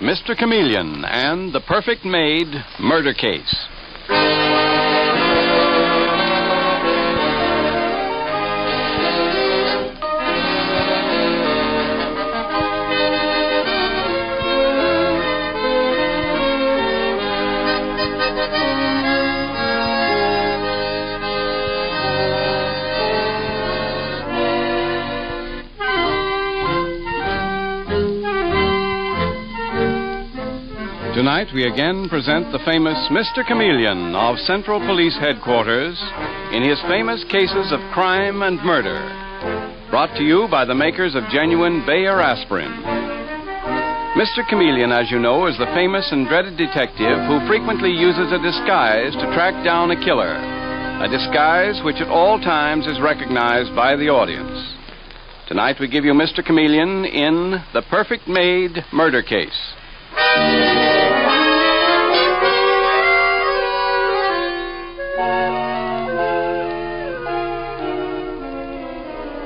Mr. Chameleon and the Perfect Maid Murder Case. Tonight we again present the famous Mr. Chameleon of Central Police Headquarters in his famous cases of crime and murder. Brought to you by the makers of genuine Bayer aspirin. Mr. Chameleon, as you know, is the famous and dreaded detective who frequently uses a disguise to track down a killer. A disguise which at all times is recognized by the audience. Tonight we give you Mr. Chameleon in The Perfect Maid Murder Case.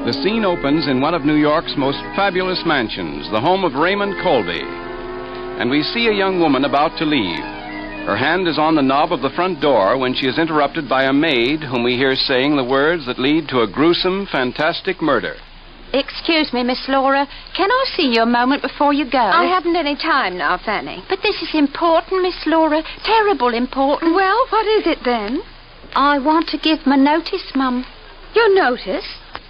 The scene opens in one of New York's most fabulous mansions, the home of Raymond Colby. And we see a young woman about to leave. Her hand is on the knob of the front door when she is interrupted by a maid whom we hear saying the words that lead to a gruesome, fantastic murder. Excuse me, Miss Laura. Can I see you a moment before you go? I haven't any time now, Fanny. But this is important, Miss Laura. Terrible important. Well, what is it then? I want to give my notice, Mum. Your notice?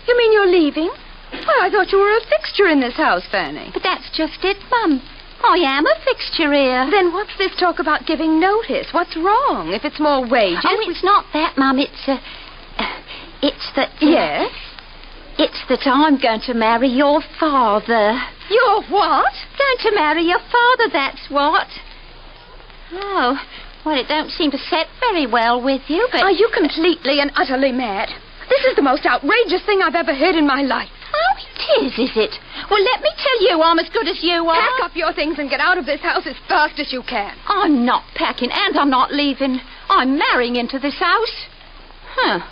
You mean you're leaving? Well, I thought you were a fixture in this house, Fanny. But that's just it, Mum. I am a fixture here. Then what's this talk about giving notice? What's wrong? If it's more wages... Oh, it's not that, Mum. It's that... Yes? It's that I'm going to marry your father. Your what? Going to marry your father, that's what. Oh, well, it don't seem to set very well with you, but... Are you completely and utterly mad? This is the most outrageous thing I've ever heard in my life. Oh, it is it? Well, let me tell you, I'm as good as you are. Pack up your things and get out of this house as fast as you can. I'm not packing, and I'm not leaving. I'm marrying into this house.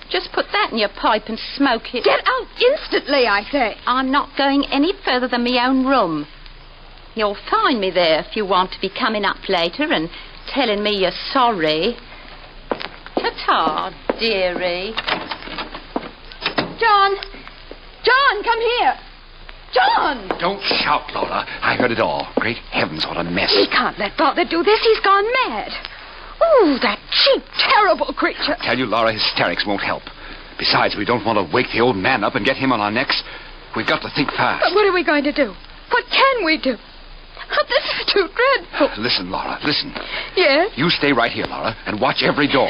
Just put that in your pipe and smoke it. Get out instantly, I say. I'm not going any further than my own room. You'll find me there if you want to be coming up later and telling me you're sorry. Ta-ta, dearie. John, come here. John! Don't shout, Laura. I heard it all. Great heavens, what a mess. We can't let Father do this. He's gone mad. Oh, that cheap, terrible creature. I tell you, Laura, hysterics won't help. Besides, we don't want to wake the old man up and get him on our necks. We've got to think fast. But what are we going to do? What can we do? Oh, this is too dreadful. Listen, Laura, listen. Yes? You stay right here, Laura, and watch every door.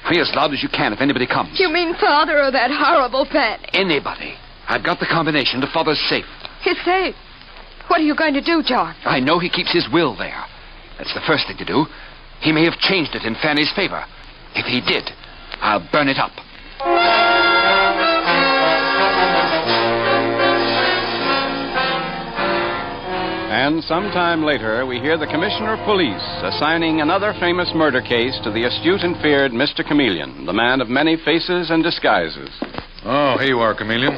Be as loud as you can if anybody comes. You mean Father or that horrible Fanny? Anybody. I've got the combination to Father's safe. His safe? What are you going to do, John? I know he keeps his will there. That's the first thing to do. He may have changed it in Fanny's favor. If he did, I'll burn it up. And sometime later, we hear the Commissioner of Police assigning another famous murder case to the astute and feared Mr. Chameleon, the man of many faces and disguises. Oh, here you are, Chameleon.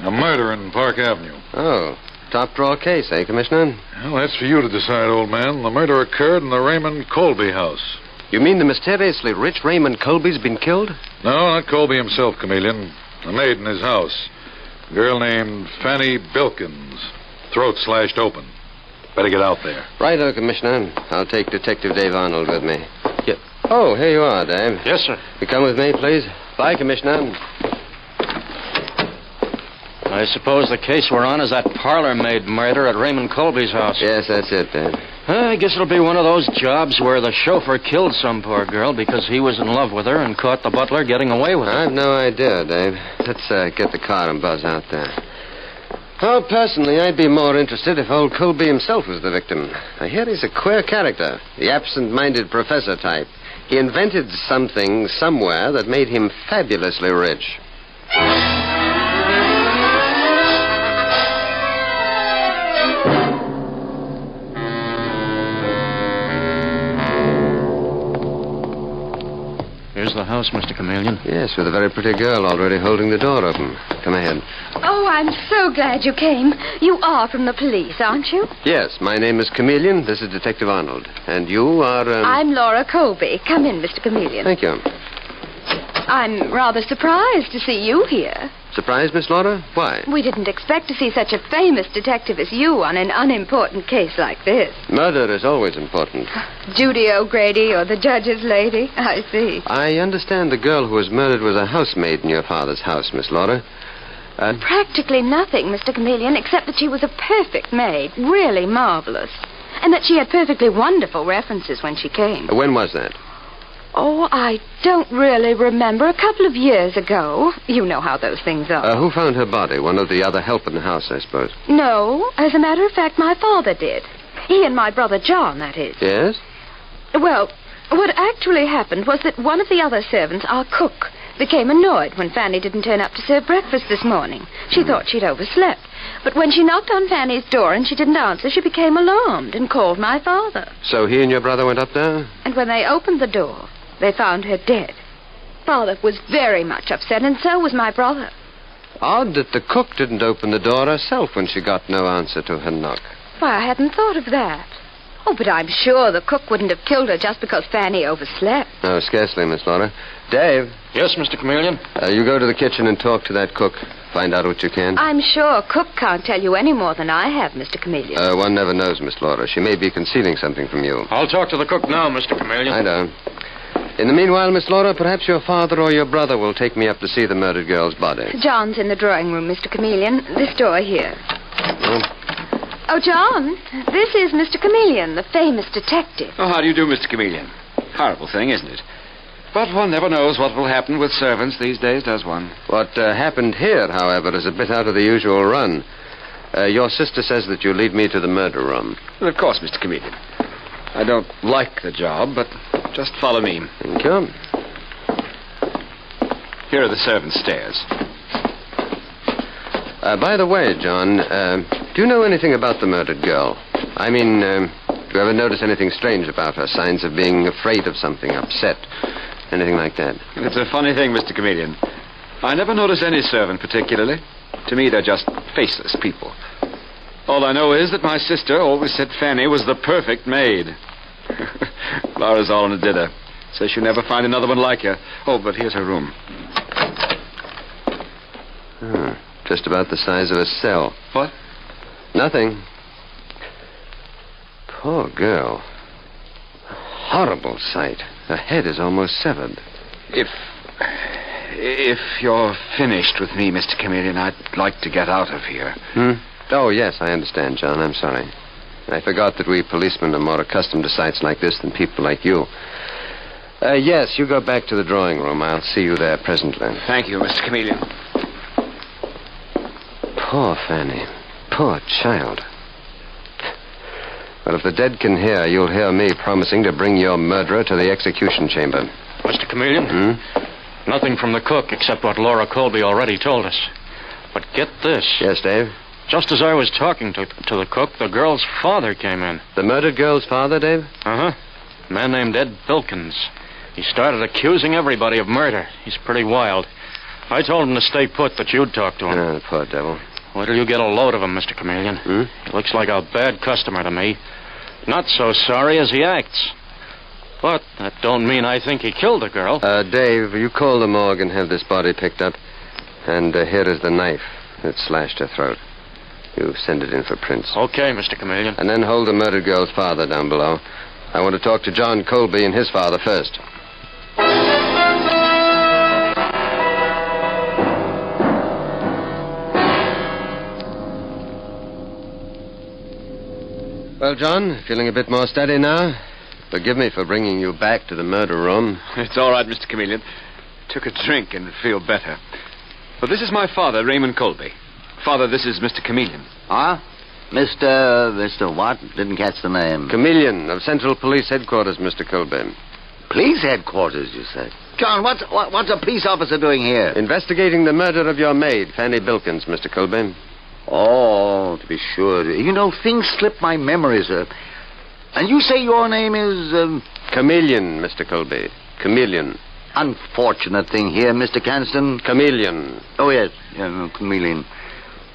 A murder in Park Avenue. Oh, top drawer case, eh, Commissioner? Well, that's for you to decide, old man. The murder occurred in the Raymond Colby house. You mean the mysteriously rich Raymond Colby's been killed? No, not Colby himself, Chameleon. The maid in his house. A girl named Fanny Bilkins. Throat slashed open. Better get out there. Righto, Commissioner. I'll take Detective Dave Arnold with me. Yeah. Oh, here you are, Dave. Yes, sir. You come with me, please. Bye, Commissioner. I suppose the case we're on is that parlor maid murder at Raymond Colby's house. Yes, that's it, Dave. I guess it'll be one of those jobs where the chauffeur killed some poor girl because he was in love with her and caught the butler getting away with it. I've no idea, Dave. Let's get the car and buzz out there. Oh, personally, I'd be more interested if old Colby himself was the victim. I hear he's a queer character, the absent-minded professor type. He invented something somewhere that made him fabulously rich. Here's the house, Mr. Chameleon. Yes, with a very pretty girl already holding the door open. Come ahead. Oh, I'm so glad you came. You are from the police, aren't you? Yes, my name is Chameleon. This is Detective Arnold. And you are, I'm Laura Colby. Come in, Mr. Chameleon. Thank you. I'm rather surprised to see you here. Surprised, Miss Laura? Why? We didn't expect to see such a famous detective as you on an unimportant case like this. Murder is always important. Judy O'Grady or the judge's lady? I see. I understand the girl who was murdered was a housemaid in your father's house, Miss Laura. Practically nothing, Mr. Chameleon, except that she was a perfect maid, really marvelous. And that she had perfectly wonderful references when she came. When was that? Oh, I don't really remember. A couple of years ago. You know how those things are. Who found her body? One of the other help in the house, I suppose. No. As a matter of fact, my father did. He and my brother John, that is. Yes? Well, what actually happened was that one of the other servants, our cook, became annoyed when Fanny didn't turn up to serve breakfast this morning. She thought she'd overslept. But when she knocked on Fanny's door and she didn't answer, she became alarmed and called my father. So he and your brother went up there? And when they opened the door, they found her dead. Father was very much upset, and so was my brother. Odd that the cook didn't open the door herself when she got no answer to her knock. Why, I hadn't thought of that. Oh, but I'm sure the cook wouldn't have killed her just because Fanny overslept. No, scarcely, Miss Laura. Dave. Yes, Mr. Chameleon? You go to the kitchen and talk to that cook. Find out what you can. I'm sure cook can't tell you any more than I have, Mr. Chameleon. One never knows, Miss Laura. She may be concealing something from you. I'll talk to the cook now, Mr. Chameleon. I know. In the meanwhile, Miss Laura, perhaps your father or your brother will take me up to see the murdered girl's body. John's in the drawing room, Mr. Chameleon. This door here. Oh, John, this is Mr. Chameleon, the famous detective. Oh, how do you do, Mr. Chameleon? Horrible thing, isn't it? But one never knows what will happen with servants these days, does one? What happened here, however, is a bit out of the usual run. Your sister says that you lead me to the murder room. Well, of course, Mr. Chameleon. I don't like the job, but just follow me. Thank you. Here are the servants' stairs. By the way, John, do you know anything about the murdered girl? I mean, do you ever notice anything strange about her? Signs of being afraid of something, upset, anything like that? It's a funny thing, Mr. Chameleon. I never notice any servant particularly. To me, they're just faceless people. All I know is that my sister always said Fanny was the perfect maid. Laura's all in a dither. Says she'll never find another one like her. Oh, but here's her room. Just about the size of a cell. What? Nothing. Poor girl. Horrible sight. Her head is almost severed. If you're finished with me, Mr. Chameleon, I'd like to get out of here. Oh, yes, I understand, John. I'm sorry. I forgot that we policemen are more accustomed to sights like this than people like you. Yes, you go back to the drawing room. I'll see you there presently. Thank you, Mr. Chameleon. Poor Fanny. Poor child. Well, if the dead can hear, you'll hear me promising to bring your murderer to the execution chamber. Mr. Chameleon? Nothing from the cook except what Laura Colby already told us. But get this. Yes, Dave? Just as I was talking to the cook, the girl's father came in. The murdered girl's father, Dave? Uh-huh. A man named Ed Bilkins. He started accusing everybody of murder. He's pretty wild. I told him to stay put, that you'd talk to him. Oh, the poor devil. Wait till you get a load of him, Mr. Chameleon. He looks like a bad customer to me. Not so sorry as he acts. But that don't mean I think he killed the girl. Dave, you call the morgue and have this body picked up. And here is the knife that slashed her throat. You send it in for prints. Okay, Mr. Chameleon. And then hold the murdered girl's father down below. I want to talk to John Colby and his father first. Well, John, feeling a bit more steady now? Forgive me for bringing you back to the murder room. It's all right, Mr. Chameleon. Took a drink and feel better. But this is my father, Raymond Colby. Father, this is Mr. Chameleon. Huh? Mr. what? Didn't catch the name. Chameleon of Central Police Headquarters, Mr. Colby. Police headquarters, you say? John, what's a police officer doing here? Investigating the murder of your maid, Fanny Bilkins, Mr. Colby. Oh, to be sure. You know, things slip my memory, sir. And you say your name is, Chameleon, Mr. Colby. Chameleon. unfortunate thing here, Mr. Canston. Chameleon. Oh, yes, chameleon.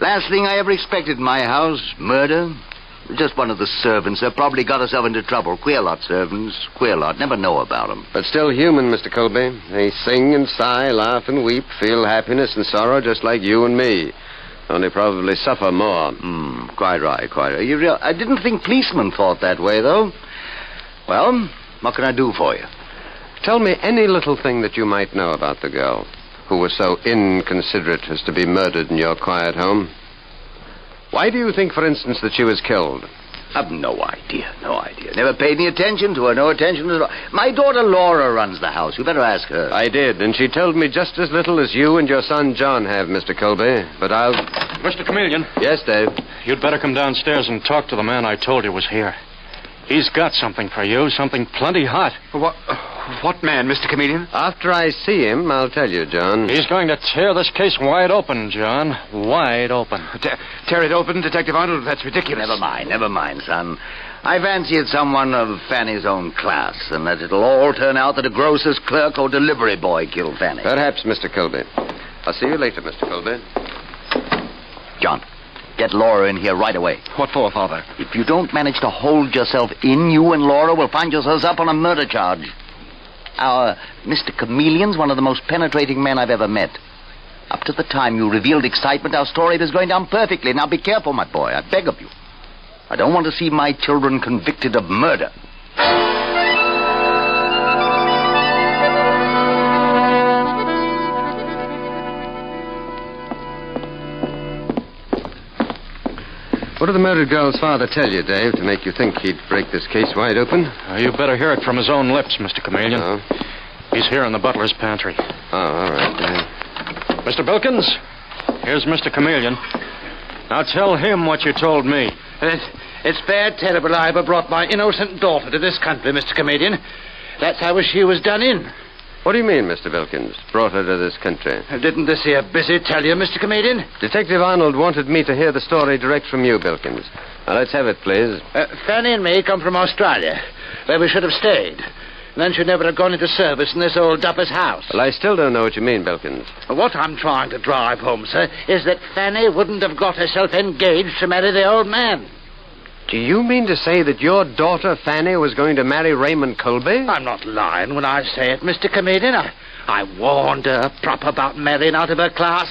Last thing I ever expected in my house, murder. Just one of the servants. They probably got herself into trouble. Queer lot, servants. Queer lot. Never know about them. But still human, Mr. Colby. They sing and sigh, laugh and weep, feel happiness and sorrow just like you and me. Only probably suffer more. Quite right, quite right. I didn't think policemen thought that way, though. Well, what can I do for you? Tell me any little thing that you might know about the girl who was so inconsiderate as to be murdered in your quiet home. Why do you think, for instance, that she was killed? I've no idea, no idea. Never paid any attention to her, no attention at all. My daughter Laura runs the house. You better ask her. I did, and she told me just as little as you and your son John have, Mr. Colby. But I'll... Mr. Chameleon. Yes, Dave? You'd better come downstairs and talk to the man I told you was here. He's got something for you, something plenty hot. What man, Mr. Chameleon? After I see him, I'll tell you, John. He's going to tear this case wide open, John. Wide open. Tear it open, Detective Arnold? That's ridiculous. Never mind, son. I fancy it's someone of Fanny's own class, and that it'll all turn out that a grocer's clerk or delivery boy killed Fanny. Perhaps, Mr. Colby. I'll see you later, Mr. Colby. John, get Laura in here right away. What for, Father? If you don't manage to hold yourself in, you and Laura will find yourselves up on a murder charge. Our Mr. Chameleon's one of the most penetrating men I've ever met. Up to the time you revealed excitement, our story was going down perfectly. Now be careful, my boy. I beg of you. I don't want to see my children convicted of murder. What did the murdered girl's father tell you, Dave, to make you think he'd break this case wide open? You better hear it from his own lips, Mr. Chameleon. Oh? He's here in the butler's pantry. Oh, all right, Dave. Mr. Bilkins, here's Mr. Chameleon. Now tell him what you told me. It's bad, terrible I ever brought my innocent daughter to this country, Mr. Chameleon. That's how she was done in. What do you mean, Mr. Bilkins? Brought her to this country? Didn't this here busy tell you, Mr. Chameleon? Detective Arnold wanted me to hear the story direct from you, Bilkins. Now, let's have it, please. Fanny and me come from Australia, where we should have stayed. And then she'd never have gone into service in this old dupper's house. Well, I still don't know what you mean, Bilkins. What I'm trying to drive home, sir, is that Fanny wouldn't have got herself engaged to marry the old man. Do you mean to say that your daughter, Fanny, was going to marry Raymond Colby? I'm not lying when I say it, Mr. Chameleon. I warned her proper about marrying out of her class.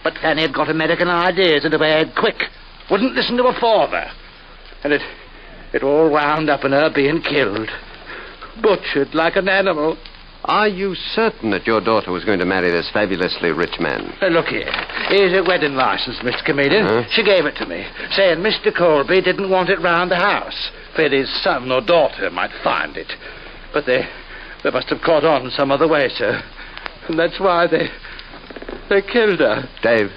But Fanny had got American ideas into her head quick. Wouldn't listen to her father. And it all wound up in her being killed. Butchered like an animal. Are you certain that your daughter was going to marry this fabulously rich man? Look here. Here's a wedding license, Mr. Chameleon. She gave it to me, saying Mr. Colby didn't want it round the house, feared his son or daughter might find it. But they must have caught on some other way, sir. And that's why they killed her. Dave,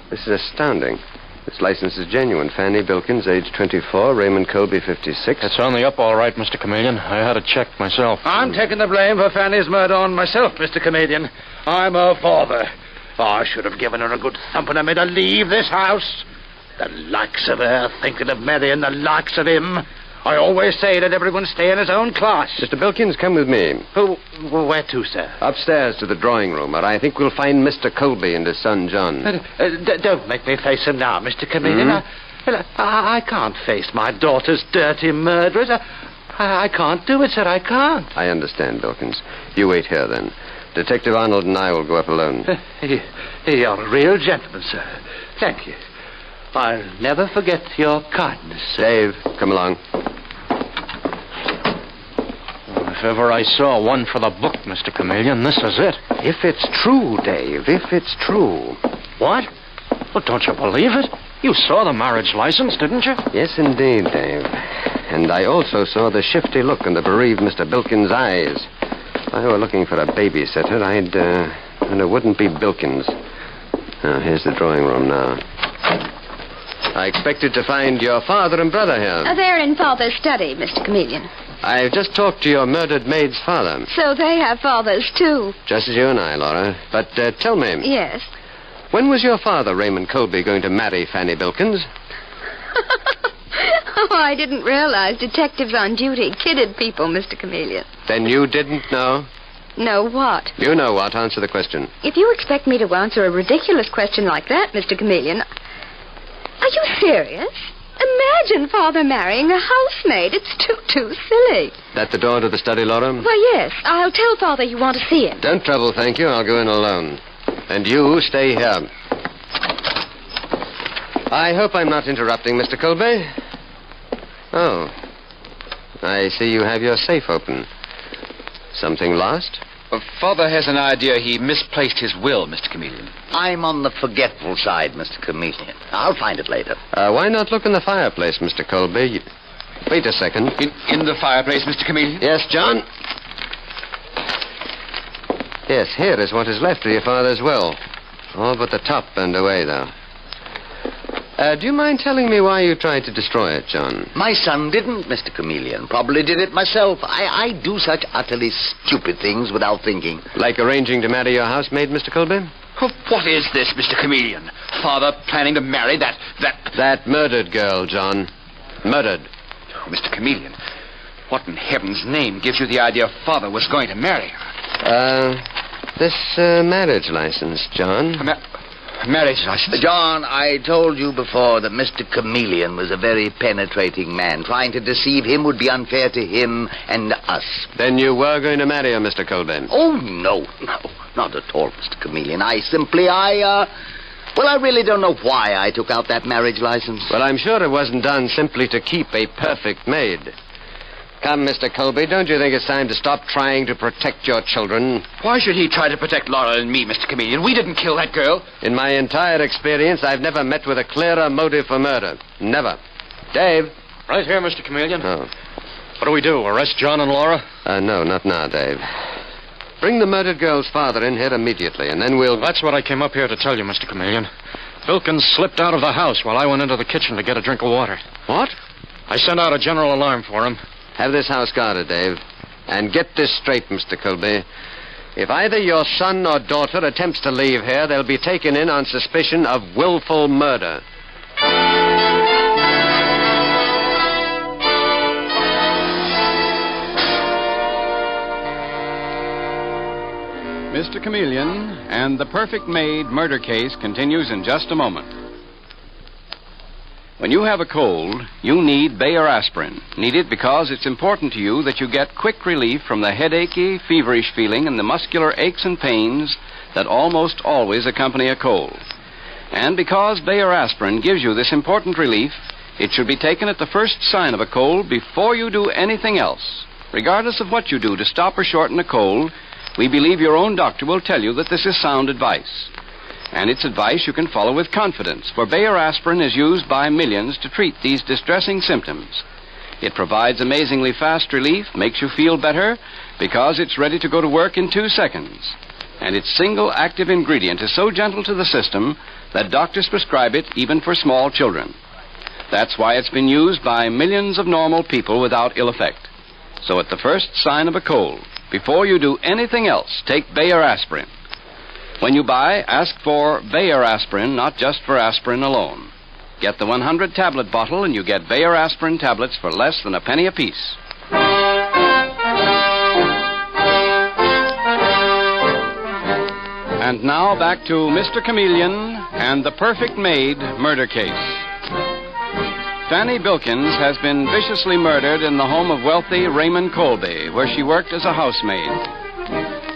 this is astounding. This license is genuine. Fanny Bilkins, age 24. Raymond Colby, 56. It's on the up all right, Mr. Chameleon. I had it checked myself. I'm taking the blame for Fanny's murder on myself, Mr. Chameleon. I'm her father. I should have given her a good thumping and made her leave this house. The likes of her thinking of marrying the likes of him. I always say let everyone stay in his own class. Mr. Bilkins, come with me. Where to, sir? Upstairs to the drawing room, or I think we'll find Mr. Colby and his son, John. Don't make me face him now, Mr. Chameleon. I can't face my daughter's dirty murderers. I can't do it, sir. I can't. I understand, Bilkins. You wait here, then. Detective Arnold and I will go up alone. You're a real gentleman, sir. Thank you. I'll never forget your kindness, sir. Dave, come along. If ever I saw one for the book, Mr. Chameleon, this is it. If it's true, Dave, if it's true. What? Well, don't you believe it? You saw the marriage license, didn't you? Yes, indeed, Dave. And I also saw the shifty look in the bereaved Mr. Bilkins' eyes. If I were looking for a babysitter, and it wouldn't be Bilkins. Now, here's the drawing room now. I expected to find your father and brother here. They're in Father's study, Mr. Chameleon. I've just talked to your murdered maid's father. So they have fathers, too. Just as you and I, Laura. But tell me. Yes. When was your father, Raymond Colby, going to marry Fanny Bilkins? Oh, I didn't realize detectives on duty kidded people, Mr. Chameleon. Then you didn't know? Know what? You know what. Answer the question. If you expect me to answer a ridiculous question like that, Mr. Chameleon... Are you serious? Imagine Father marrying a housemaid. It's too silly. At the door to the study, Laura? Why, yes. I'll tell Father you want to see him. Don't trouble, thank you. I'll go in alone. And you stay here. I hope I'm not interrupting, Mr. Colby. Oh. I see you have your safe open. Something lost? Father has an idea he misplaced his will, Mr. Chameleon. I'm on the forgetful side, Mr. Chameleon. I'll find it later. Why not look in the fireplace, Mr. Colby? Wait a second. In the fireplace, Mr. Chameleon? Yes, John? Yes, here is what is left of your father's will. All but the top burned away, though. Do you mind telling me why you tried to destroy it, John? My son didn't, Mr. Chameleon. Probably did it myself. I do such utterly stupid things without thinking. Like arranging to marry your housemaid, Mr. Colby? Oh, what is this, Mr. Chameleon? Father planning to marry that... That murdered girl, John. Murdered. Oh, Mr. Chameleon, what in heaven's name gives you the idea Father was going to marry her? This marriage license, John. Marriage license? John, I told you before that Mr. Chameleon was a very penetrating man. Trying to deceive him would be unfair to him and us. Then you were going to marry her, Mr. Colby? Oh, no, not at all, Mr. Chameleon. I really don't know why I took out that marriage license. Well, I'm sure it wasn't done simply to keep a perfect maid. Come, Mr. Colby, don't you think it's time to stop trying to protect your children? Why should he try to protect Laura and me, Mr. Chameleon? We didn't kill that girl. In my entire experience, I've never met with a clearer motive for murder. Never. Dave? Right here, Mr. Chameleon. Oh. What do we do, arrest John and Laura? No, not now, Dave. Bring the murdered girl's father in here immediately, and then we'll... That's what I came up here to tell you, Mr. Chameleon. Bilkins slipped out of the house while I went into the kitchen to get a drink of water. What? I sent out a general alarm for him. Have this house guarded, Dave. And get this straight, Mr. Colby. If either your son or daughter attempts to leave here, they'll be taken in on suspicion of willful murder. Mr. Chameleon and the Perfect Maid murder case continues in just a moment. When you have a cold, you need Bayer aspirin. Need it because it's important to you that you get quick relief from the headachy, feverish feeling and the muscular aches and pains that almost always accompany a cold. And because Bayer aspirin gives you this important relief, it should be taken at the first sign of a cold before you do anything else. Regardless of what you do to stop or shorten a cold, we believe your own doctor will tell you that this is sound advice. And it's advice you can follow with confidence, for Bayer aspirin is used by millions to treat these distressing symptoms. It provides amazingly fast relief, makes you feel better, because it's ready to go to work in 2 seconds. And its single active ingredient is so gentle to the system that doctors prescribe it even for small children. That's why it's been used by millions of normal people without ill effect. So at the first sign of a cold, before you do anything else, take Bayer aspirin. When you buy, ask for Bayer aspirin, not just for aspirin alone. Get the 100-tablet bottle and you get Bayer aspirin tablets for less than a penny apiece. And now back to Mr. Chameleon and the Perfect Maid murder case. Fanny Bilkins has been viciously murdered in the home of wealthy Raymond Colby, where she worked as a housemaid.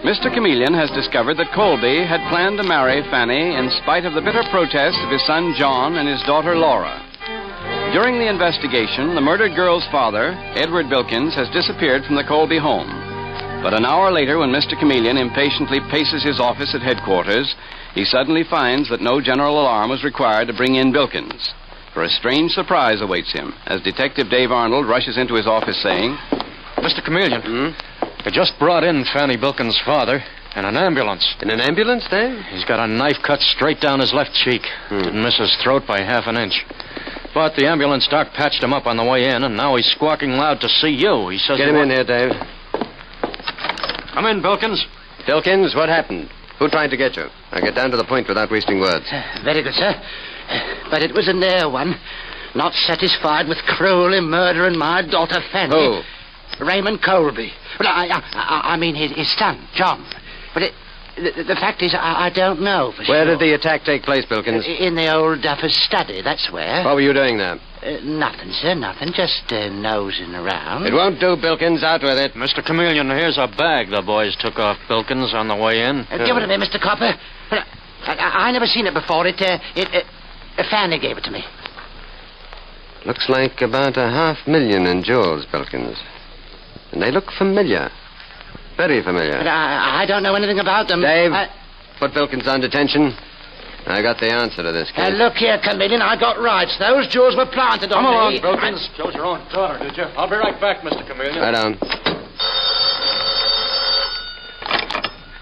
Mr. Chameleon has discovered that Colby had planned to marry Fanny in spite of the bitter protest of his son John and his daughter Laura. During the investigation, the murdered girl's father, Edward Bilkins, has disappeared from the Colby home. But an hour later, when Mr. Chameleon impatiently paces his office at headquarters, he suddenly finds that no general alarm was required to bring in Bilkins. For a strange surprise awaits him as Detective Dave Arnold rushes into his office saying, Mr. Chameleon, I just brought in Fanny Bilkins' father in an ambulance. In an ambulance, Dave? He's got a knife cut straight down his left cheek. Didn't miss his throat by half an inch. But the ambulance doc patched him up on the way in, and now he's squawking loud to see you. He says... Get him in here, Dave. Come in, Bilkins. Bilkins, what happened? Who tried to get you? I'll get down to the point without wasting words. Very good, sir. But it was a near one. Not satisfied with cruelly murdering my daughter, Fanny. Who? Raymond Colby. But I mean his son, John. But the fact is, I don't know for sure. Where did the attack take place, Bilkins? In the old duffer's study, that's where. What were you doing there? Nothing, sir, nothing. Just nosing around. It won't do, Bilkins. Out with it. Mr. Chameleon, here's a bag the boys took off Bilkins on the way in. Give it to me, Mr. Copper. I never seen it before. Fanny gave it to me. Looks like about $500,000 in jewels, Bilkins. And they look familiar. Very familiar. But I don't know anything about them. Dave, put Bilkins on detention. I got the answer to this case. Look here, Chameleon, I got rights. Those jewels were planted on me. Come along, Bilkins. Chose your own daughter, did you? I'll be right back, Mr. Chameleon. Right on.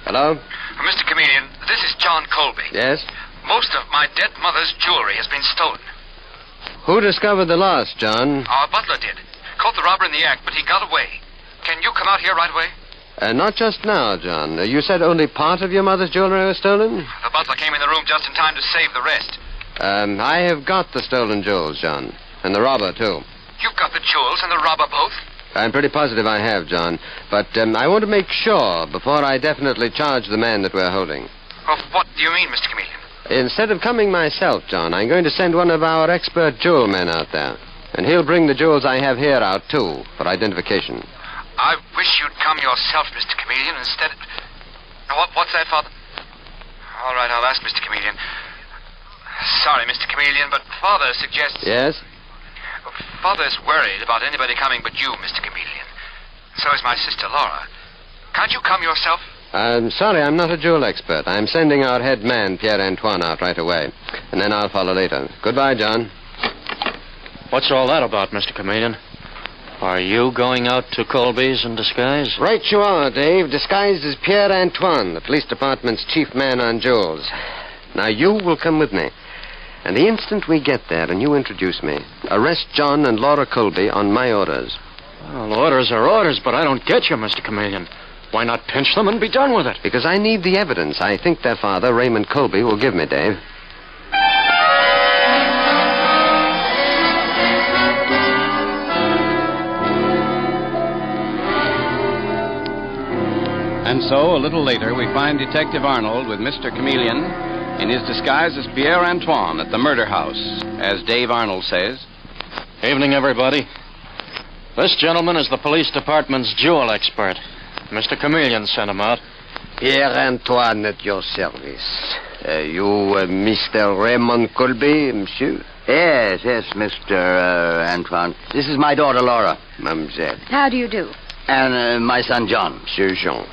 Hello? Mr. Chameleon, this is John Colby. Yes? Most of my dead mother's jewelry has been stolen. Who discovered the loss, John? Our butler did. Caught the robber in the act, but he got away. Can you come out here right away? Not just now, John. You said only part of your mother's jewelry was stolen? The butler came in the room just in time to save the rest. I have got the stolen jewels, John. And the robber, too. You've got the jewels and the robber both? I'm pretty positive I have, John. But I want to make sure before I definitely charge the man that we're holding. Of what do you mean, Mr. Chameleon? Instead of coming myself, John, I'm going to send one of our expert jewel men out there. And he'll bring the jewels I have here out, too, for identification. I wish you'd come yourself, Mr. Chameleon, instead of... What's that, Father? All right, I'll ask Mr. Chameleon. Sorry, Mr. Chameleon, but Father suggests... Yes? Father's worried about anybody coming but you, Mr. Chameleon. So is my sister, Laura. Can't you come yourself? I'm sorry, I'm not a jewel expert. I'm sending our head man, Pierre-Antoine, out right away. And then I'll follow later. Goodbye, John. What's all that about, Mr. Chameleon? Are you going out to Colby's in disguise? Right you are, Dave. Disguised as Pierre-Antoine, the police department's chief man on jewels. Now, you will come with me. And the instant we get there and you introduce me, arrest John and Laura Colby on my orders. Well, orders are orders, but I don't get you, Mr. Chameleon. Why not pinch them and be done with it? Because I need the evidence I think their father, Raymond Colby, will give me, Dave. And so, a little later, we find Detective Arnold with Mr. Chameleon in his disguise as Pierre-Antoine at the murder house, as Dave Arnold says. Evening, everybody. This gentleman is the police department's jewel expert. Mr. Chameleon sent him out. Pierre-Antoine at your service. Mr. Raymond Colby, monsieur? Yes, Mr. Antoine. This is my daughter, Laura. Mademoiselle. How do you do? And my son, John. Monsieur Jean.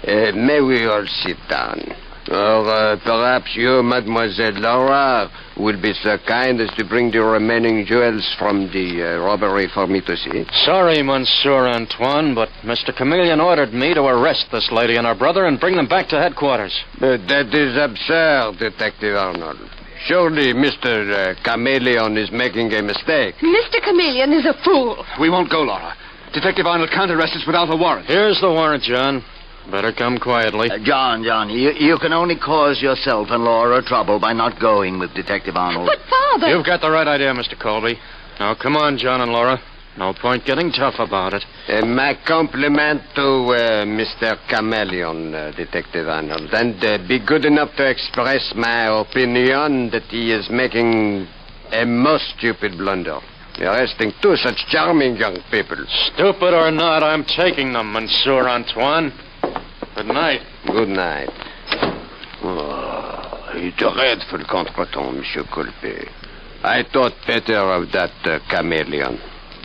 May we all sit down? Or perhaps you, Mademoiselle Laura, will be so kind as to bring the remaining jewels from the robbery for me to see. Sorry, Monsieur Antoine, but Mr. Chameleon ordered me to arrest this lady and her brother and bring them back to headquarters. That is absurd, Detective Arnold. Surely Mr. Chameleon is making a mistake. Mr. Chameleon is a fool. We won't go, Laura. Detective Arnold can't arrest us without a warrant. Here's the warrant, John. Better come quietly. John, you can only cause yourself and Laura trouble by not going with Detective Arnold. But, Father... You've got the right idea, Mr. Colby. Now, come on, John and Laura. No point getting tough about it. My compliment to Mr. Chameleon, Detective Arnold. And be good enough to express my opinion that he is making a most stupid blunder. Arresting two such charming young people. Stupid or not, I'm taking them, Monsieur Antoine. Good night. Good night. Oh, it's a dreadful contretemps, Monsieur Colby. I thought better of that chameleon.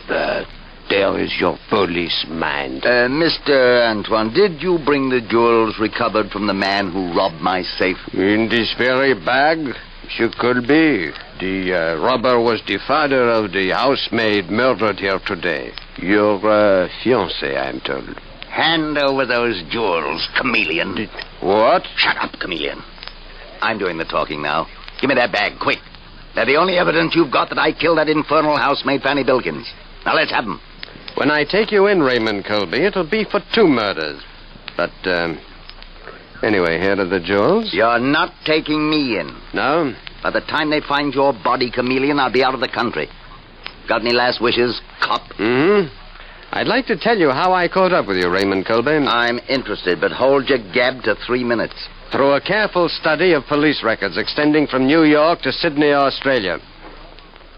But there is your police mind. Mr. Antoine, did you bring the jewels recovered from the man who robbed my safe? In this very bag, Monsieur Colby. The robber was the father of the housemaid murdered here today. Your fiancée, I'm told. Hand over those jewels, chameleon. What? Shut up, chameleon. I'm doing the talking now. Give me that bag, quick. They're the only evidence you've got that I killed that infernal housemaid, Fanny Bilkins. Now, let's have them. When I take you in, Raymond Colby, it'll be for 2 murders. But, anyway, here are the jewels. You're not taking me in. No? By the time they find your body, chameleon, I'll be out of the country. Got any last wishes, cop? Mm-hmm. I'd like to tell you how I caught up with you, Raymond Colby. I'm interested, but hold your gab to 3 minutes. Through a careful study of police records extending from New York to Sydney, Australia.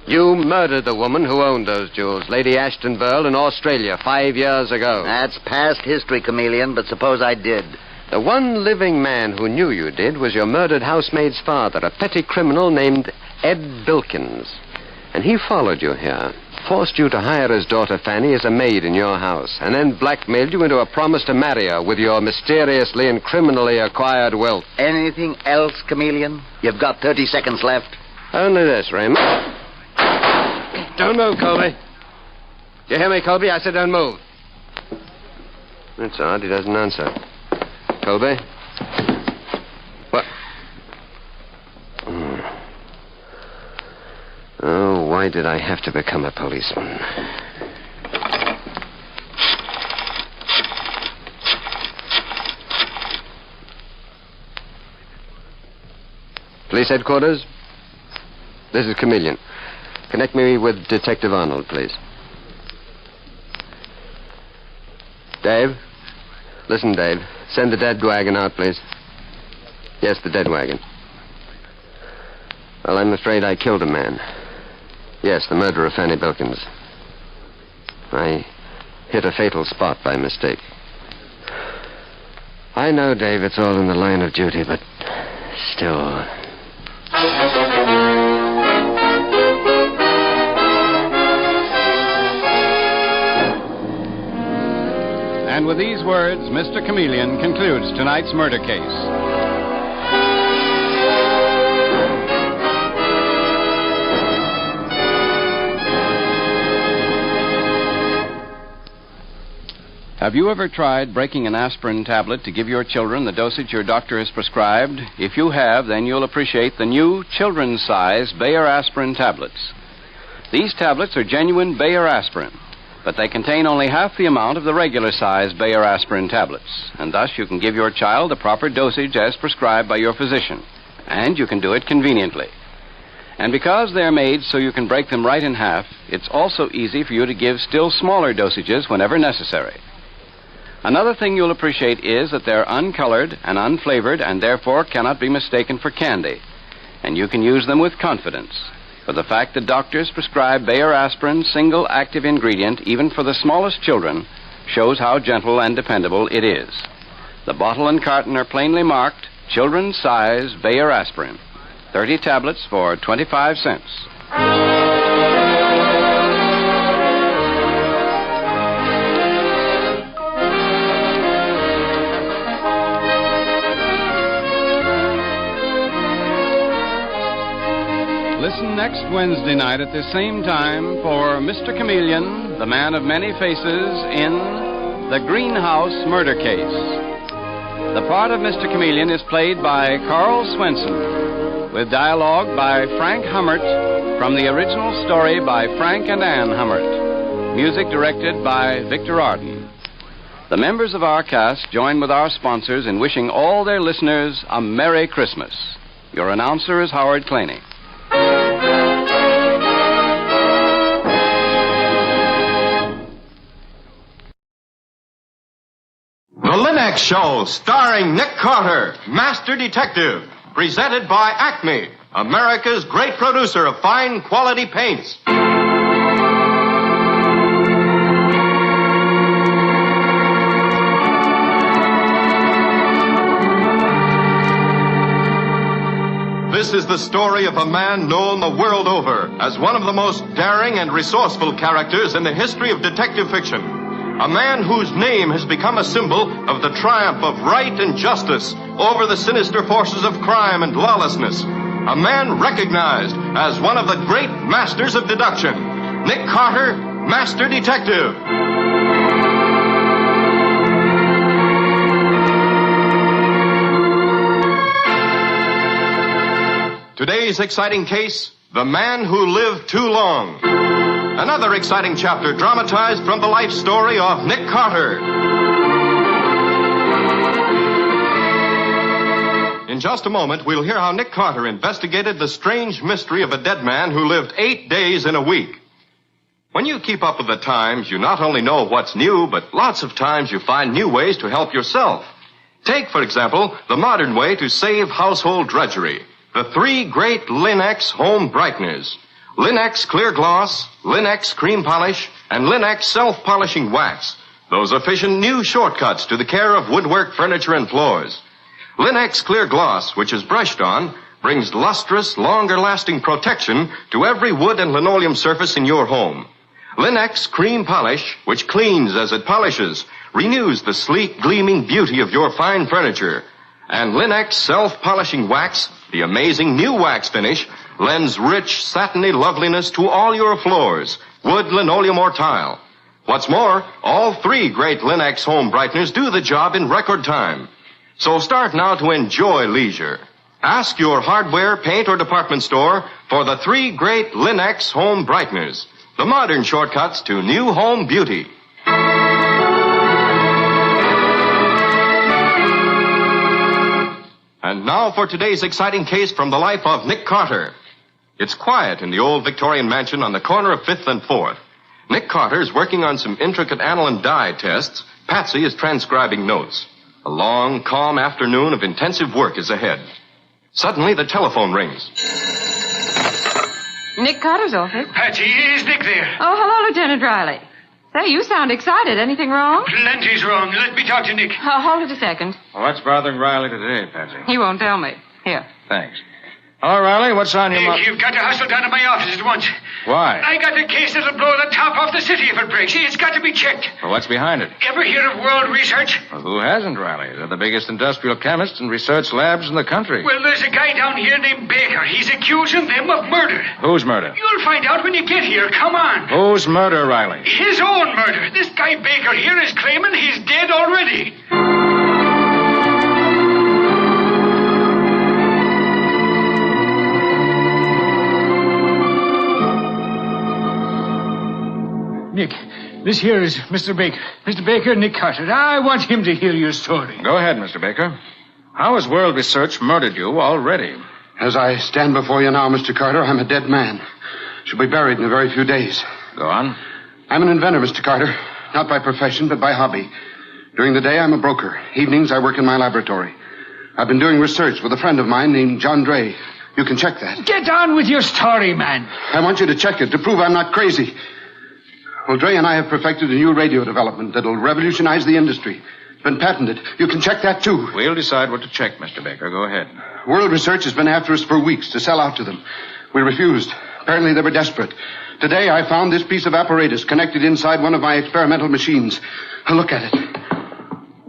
You murdered the woman who owned those jewels, Lady Ashton Burl, in Australia 5 years ago. That's past history, Chameleon, but suppose I did. The one living man who knew you did was your murdered housemaid's father, a petty criminal named Ed Bilkins. And he followed you here, forced you to hire his daughter Fanny as a maid in your house, and then blackmailed you into a promise to marry her with your mysteriously and criminally acquired wealth. Anything else, Chameleon? You've got 30 seconds left. Only this, Raymond. Don't move, Colby. You hear me, Colby? I said don't move. That's odd. He doesn't answer. Colby? What? Oh, why did I have to become a policeman? Police headquarters? This is Chameleon. Connect me with Detective Arnold, please. Dave? Listen, Dave. Send the dead wagon out, please. Yes, the dead wagon. Well, I'm afraid I killed a man. Yes, the murderer of Fanny Bilkins. I hit a fatal spot by mistake. I know, Dave, it's all in the line of duty, but still... And with these words, Mr. Chameleon concludes tonight's murder case. Have you ever tried breaking an aspirin tablet to give your children the dosage your doctor has prescribed? If you have, then you'll appreciate the new children's size Bayer aspirin tablets. These tablets are genuine Bayer aspirin, but they contain only half the amount of the regular size Bayer aspirin tablets, and thus you can give your child the proper dosage as prescribed by your physician, and you can do it conveniently. And because they're made so you can break them right in half, it's also easy for you to give still smaller dosages whenever necessary. Another thing you'll appreciate is that they're uncolored and unflavored and therefore cannot be mistaken for candy, and you can use them with confidence. For the fact that doctors prescribe Bayer aspirin single active ingredient even for the smallest children shows how gentle and dependable it is. The bottle and carton are plainly marked children's size Bayer aspirin. 30 tablets for 25 cents. Listen next Wednesday night at the same time for Mr. Chameleon, the man of many faces, in The Greenhouse Murder Case. The part of Mr. Chameleon is played by Carl Swenson, with dialogue by Frank Hummert from the original story by Frank and Ann Hummert. Music directed by Victor Arden. The members of our cast join with our sponsors in wishing all their listeners a Merry Christmas. Your announcer is Howard Claney. The Linux Show, starring Nick Carter, Master Detective, presented by Acme, America's great producer of fine quality paints. This is the story of a man known the world over as one of the most daring and resourceful characters in the history of detective fiction. A man whose name has become a symbol of the triumph of right and justice over the sinister forces of crime and lawlessness. A man recognized as one of the great masters of deduction. Nick Carter, Master Detective. Today's exciting case, The Man Who Lived Too Long. Another exciting chapter dramatized from the life story of Nick Carter. In just a moment, we'll hear how Nick Carter investigated the strange mystery of a dead man who lived 8 days in a week. When you keep up with the times, you not only know what's new, but lots of times you find new ways to help yourself. Take, for example, the modern way to save household drudgery. The 3 great Linex home brighteners. Linex clear gloss, Linex cream polish, and Linex self-polishing wax. Those efficient new shortcuts to the care of woodwork, furniture, and floors. Linex clear gloss, which is brushed on, brings lustrous, longer-lasting protection to every wood and linoleum surface in your home. Linex cream polish, which cleans as it polishes, renews the sleek, gleaming beauty of your fine furniture. And Linex self-polishing wax, the amazing new wax finish, lends rich, satiny loveliness to all your floors, wood, linoleum, or tile. What's more, all 3 great Linex home brighteners do the job in record time. So start now to enjoy leisure. Ask your hardware, paint, or department store for the 3 great Linex home brighteners, the modern shortcuts to new home beauty. And now for today's exciting case from the life of Nick Carter. It's quiet in the old Victorian mansion on the corner of 5th and 4th. Nick Carter is working on some intricate aniline dye tests. Patsy is transcribing notes. A long, calm afternoon of intensive work is ahead. Suddenly, the telephone rings. Nick Carter's office. Patsy, is Nick there? Oh, hello, Lieutenant Riley. Say, you sound excited. Anything wrong? Plenty's wrong. Let me talk to Nick. Hold it a second. Well, what's bothering Riley today, Patsy? He won't tell me. Here. Thanks. Hello, Riley. What's on your mind? You've got to hustle down to my office at once. Why? I got a case that'll blow the top off the city if it breaks. It's got to be checked. Well, what's behind it? Ever hear of World Research? Well, who hasn't, Riley? They're the biggest industrial chemists and research labs in the country. Well, there's a guy down here named Baker. He's accusing them of murder. Whose murder? You'll find out when you get here. Come on. Whose murder, Riley? His own murder. This guy Baker here is claiming he's dead already. Nick, this here is Mr. Baker. Mr. Baker, Nick Carter. I want him to hear your story. Go ahead, Mr. Baker. How has World Research murdered you already? As I stand before you now, Mr. Carter, I'm a dead man. Shall be buried in a very few days. Go on. I'm an inventor, Mr. Carter. Not by profession, but by hobby. During the day, I'm a broker. Evenings, I work in my laboratory. I've been doing research with a friend of mine named John Dray. You can check that. Get on with your story, man. I want you to check it to prove I'm not crazy. Well, Dre and I have perfected a new radio development that'll revolutionize the industry. It's been patented. You can check that, too. We'll decide what to check, Mr. Baker. Go ahead. World Research has been after us for weeks to sell out to them. We refused. Apparently, they were desperate. Today, I found this piece of apparatus connected inside one of my experimental machines. Look at it.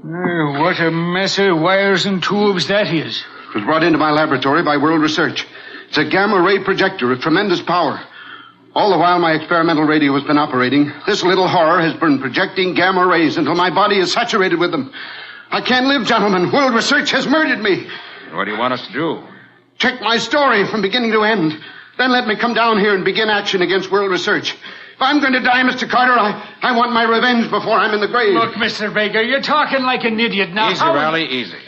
What a mess of wires and tubes that is. It was brought into my laboratory by World Research. It's a gamma-ray projector of tremendous power. All the while my experimental radio has been operating, this little horror has been projecting gamma rays until my body is saturated with them. I can't live, gentlemen. World Research has murdered me. What do you want us to do? Check my story from beginning to end. Then let me come down here and begin action against World Research. If I'm going to die, Mr. Carter, I want my revenge before I'm in the grave. Look, Mr. Baker, you're talking like an idiot now. Easy, Riley, easy.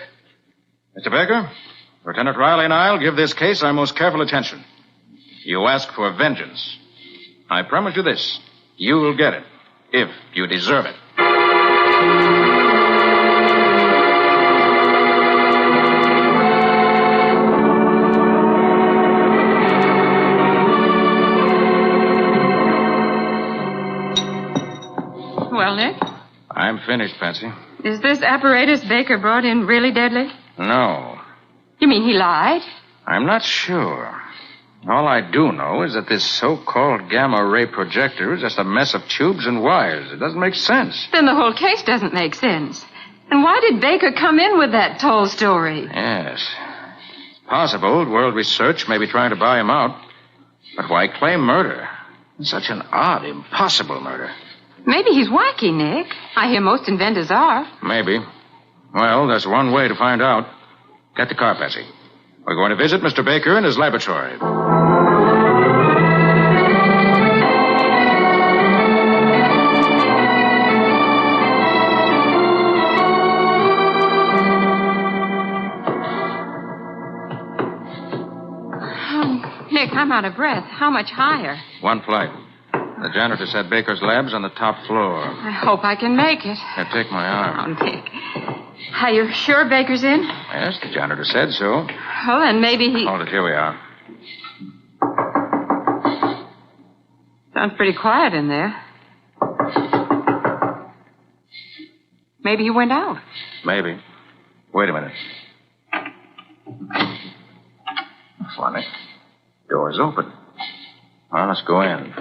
Mr. Baker, Lieutenant Riley and I'll give this case our most careful attention. You ask for vengeance. I promise you this. You will get it, if you deserve it. Well, Nick? I'm finished, Patsy. Is this apparatus Baker brought in really deadly? No. You mean he lied? I'm not sure. All I do know is that this so-called gamma-ray projector is just a mess of tubes and wires. It doesn't make sense. Then the whole case doesn't make sense. And why did Baker come in with that tall story? Yes. It's possible World Research may be trying to buy him out. But why claim murder? It's such an odd, impossible murder. Maybe he's wacky, Nick. I hear most inventors are. Maybe. Well, there's one way to find out. Get the car, Patsy. We're going to visit Mr. Baker in his laboratory. Oh, Nick, I'm out of breath. How much higher? One flight. The janitor said Baker's lab's on the top floor. I hope I can make it. Here, take my arm. Oh, Nick. Are you sure Baker's in? Yes, the janitor said so. Well, then maybe he... Hold it. Here we are. Sounds pretty quiet in there. Maybe he went out. Maybe. Wait a minute. Funny. Door's open. Well, let's go in.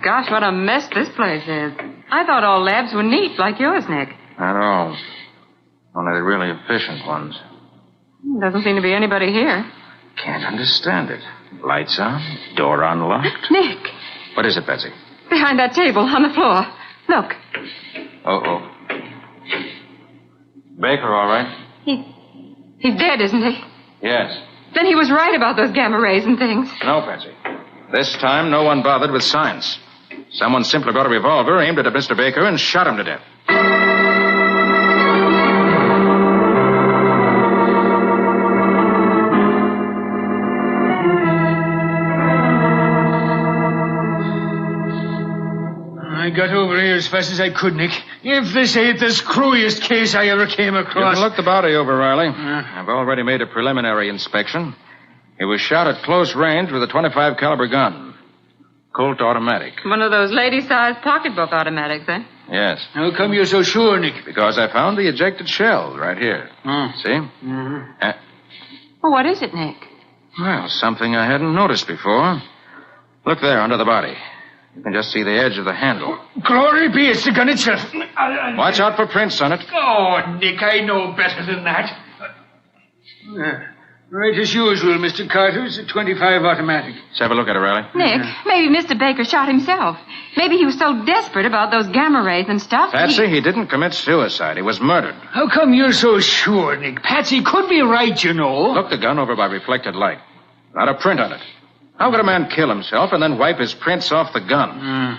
Gosh, what a mess this place is. I thought all labs were neat, like yours, Nick. Not all. Only the really efficient ones. Doesn't seem to be anybody here. Can't understand it. Lights on, door unlocked. Nick, What is it, Betsy? behind that table on the floor. Look. Uh-oh. Baker, all right? He's dead, isn't he? Yes. Then he was right about those gamma rays and things. No, Betsy. This time, no one bothered with science. Someone simply brought a revolver, aimed it at Mr. Baker, and shot him to death. I got over here as fast as I could, Nick. If this ain't the screwiest case I ever came You across. can look the body over, Riley. I've already made a preliminary inspection. He was shot at close range with a .25 caliber gun. Colt automatic. One of those lady-sized pocketbook automatics, eh? Yes. How come you're so sure, Nick? Because I found the ejected shell right here. See? Mm-hmm. Well, what is it, Nick? Well, something I hadn't noticed before. Look there, under the body. You can just see the edge of the handle. Glory be, it's the gun itself. Watch out for prints on it. Oh, Nick, I know better than that. Right as usual, Mr. Carter. It's a .25 automatic. Let's have a look at it, Riley. Nick, maybe Mr. Baker shot himself. Maybe he was so desperate about those gamma rays and stuff. Patsy, he didn't commit suicide. He was murdered. How come you're so sure, Nick? Patsy could be right, you know. Look the gun over by reflected light. Not a print on it. How could a man kill himself and then wipe his prints off the gun?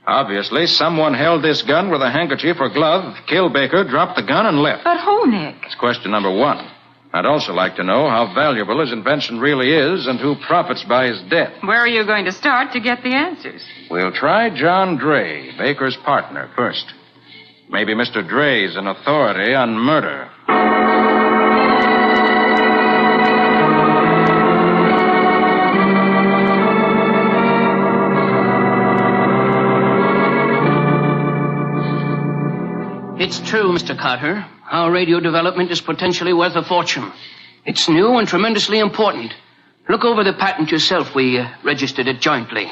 Obviously, someone held this gun with a handkerchief or glove, killed Baker, dropped the gun, and left. But who, Nick? That's question number one. I'd also like to know how valuable his invention really is and who profits by his death. Where are you going to start to get the answers? We'll try John Dray, Baker's partner, first. Maybe Mr. Dray's an authority on murder. It's true, Mr. Carter. Our radio development is potentially worth a fortune. It's new and tremendously important. Look over the patent yourself. We registered it jointly.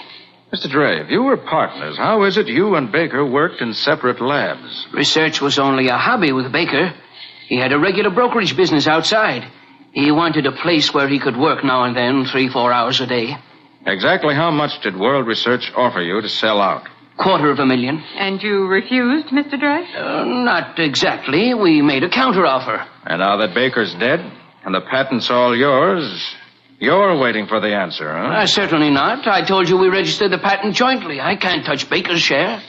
Mr. Dray, if you were partners, how is it you and Baker worked in separate labs? Research was only a hobby with Baker. He had a regular brokerage business outside. He wanted a place where he could work now and then, 3-4 hours a day. Exactly how much did World Research offer you to sell out? $250,000. And you refused, Mr. Dray? Not exactly. We made a counteroffer. And now that Baker's dead and the patent's all yours, you're waiting for the answer, huh? Certainly not. I told you we registered the patent jointly. I can't touch Baker's share.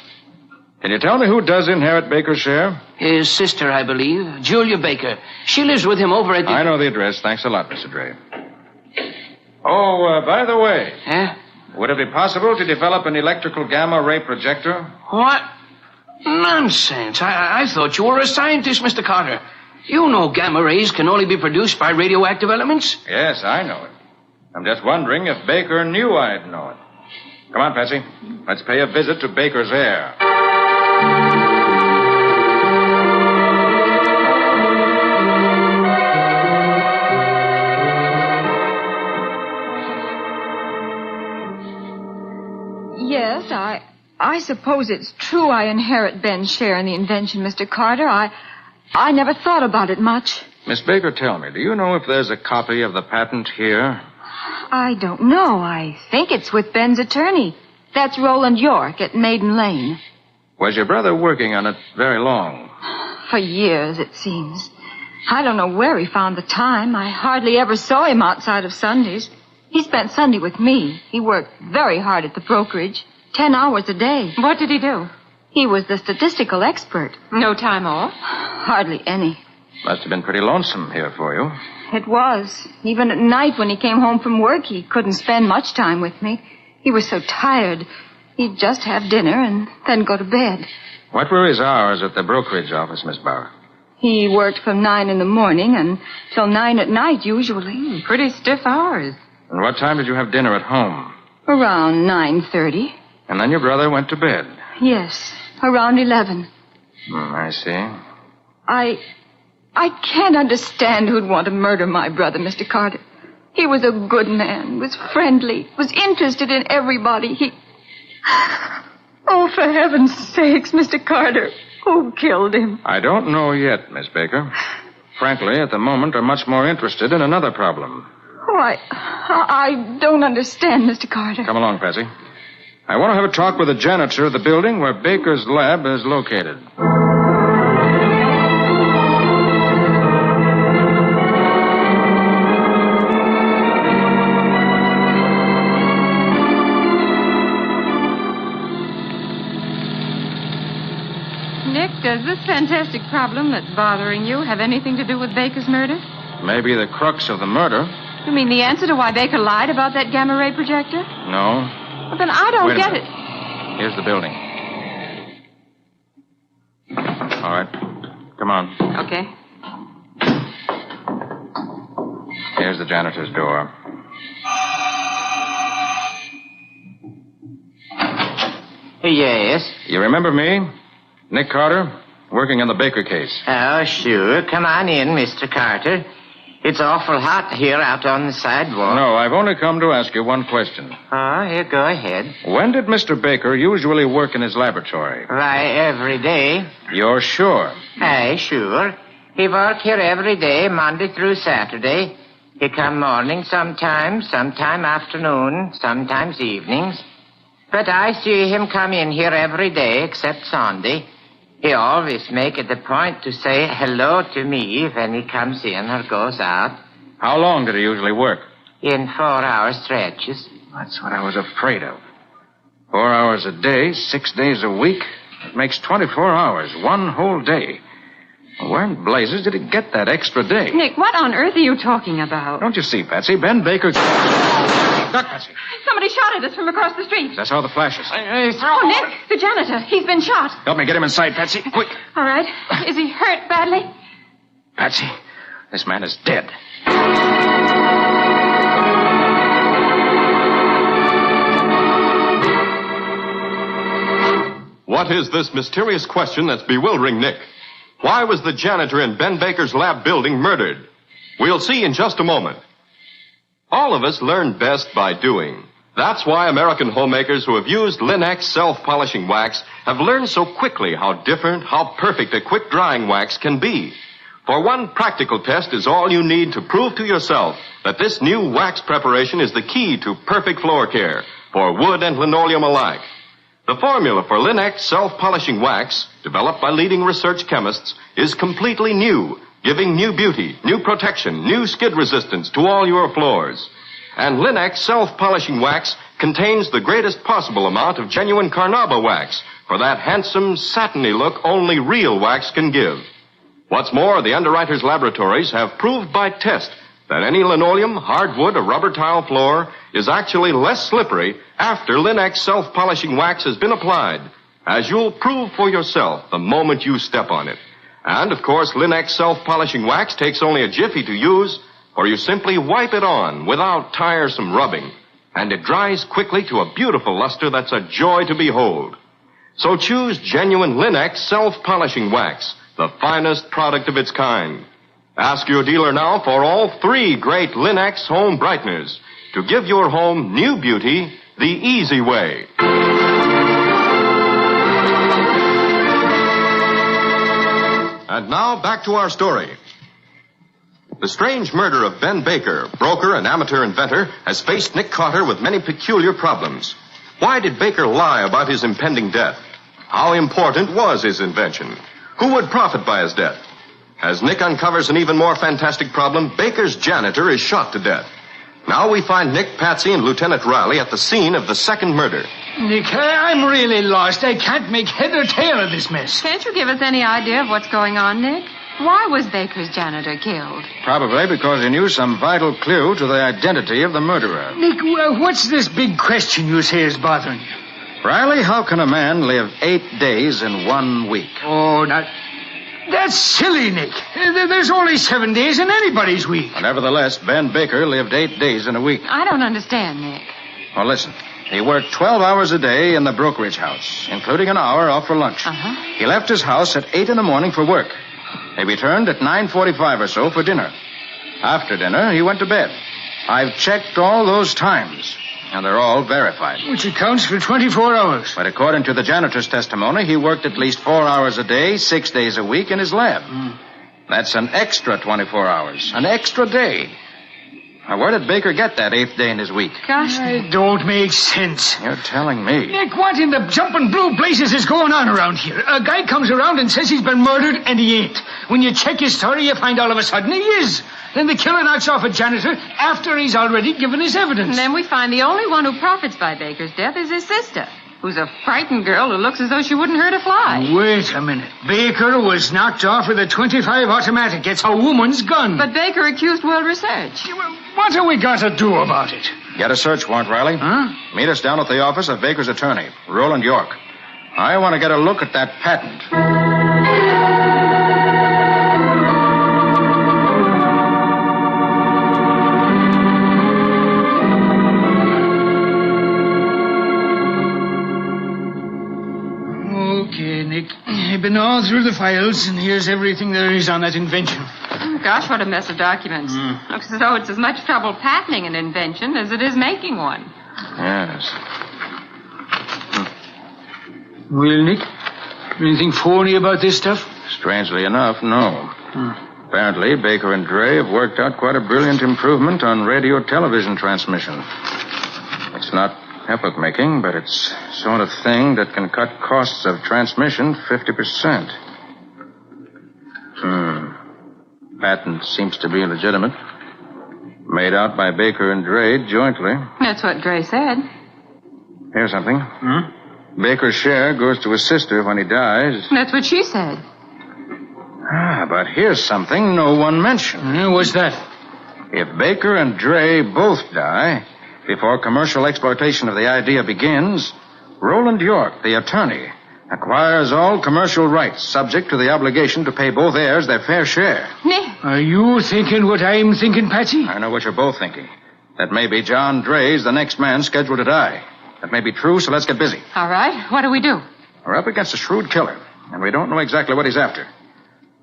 Can you tell me who does inherit Baker's share? His sister, I believe, Julia Baker. She lives with him over at the... I know the address. Thanks a lot, Mr. Dray. Oh, by the way... Huh? Would it be possible to develop an electrical gamma ray projector? What? Nonsense. I thought you were a scientist, Mr. Carter. You know gamma rays can only be produced by radioactive elements. Yes, I know it. I'm just wondering if Baker knew I'd know it. Come on, Patsy. Let's pay a visit to Baker's heir. Yes, I suppose it's true I inherit Ben's share in the invention, Mr. Carter. I never thought about it much. Miss Baker, tell me, do you know if there's a copy of the patent here? I don't know. I think it's with Ben's attorney. That's Roland York at Maiden Lane. Was your brother working on it very long? For years, it seems. I don't know where he found the time. I hardly ever saw him outside of Sundays. He spent Sunday with me. He worked very hard at the brokerage, 10 hours a day. What did he do? He was the statistical expert. No time off? Hardly any. Must have been pretty lonesome here for you. It was. Even at night when he came home from work, he couldn't spend much time with me. He was so tired. He'd just have dinner and then go to bed. What were his hours at the brokerage office, Miss Bauer? He worked from 9 in the morning until 9 at night, usually. Pretty stiff hours. And what time did you have dinner at home? Around 9:30. And then your brother went to bed? Yes, around 11. I see. I can't understand who'd want to murder my brother, Mr. Carter. He was a good man, was friendly, was interested in everybody. Oh, for heaven's sakes, Mr. Carter, who killed him? I don't know yet, Miss Baker. Frankly, at the moment, I'm much more interested in another problem. Oh, I don't understand, Mr. Carter. Come along, Patsy. I want to have a talk with the janitor of the building where Baker's lab is located. Nick, does this fantastic problem that's bothering you have anything to do with Baker's murder? Maybe the crux of the murder. You mean the answer to why Baker lied about that gamma ray projector? No. Well, then I don't Wait a get minute. it. Here's the building. All right. Come on. Okay. Here's the janitor's door. Yes? You remember me? Nick Carter, working on the Baker case. Oh, sure. Come on in, Mr. Carter. It's awful hot here out on the sidewalk. No, I've only come to ask you one question. Oh, here, go ahead. When did Mr. Baker usually work in his laboratory? Why, every day. You're sure? Aye, sure. He work here every day, Monday through Saturday. He come morning sometimes, sometime afternoon, sometimes evenings. But I see him come in here every day except Sunday. He always make it a point to say hello to me when he comes in or goes out. How long did he usually work? In 4-hour stretches. That's what I was afraid of. 4 hours a day, 6 days a week. It makes 24 hours, one whole day. Where in blazes did he get that extra day? Nick, what on earth are you talking about? Don't you see, Patsy? Ben Baker... Duck, Patsy. Somebody shot at us from across the street. I saw the flashes. Oh, Nick, the janitor. He's been shot. Help me get him inside, Patsy. Quick. All right. Is he hurt badly? Patsy, this man is dead. What is this mysterious question that's bewildering Nick? Why was the janitor in Ben Baker's lab building murdered? We'll see in just a moment. All of us learn best by doing. That's why American homemakers who have used Linex self-polishing wax have learned so quickly how different, how perfect a quick-drying wax can be. For one practical test is all you need to prove to yourself that this new wax preparation is the key to perfect floor care for wood and linoleum alike. The formula for Linex self-polishing wax, developed by leading research chemists, is completely new, giving new beauty, new protection, new skid resistance to all your floors. And Linex self-polishing wax contains the greatest possible amount of genuine carnauba wax for that handsome, satiny look only real wax can give. What's more, the underwriters' laboratories have proved by test that any linoleum, hardwood, or rubber tile floor is actually less slippery after Linex self-polishing wax has been applied, as you'll prove for yourself the moment you step on it. And, of course, Linex self-polishing wax takes only a jiffy to use, or you simply wipe it on without tiresome rubbing, and it dries quickly to a beautiful luster that's a joy to behold. So choose genuine Linex self-polishing wax, the finest product of its kind. Ask your dealer now for all 3 great Linex home brighteners to give your home new beauty the easy way. And now back to our story. The strange murder of Ben Baker, broker and amateur inventor, has faced Nick Carter with many peculiar problems. Why did Baker lie about his impending death? How important was his invention? Who would profit by his death? As Nick uncovers an even more fantastic problem, Baker's janitor is shot to death. Now we find Nick, Patsy, and Lieutenant Riley at the scene of the second murder. Nick, I'm really lost. I can't make head or tail of this mess. Can't you give us any idea of what's going on, Nick? Why was Baker's janitor killed? Probably because he knew some vital clue to the identity of the murderer. Nick, what's this big question you say is bothering you? Riley, how can a man live 8 days in 1 week? Oh, that's silly, Nick. There's only 7 days in anybody's week. Well, nevertheless, Ben Baker lived 8 days in a week. I don't understand, Nick. Well, listen. He worked 12 hours a day in the brokerage house, including an hour off for lunch. He left his house at 8 in the morning for work. He returned at 9:45 or so for dinner. After dinner, he went to bed. I've checked all those times, and they're all verified. Which accounts for 24 hours. But according to the janitor's testimony, he worked at least 4 hours a day, 6 days a week in his lab. That's an extra 24 hours, an extra day. Now, where did Baker get that 8th day in his week? Gosh, it don't make sense. You're telling me. Nick, what in the jumping blue blazes is going on around here? A guy comes around and says he's been murdered, and he ain't. When you check his story, you find all of a sudden he is. Then the killer knocks off a janitor after he's already given his evidence. And then we find the only one who profits by Baker's death is his sister, who's a frightened girl who looks as though she wouldn't hurt a fly. Wait a minute. Baker was knocked off with a .25 automatic. It's a woman's gun. But Baker accused World Research. What have we got to do about it? Get a search warrant, Riley. Meet us down at the office of Baker's attorney, Roland York. I want to get a look at that patent. Okay, Nick. I've been all through the files, and here's everything there is on that invention. Oh, gosh, what a mess of documents. Looks as though it's as much trouble patenting an invention as it is making one. Yes. Well, Nick, anything phony about this stuff? Strangely enough, no. Apparently, Baker and Dre have worked out quite a brilliant improvement on radio-television transmission. It's not epoch-making, but it's the sort of thing that can cut costs of transmission 50%. Patent seems to be legitimate. Made out by Baker and Dre jointly. That's what Dre said. Here's something. Baker's share goes to his sister when he dies. That's what she said. But here's something no one mentioned. What's that? If Baker and Dre both die before commercial exploitation of the idea begins, Roland York, the attorney, acquires all commercial rights subject to the obligation to pay both heirs their fair share. Are you thinking what I'm thinking, Patsy? I know what you're both thinking. That maybe John Dre's the next man scheduled to die. That may be true, so let's get busy. All right. What do we do? We're up against a shrewd killer, and we don't know exactly what he's after.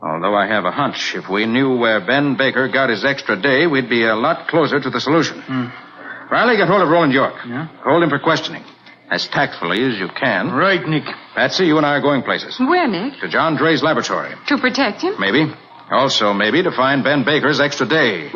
Although I have a hunch, if we knew where Ben Baker got his extra day, we'd be a lot closer to the solution. Riley, get hold of Roland York. Yeah? Hold him for questioning, as tactfully as you can. Right, Nick. Patsy, you and I are going places. Where, Nick? To John Dre's laboratory. To protect him? Maybe. Also, maybe to find Ben Baker's extra day.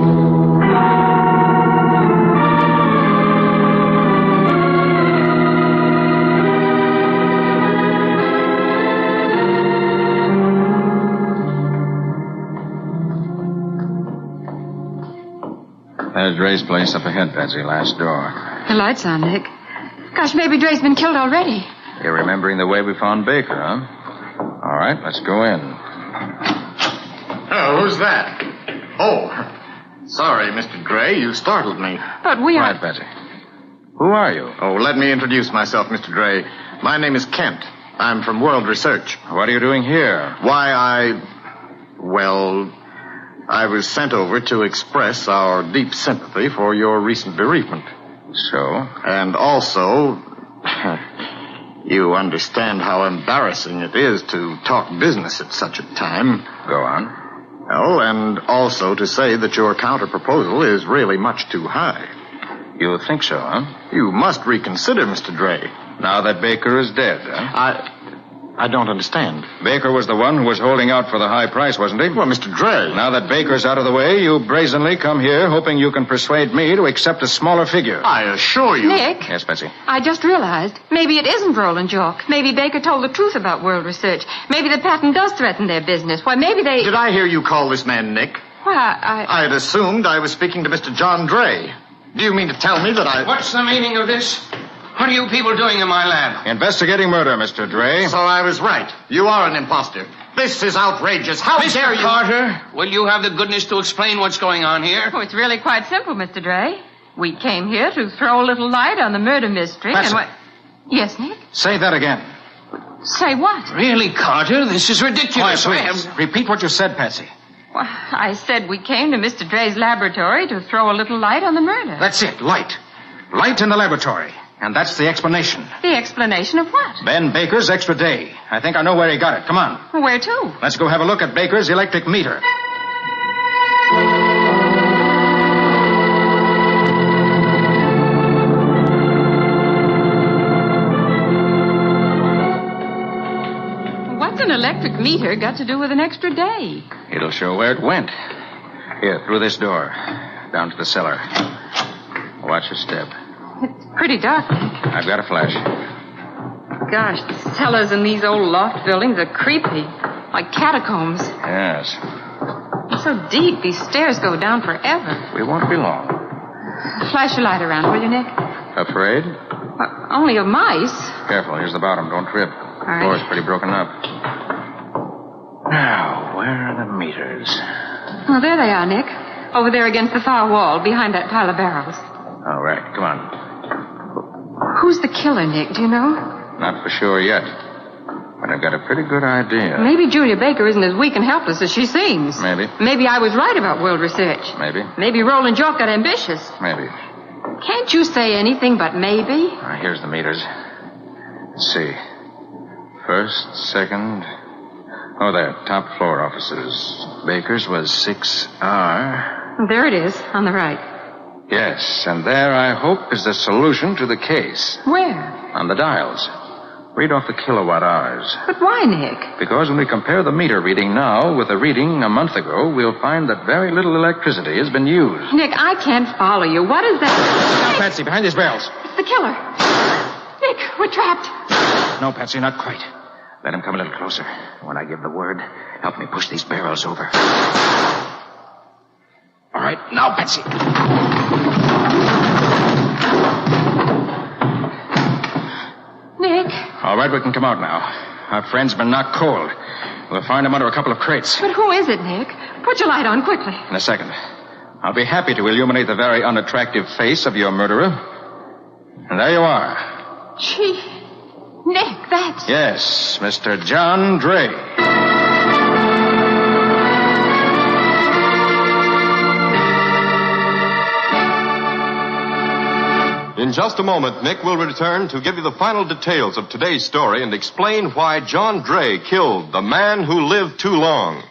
There's Dre's place up ahead, Patsy. Last door. The light's on, Nick. Gosh, maybe Dre's been killed already. You're remembering the way we found Baker, huh? All right, let's go in. Oh, who's that? Oh, sorry, Mr. Dre. You startled me. But we are... Right, Patsy. Who are you? Oh, let me introduce myself, Mr. Dre. My name is Kent. I'm from World Research. What are you doing here? Why, I was sent over to express our deep sympathy for your recent bereavement. So? And also, you understand how embarrassing it is to talk business at such a time. Go on. Oh, and also to say that your counter-proposal is really much too high. You think so, huh? You must reconsider, Mr. Dre. Now that Baker is dead, huh? I don't understand. Baker was the one who was holding out for the high price, wasn't he? Well, Mr. Dre. Now that Baker's out of the way, you brazenly come here hoping you can persuade me to accept a smaller figure. I assure you. Nick? Yes, Patsy? I just realized maybe it isn't Roland York. Maybe Baker told the truth about World Research. Maybe the patent does threaten their business. Why, maybe they... Did I hear you call this man Nick? Well, I had assumed I was speaking to Mr. John Dre. Do you mean to tell me that I... What's the meaning of this? What are you people doing in my lab? Investigating murder, Mr. Dre. So I was right. You are an imposter. This is outrageous. How dare you... Mr. Carter, will you have the goodness to explain what's going on here? Oh, it's really quite simple, Mr. Dre. We came here to throw a little light on the murder mystery. Patsy. And what... Yes, Nick? Say that again. Say what? Really, Carter? This is ridiculous. Quiet, please. Repeat what you said, Patsy. Well, I said we came to Mr. Dre's laboratory to throw a little light on the murder. That's it, light. Light in the laboratory. And that's the explanation. The explanation of what? Ben Baker's extra day. I think I know where he got it. Come on. Where to? Let's go have a look at Baker's electric meter. What's an electric meter got to do with an extra day? It'll show where it went. Here, through this door. Down to the cellar. Watch your step. It's pretty dark, Nick. I've got a flash. Gosh, the cellars in these old loft buildings are creepy. Like catacombs. Yes. It's so deep, these stairs go down forever. We won't be long. Flash your light around, will you, Nick? Afraid? Only of mice. Careful, here's the bottom. Don't trip. All right. The floor's pretty broken up. Now, where are the meters? Oh, there they are, Nick. Over there against the far wall, behind that pile of barrels. All right, come on. Who's the killer, Nick? Do you know? Not for sure yet. But I've got a pretty good idea. Maybe Julia Baker isn't as weak and helpless as she seems. Maybe. Maybe I was right about World Research. Maybe. Maybe Roland Jock got ambitious. Maybe. Can't you say anything but maybe? Here's the meters. Let's see. First, second. Oh, there. Top floor offices. Baker's was 6R. There it is, on the right. Yes, and there, I hope, is the solution to the case. Where? On the dials. Read off the kilowatt hours. But why, Nick? Because when we compare the meter reading now with the reading a month ago, we'll find that very little electricity has been used. Nick, I can't follow you. What is that? Now, Patsy, behind these barrels. It's the killer. Nick, we're trapped. No, Patsy, not quite. Let him come a little closer. When I give the word, help me push these barrels over. All right, now, Patsy. Nick. All right, we can come out now. Our friend's been knocked cold. We'll find him under a couple of crates. But who is it, Nick? Put your light on quickly. In a second. I'll be happy to illuminate the very unattractive face of your murderer. And there you are. Gee, Nick, that's... Yes, Mr. John Dre. In just a moment, Nick will return to give you the final details of today's story and explain why John Dre killed the man who lived too long.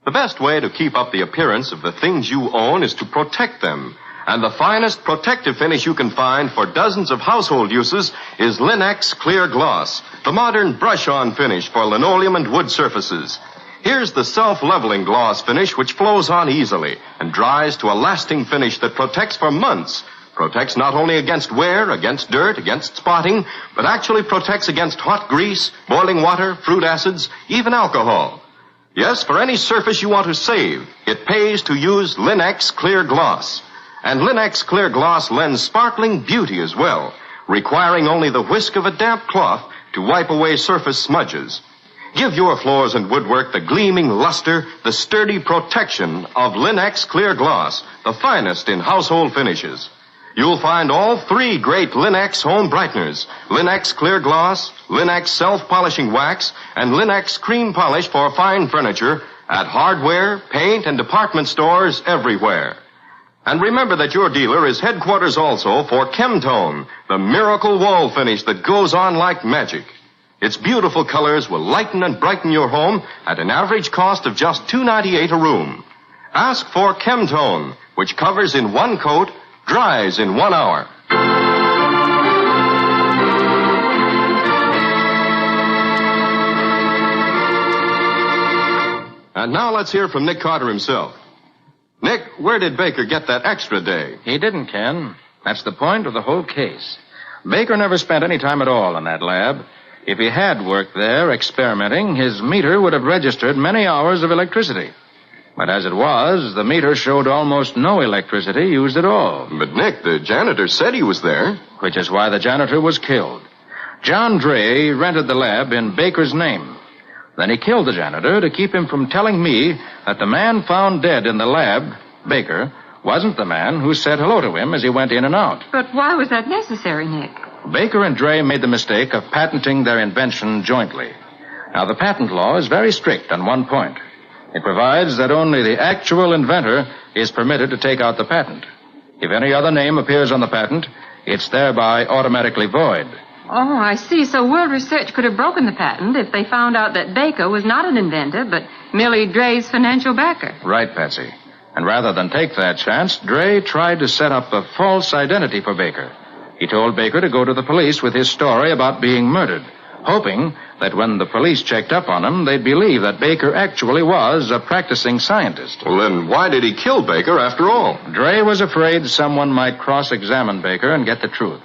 The best way to keep up the appearance of the things you own is to protect them. And the finest protective finish you can find for dozens of household uses is Linex Clear Gloss, the modern brush-on finish for linoleum and wood surfaces. Here's the self-leveling gloss finish which flows on easily and dries to a lasting finish that protects for months. Protects not only against wear, against dirt, against spotting, but actually protects against hot grease, boiling water, fruit acids, even alcohol. Yes, for any surface you want to save, it pays to use Linex Clear Gloss. And Linex Clear Gloss lends sparkling beauty as well, requiring only the whisk of a damp cloth to wipe away surface smudges. Give your floors and woodwork the gleaming luster, the sturdy protection of Linex Clear Gloss, the finest in household finishes. You'll find all three great Linex home brighteners, Linex Clear Gloss, Linex Self-Polishing Wax, and Linex Cream Polish for fine furniture at hardware, paint, and department stores everywhere. And remember that your dealer is headquarters also for Chemtone, the miracle wall finish that goes on like magic. Its beautiful colors will lighten and brighten your home at an average cost of just $2.98 a room. Ask for Chemtone, which covers in one coat, dries in 1 hour. And now let's hear from Nick Carter himself. Nick, where did Baker get that extra day? He didn't, Ken. That's the point of the whole case. Baker never spent any time at all in that lab. If he had worked there experimenting, his meter would have registered many hours of electricity. But as it was, the meter showed almost no electricity used at all. But, Nick, the janitor said he was there. Which is why the janitor was killed. John Dre rented the lab in Baker's name. Then he killed the janitor to keep him from telling me that the man found dead in the lab, Baker, wasn't the man who said hello to him as he went in and out. But why was that necessary, Nick? Baker and Dre made the mistake of patenting their invention jointly. Now, the patent law is very strict on one point. It provides that only the actual inventor is permitted to take out the patent. If any other name appears on the patent, it's thereby automatically void. Oh, I see. So World Research could have broken the patent if they found out that Baker was not an inventor, but merely Dre's financial backer. Right, Patsy. And rather than take that chance, Dre tried to set up a false identity for Baker. He told Baker to go to the police with his story about being murdered, hoping that when the police checked up on him, they'd believe that Baker actually was a practicing scientist. Well, then why did he kill Baker after all? Dre was afraid someone might cross-examine Baker and get the truth.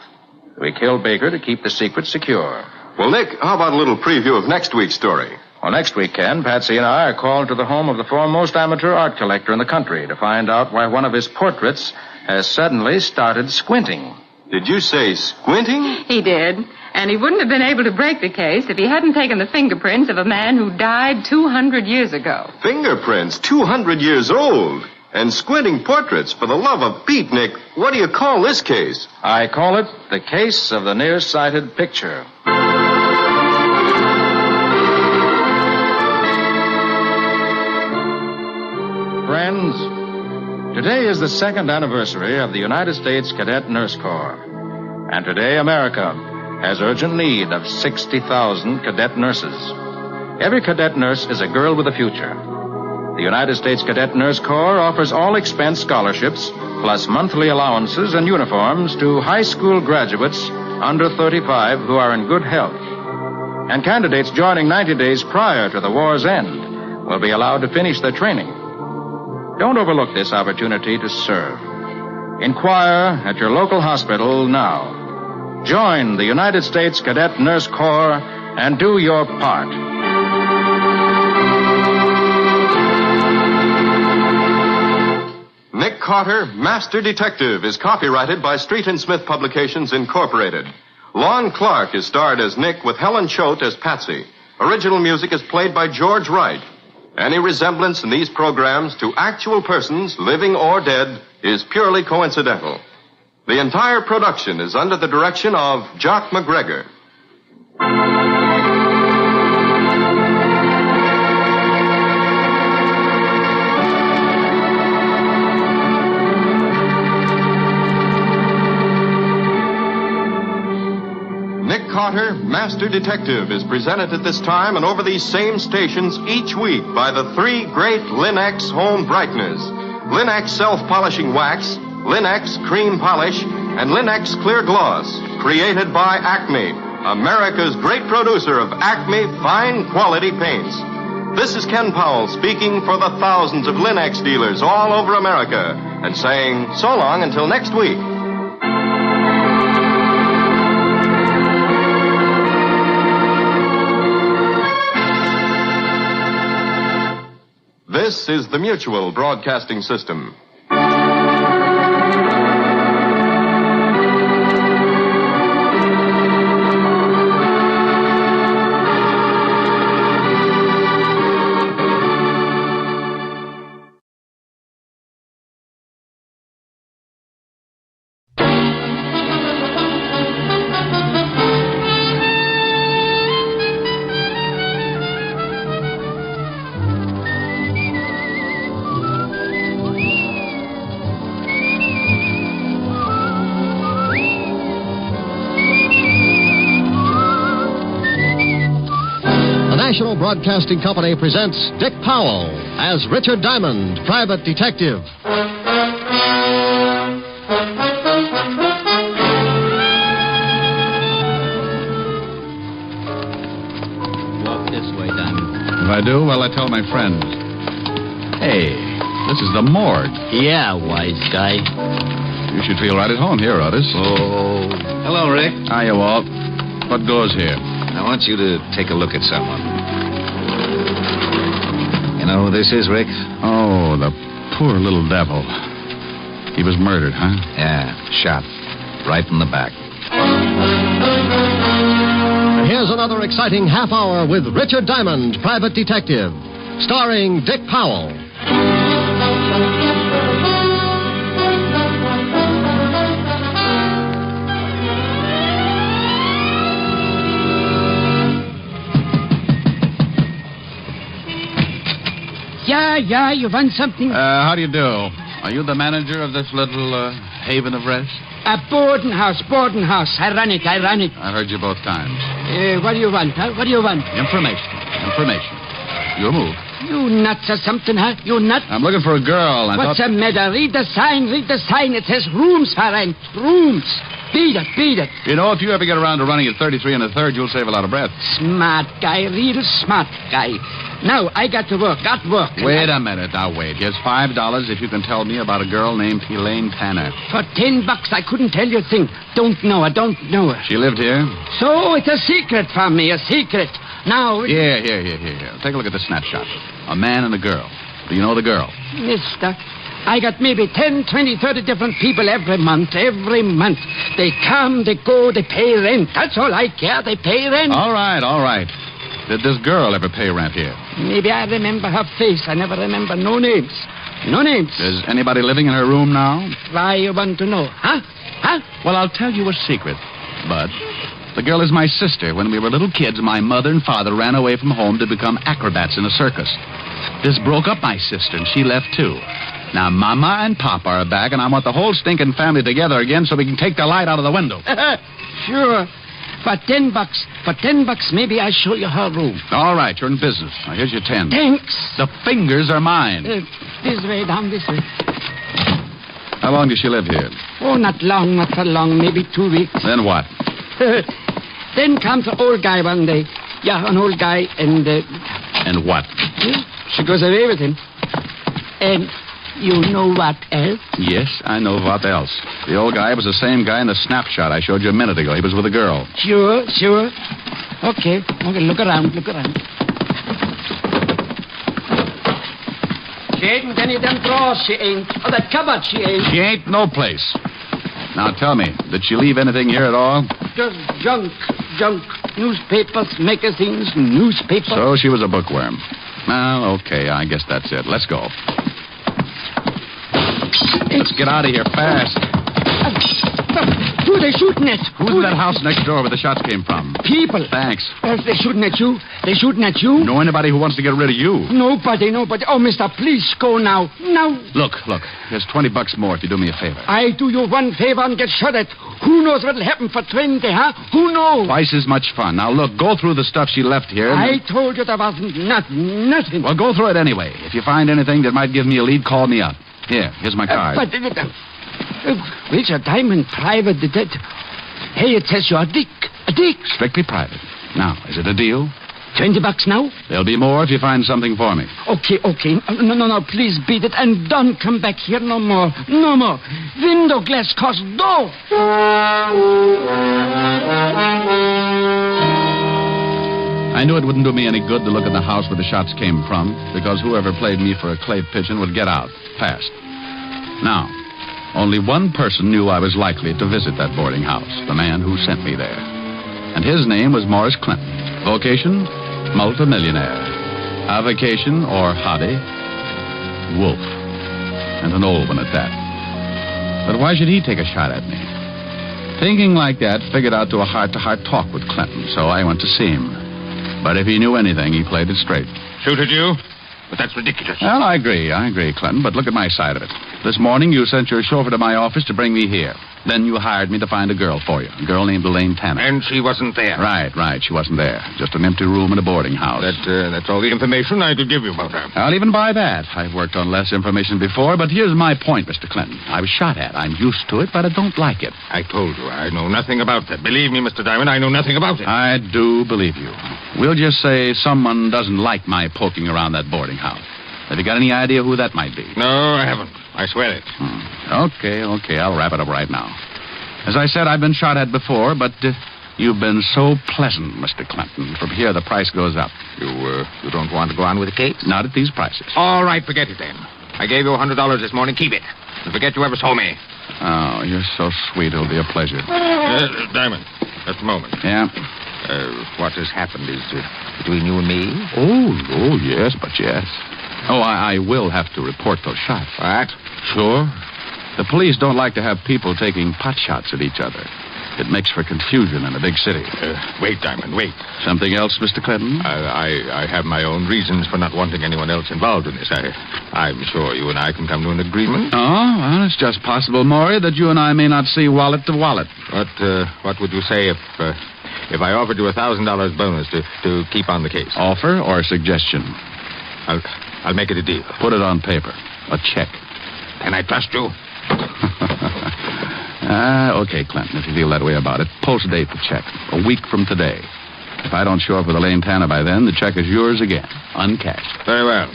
So he killed Baker to keep the secret secure. Well, Nick, how about a little preview of next week's story? Well, next week, Ken, Patsy and I are called to the home of the foremost amateur art collector in the country to find out why one of his portraits has suddenly started squinting. Did you say squinting? He did. And he wouldn't have been able to break the case if he hadn't taken the fingerprints of a man who died 200 years ago. Fingerprints? 200 years old? And squinting portraits? For the love of Pete, Nick, what do you call this case? I call it the case of the nearsighted picture. Friends, today is the second anniversary of the United States Cadet Nurse Corps. And today, America has urgent need of 60,000 cadet nurses. Every cadet nurse is a girl with a future. The United States Cadet Nurse Corps offers all-expense scholarships, plus monthly allowances and uniforms to high school graduates under 35 who are in good health. And candidates joining 90 days prior to the war's end will be allowed to finish their training. Don't overlook this opportunity to serve. Inquire at your local hospital now. Join the United States Cadet Nurse Corps and do your part. Nick Carter, Master Detective, is copyrighted by Street and Smith Publications, Incorporated. Lon Clark is starred as Nick with Helen Choate as Patsy. Original music is played by George Wright. Any resemblance in these programs to actual persons, living or dead, is purely coincidental. The entire production is under the direction of Jock McGregor. Nick Carter, Master Detective, is presented at this time and over these same stations each week by the three great Linex home brighteners. Linex self-polishing wax, Linex cream polish, and Linex clear gloss, created by Acme, America's great producer of Acme fine quality paints. This is Ken Powell speaking for the thousands of Linex dealers all over America and saying so long until next week. This is the Mutual Broadcasting System. National Broadcasting Company presents Dick Powell as Richard Diamond, private detective. Walk this way, Diamond. If I do, well, I tell my friends. Hey, this is the morgue. Yeah, wise guy. You should feel right at home here, Otis. Oh. Hello, Rick. Hiya, Walt. What goes here? I want you to take a look at someone. You know who this is, Rick? Oh, the poor little devil. He was murdered, huh? Yeah, shot. Right in the back. Here's another exciting half hour with Richard Diamond, private detective, starring Dick Powell. Yeah, you want something? How do you do? Are you the manager of this little haven of rest? A boarding house. I run it. I heard you both times. What do you want, huh? What do you want? Information. Your move. You nuts or something, huh? You nut? I'm looking for a girl. What's the matter? Read the sign. It says rooms for rent. Rooms. Beat it. You know, if you ever get around to running at 33 1/3, you'll save a lot of breath. Smart guy. Real smart guy. Now, I got to work. Wait a minute. Now, wait. Here's $5 if you can tell me about a girl named Elaine Tanner. For $10, I couldn't tell you a thing. Don't know her. She lived here? So it's a secret from me, a secret. Now... Here. Take a look at the snapshot. A man and a girl. Do you know the girl? Mister, I got maybe 10, 20, 30 different people every month. They come, they go, they pay rent. That's all I care. They pay rent. All right. Did this girl ever pay rent here? Maybe I remember her face. I never remember no names. Is anybody living in her room now? Why you want to know? Huh? Well, I'll tell you a secret, Bud. The girl is my sister. When we were little kids, my mother and father ran away from home to become acrobats in a circus. This broke up my sister, and she left, too. Now, Mama and Papa are back, and I want the whole stinking family together again so we can take the light out of the window. Sure. For $10, maybe I'll show you her room. All right, you're in business. Now, here's your 10. Thanks. The fingers are mine. This way, down this way. How long does she live here? Oh, not for long, maybe 2 weeks. Then what? Then comes an old guy one day. Yeah, an old guy, and... And what? She goes away with him. And you know what else? Yes, I know what else. The old guy was the same guy in the snapshot I showed you a minute ago. He was with a girl. Sure. Okay, look around. She ain't in any of them drawers, she ain't. Oh, that cupboard, she ain't. She ain't no place. Now, tell me, did she leave anything here at all? Just junk. Newspapers, magazines, newspapers. So she was a bookworm. Well, okay, I guess that's it. Let's go. Let's get out of here fast. Who are they shooting at? Who's in that house next door where the shots came from? People. Thanks. They're shooting at you. Know anybody who wants to get rid of you? Nobody. Oh, mister, please go now. Look. Here's $20 more if you do me a favor. I do you one favor and get shot at. Who knows what'll happen for 20, huh? Who knows? Twice as much fun. Now, look, go through the stuff she left here. I told you there wasn't nothing. Well, go through it anyway. If you find anything that might give me a lead, call me up. Here's my card. Richard Diamond, private detective. Hey, it says you're a dick. Strictly private. Now, is it a deal? $20 now? There'll be more if you find something for me. Okay. No, please beat it and don't come back here no more. Window glass costs dough. I knew it wouldn't do me any good to look at the house where the shots came from, because whoever played me for a clay pigeon would get out fast. Now, only one person knew I was likely to visit that boarding house, the man who sent me there. And his name was Morris Clinton. Vocation, multimillionaire. Avocation, or hobby, wolf. And an old one at that. But why should he take a shot at me? Thinking like that, figured out to a heart-to-heart talk with Clinton, so I went to see him. But if he knew anything, he played it straight. Shoot at you? But that's ridiculous. Well, I agree, Clinton, but look at my side of it. This morning, you sent your chauffeur to my office to bring me here. Then you hired me to find a girl for you, a girl named Elaine Tanner. And she wasn't there. Right, she wasn't there. Just an empty room in a boarding house. That's all the information I could give you about her. I'll even buy that. I've worked on less information before, but here's my point, Mr. Clinton. I was shot at. I'm used to it, but I don't like it. I told you, I know nothing about that. Believe me, Mr. Diamond, I know nothing about it. I do believe you. We'll just say someone doesn't like my poking around that boarding house. Have you got any idea who that might be? No, I haven't. I swear it. Okay. I'll wrap it up right now. As I said, I've been shot at before, but you've been so pleasant, Mr. Clinton. From here, the price goes up. You don't want to go on with the case? Not at these prices. All right, forget it then. I gave you $100 this morning. Keep it. And forget you ever saw me. Oh, you're so sweet. It'll be a pleasure. Diamond, just a moment. Yeah? What has happened is between you and me? Oh, yes. Oh, I will have to report those shots. What? Sure. The police don't like to have people taking pot shots at each other. It makes for confusion in a big city. Wait, Diamond, wait. Something else, Mr. Clinton? I have my own reasons for not wanting anyone else involved in this. I'm sure you and I can come to an agreement. Oh, well, it's just possible, Maury, that you and I may not see wallet to wallet. What would you say if I offered you $1,000 bonus to keep on the case? Offer or suggestion? I'll make it a deal. Put it on paper. A check. Can I trust you? Okay, Clinton, if you feel that way about it. Post date the check. A week from today. If I don't show up with Elaine Tanner by then, the check is yours again. Uncashed. Very well.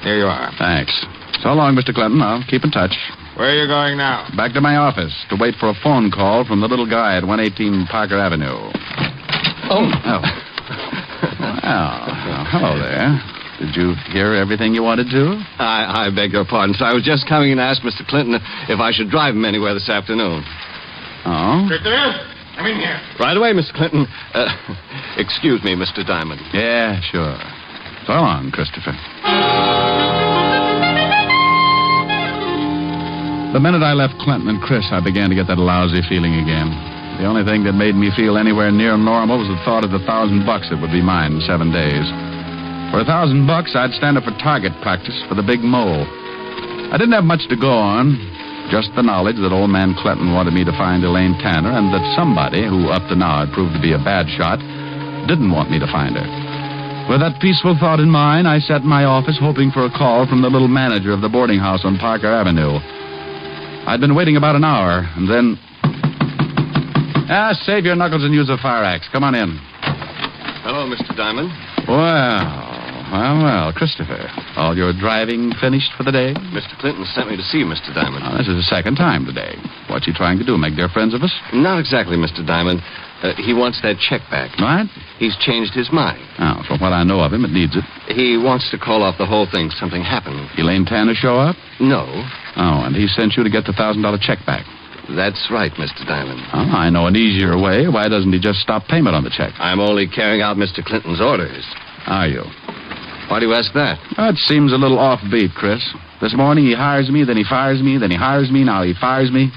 Here you are. Thanks. So long, Mr. Clinton. I'll keep in touch. Where are you going now? Back to my office to wait for a phone call from the little guy at 118 Parker Avenue. Oh. Well, hello there. Did you hear everything you wanted to? I beg your pardon, sir. I was just coming in to ask Mr. Clinton if I should drive him anywhere this afternoon. Oh? Christopher, come in here. Right away, Mr. Clinton. Excuse me, Mr. Diamond. Yeah, sure. So long, Christopher. The minute I left Clinton and Chris, I began to get that lousy feeling again. The only thing that made me feel anywhere near normal was the thought of the $1,000 that would be mine in 7 days. For $1,000, I'd stand up for target practice for the big mole. I didn't have much to go on, just the knowledge that old man Clinton wanted me to find Elaine Tanner and that somebody, who up to now had proved to be a bad shot, didn't want me to find her. With that peaceful thought in mind, I sat in my office hoping for a call from the little manager of the boarding house on Parker Avenue. I'd been waiting about an hour, and then... save your knuckles and use a fire axe. Come on in. Hello, Mr. Diamond. Well, Christopher. All your driving finished for the day? Mr. Clinton sent me to see Mr. Diamond. This is the second time today. What's he trying to do, make dear friends of us? Not exactly, Mr. Diamond. He wants that check back. What? He's changed his mind. Oh, from what I know of him, it needs it. He wants to call off the whole thing. Something happened. Elaine Tanner show up? No. Oh, and he sent you to get the $1,000 check back. That's right, Mr. Diamond. Oh, I know an easier way. Why doesn't he just stop payment on the check? I'm only carrying out Mr. Clinton's orders. Are you? Why do you ask that? It seems a little offbeat, Chris. This morning he hires me, then he fires me, then he hires me, now he fires me.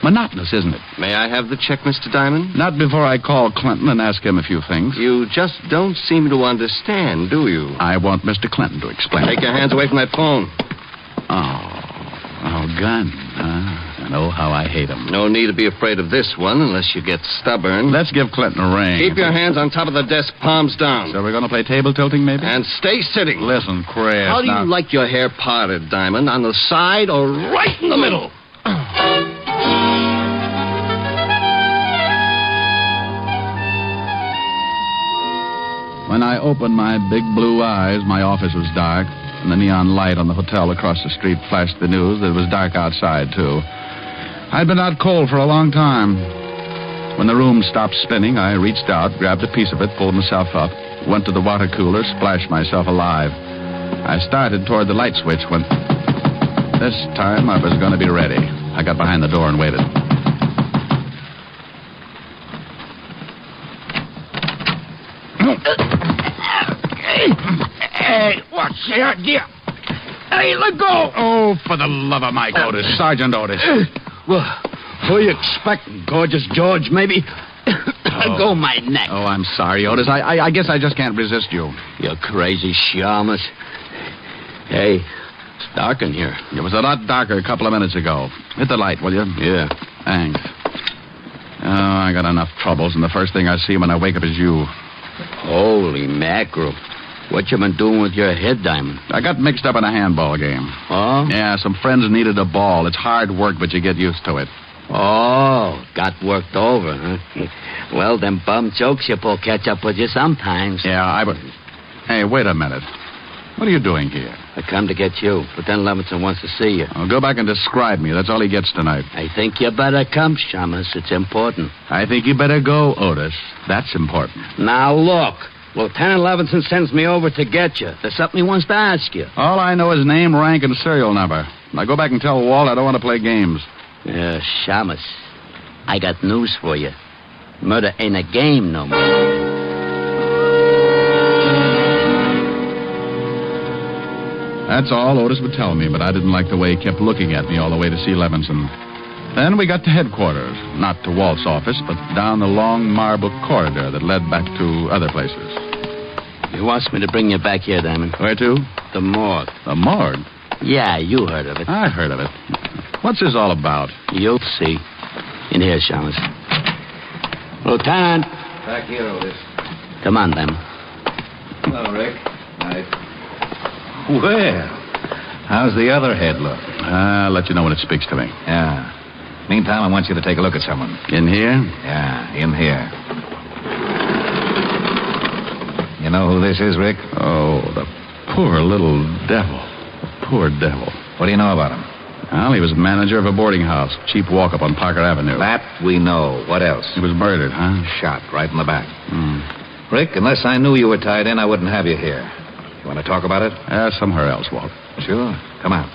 Monotonous, isn't it? May I have the check, Mr. Diamond? Not before I call Clinton and ask him a few things. You just don't seem to understand, do you? I want Mr. Clinton to explain. Take your hands away from that phone. Oh, gun. I know how I hate him. No need to be afraid of this one unless you get stubborn. Let's give Clinton a ring. Keep your hands on top of the desk, palms down. So we're going to play table tilting, maybe? And stay sitting. Listen, Chris. How do you like your hair parted, Diamond? On the side or right in the middle? When I opened my big blue eyes, my office was dark, and the neon light on the hotel across the street flashed the news that it was dark outside, too. I'd been out cold for a long time. When the room stopped spinning, I reached out, grabbed a piece of it, pulled myself up, went to the water cooler, splashed myself alive. I started toward the light switch when... This time I was going to be ready. I got behind the door and waited. Hey, what's the idea? Hey, let go! Oh, for the love of Mike Otis. Sergeant Otis. Well, who you expecting? Gorgeous George, maybe? Go my neck. Oh, I'm sorry, Otis. I guess I just can't resist you. You crazy shamus. Hey, it's dark in here. It was a lot darker a couple of minutes ago. Hit the light, will you? Yeah. Thanks. Oh, I got enough troubles, and the first thing I see when I wake up is you. Holy mackerel. What you been doing with your head, Diamond? I got mixed up in a handball game. Oh? Yeah, some friends needed a ball. It's hard work, but you get used to it. Oh, got worked over, huh? Well, them bum jokes you pull catch up with you sometimes. Yeah, Hey, wait a minute. What are you doing here? I come to get you. Lieutenant Levinson wants to see you. Oh, go back and describe me. That's all he gets tonight. I think you better come, Shamus. It's important. I think you better go, Otis. That's important. Now, look. Lieutenant Levinson sends me over to get you. There's something he wants to ask you. All I know is name, rank, and serial number. Now go back and tell Walt I don't want to play games. Shamus, I got news for you. Murder ain't a game no more. That's all Otis would tell me, but I didn't like the way he kept looking at me all the way to see Levinson. Then we got to headquarters, not to Walt's office, but down the long marble corridor that led back to other places. He wants me to bring you back here, Diamond. Where to? The morgue. The morgue? Yeah, you heard of it. I heard of it. What's this all about? You'll see. In here, Chalmers. Lieutenant. Back here, Otis. Come on, Diamond. Hello, Rick. Night. Well, how's the other head look? I'll let you know when it speaks to me. Yeah. Meantime, I want you to take a look at someone. In here? Yeah, in here. You know who this is, Rick? Oh, the poor little devil. Poor devil. What do you know about him? Well, he was manager of a boarding house. Cheap walk-up on Parker Avenue. That we know. What else? He was murdered, huh? Shot right in the back. Rick, unless I knew you were tied in, I wouldn't have you here. You want to talk about it? Somewhere else, Walt. Sure. Come on.